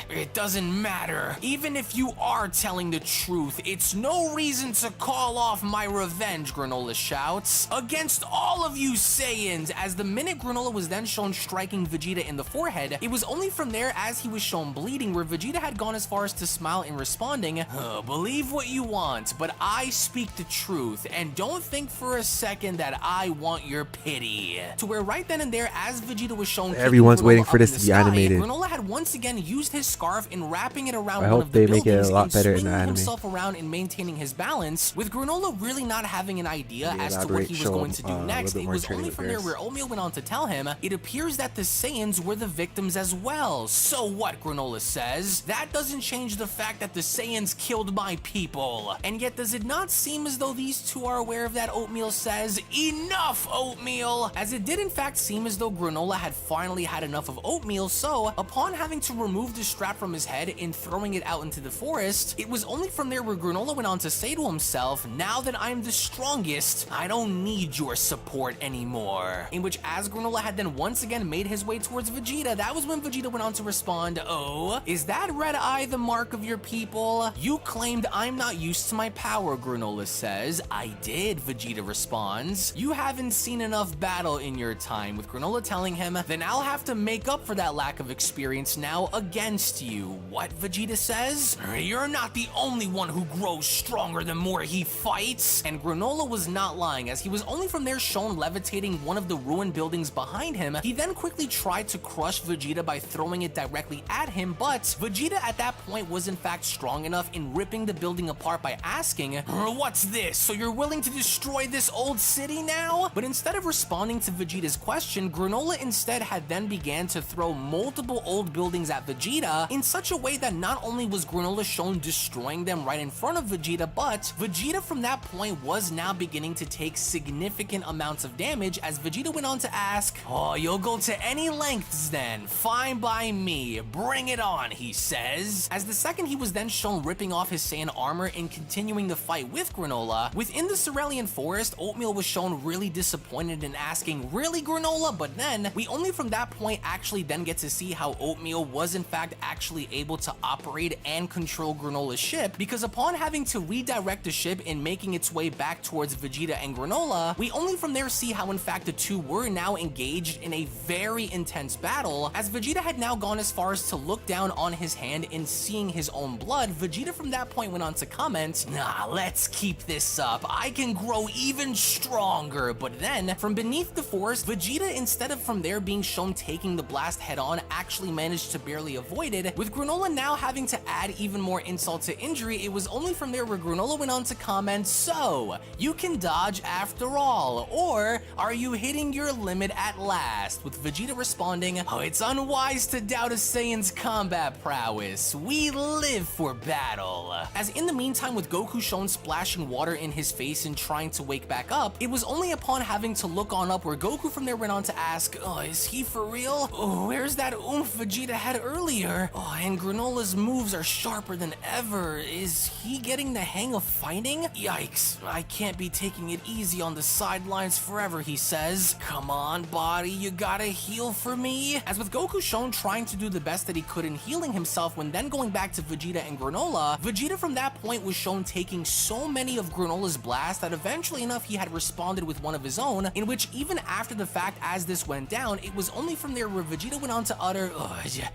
"It doesn't matter. Even if you are telling the truth, it's no reason to call off my revenge," Granola shouts. "Against all of you Saiyans!" As the minute Granola was then shown striking Vegeta in the forehead, it was only from there as he was shown bleeding where Vegeta had gone as far as to smile in responding, "Believe what you want, but I speak the truth, and don't think for a second that I want your pity." To where right then and there, as Vegeta was shown, everyone's waiting for this to be animated. Granola had once again used his scarf in wrapping it around I one hope of the they buildings make it a lot and better in the swinging anime. himself around and maintaining his balance, with Granola really not having an idea Yeah, as to what elaborate, he was show going him, to do a next. little bit It more was training only with from there Beerus. where Oatmeal went on to tell him, "It appears that the Saiyans were the victims as well." "So what?" Granola says. "That doesn't change the fact that the Saiyans killed my people." And yet, does it not seem as though these two are aware of that? Oatmeal says. "Enough, Oatmeal!" As it did in fact seem as though Granola had finally had enough of Oatmeal, so upon having to remove the strap from his head and throwing it out into the forest, it was only from there where Granola went on to say to himself, "Now that I'm the strongest, I don't need your support anymore." In which, as Granola had then once again made his way towards Vegeta, that was when Vegeta went on to respond, "Oh, is that red eye the mark of your people? You claimed I'm not used to my power," Granola says. "I did," Vegeta responds. "You haven't seen enough battle in your time," with Granola telling him, "Then I'll have to make up for that lack of experience now against you." "What?" Vegeta says. "You're not the only one who grows stronger the more he fights." And Granola was not lying, as he was only from there shown levitating one of the ruined buildings behind him. He then quickly tried to crush Vegeta by throwing it directly at him, but Vegeta at that point was in fact strong enough in ripping the building apart by asking, "What's this? So you're willing to destroy this old city now?" But instead of responding to Vegeta's question, Granola instead had then began to throw multiple old buildings at Vegeta in such a way that not only was Granola shown destroying them right in front of Vegeta, but Vegeta from that point was now beginning to take significant amounts of damage, as Vegeta went on to ask, "Oh, you'll go to any lengths then? Fine by me. Bring it on," he says. As the second he was then shown ripping off his Saiyan armor and continuing the fight with Granola, within the Cerulean Forest, Oatmeal was shown really disappointed and asking, "Really, Granola?" But then, we only from that point actually then get to see how Oatmeal was in fact actually able to operate and control Granola's ship, because upon having to redirect the ship and making its way back towards Vegeta and Granola, we only from there see how in fact the two were now engaged in a very intense battle. As Vegeta had now gone as far as to look down on his hand and seeing his own blood, Vegeta from that point went on to comment, "Nah, let's keep this up. I can grow even stronger." But then, from beneath the forest, Vegeta, instead of from there being shown taking the blast head on, actually managed to barely avoid it. With Granola now having to add even more insult to injury, it was only from there where Granola went on to comment, "So, you can dodge after all, or are you hitting your limit at last?" With Vegeta responding, "Oh, it's unwise to doubt a Saiyan's combat prowess. We live for battle." As in the meantime, with Goku shown splashing water in his face and trying to wake back up, it was only upon having to look on up where Goku from there went on to ask, "Oh, is he for real? Oh, where's that oomph Vegeta had earlier? Oh, and Granola's moves are sharper than ever. Is he getting the hang of fighting? Yikes, I can't be taking it easy on the sidelines forever," he says. says. Come on, body, you gotta heal for me. As with Goku shown trying to do the best that he could in healing himself when then going back to Vegeta and Granola, Vegeta from that point was shown taking so many of Granola's blasts that eventually enough he had responded with one of his own, in which even after the fact as this went down, it was only from there where Vegeta went on to utter,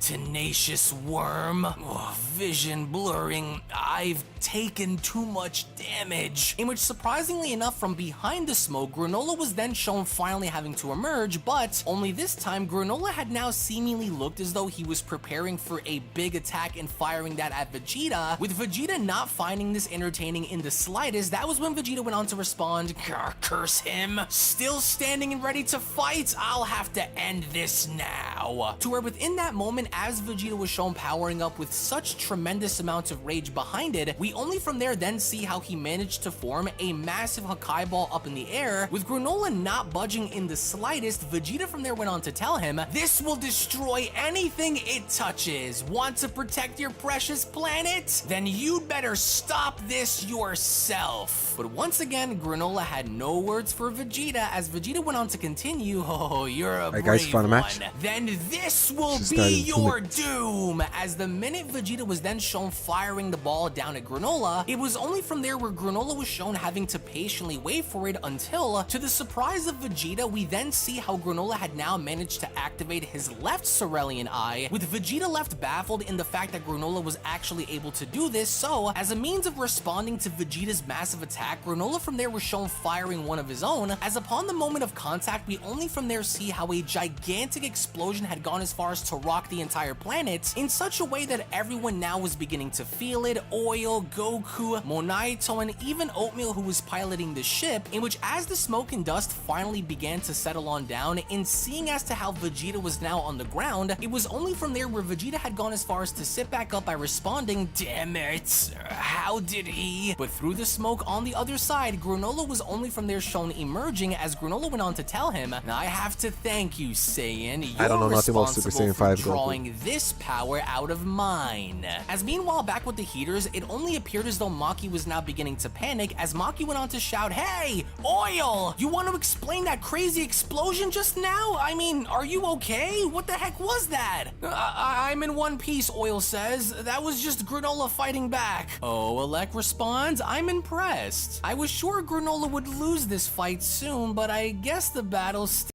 tenacious worm, vision blurring, I've taken too much damage, in which surprisingly enough from behind the smoke, Granola was then shown finally having to emerge, but only this time Granola had now seemingly looked as though he was preparing for a big attack and firing that at Vegeta. With Vegeta not finding this entertaining in the slightest, that was when Vegeta went on to respond, curse him, still standing and ready to fight, I'll have to end this now. To where within that moment, as Vegeta was shown powering up with such tremendous amounts of rage behind it, we only from there then see how he managed to form a massive Hakai ball up in the air. With Granola not budging in the slightest, Vegeta from there went on to tell him, this will destroy anything it touches. Want to protect your precious planet? Then you'd better stop this yourself. But once again, Granola had no words for Vegeta as Vegeta went on to continue, oh, you're a brave guys, found a match? one. Then this will Just be started in 2 your minutes. doom. As the minute Vegeta was then shown firing the ball down at Granola, it was only from there where Granola was shown having to patiently wait for it until, to the surprise of Vegeta, we then see how Granola had now managed to activate his left Cerulean Eye, with Vegeta left baffled in the fact that Granola was actually able to do this. So, as a means of responding to Vegeta's massive attack, Granola from there was shown firing one of his own, as upon the moment of contact, we only from there see how a gigantic explosion had gone as far as to rock the entire planet in such a way that everyone now was beginning to feel it. Oil, Goku, Monaito, and even Oatmeal, who was piloting the ship, in which as the smoke and dust finally began to settle on down, in seeing as to how Vegeta was now on the ground, it was only from there where Vegeta had gone as far as to sit back up by responding, damn it, how did he? But through the smoke on the other side, Granola was only from there shown emerging as Granola went on to tell him, I have to thank you, Saiyan. I don't know You're nothing about Super responsible Saiyan for 5 Goku. drawing this power out of mine. As meanwhile, back with the heaters, it only appeared as though Maki was now beginning to panic as Maki went on to shout, hey, Oil, you want to explain that crazy explosion just now? I mean, are you okay? What the heck was that? I'm in one piece, Oil says. That was just Granola fighting back. Oh, Alec responds, I'm impressed. I was sure Granola would lose this fight soon, but I guess the battle still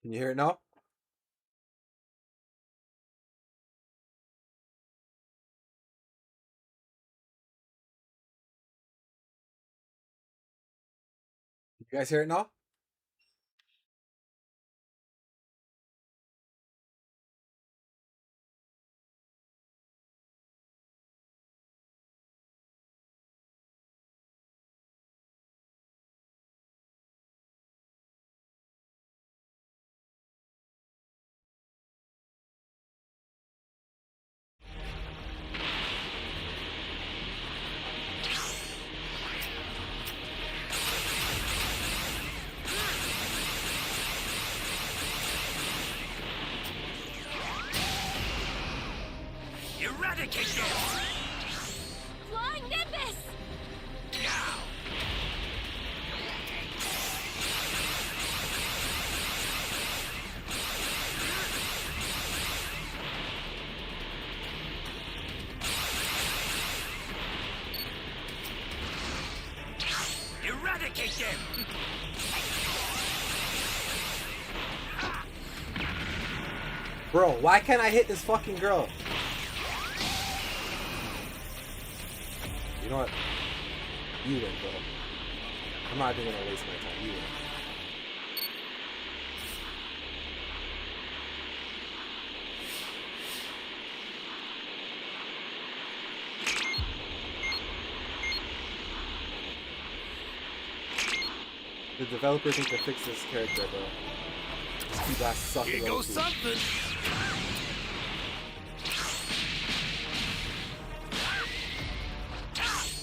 Can you hear it now? You guys hear it now? Eradicate them! Flying Nimbus! Now! Eradicate them! Bro, why can't I hit this fucking girl? You know what? You win, bro. I'm not even gonna waste my time. You win. The developers need to fix this character, bro. Just keep that sucking. Here goes something!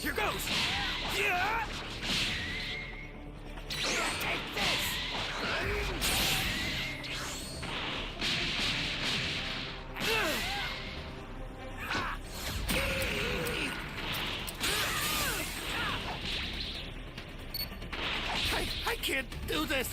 Here goes! Yeah! Take this! I can't do this!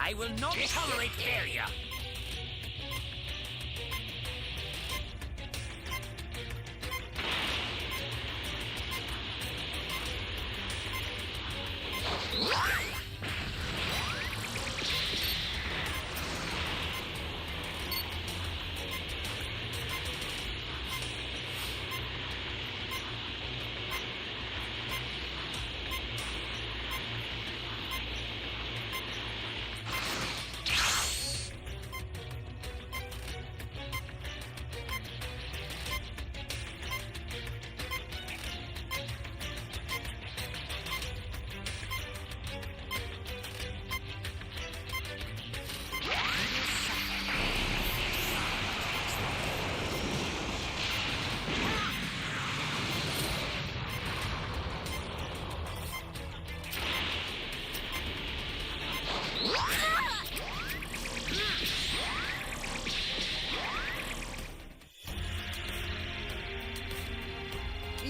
I will not tolerate failure.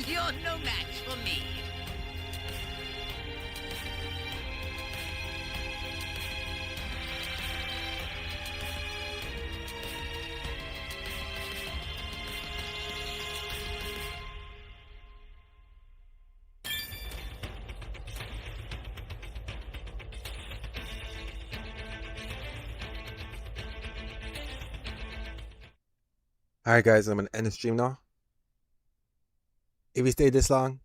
You're no match for me. Alright guys, I'm gonna end the stream now. If you stayed this long,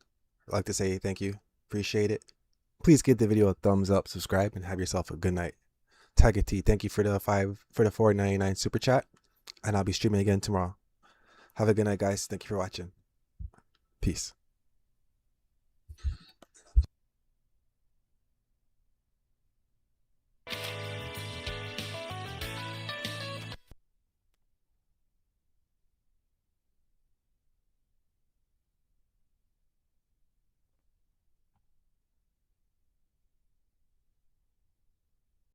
I'd like to say thank you. Appreciate it. Please give the video a thumbs up, subscribe, and have yourself a good night. Tiger T, thank you for the $4.99 super chat. And I'll be streaming again tomorrow. Have a good night, guys. Thank you for watching. Peace.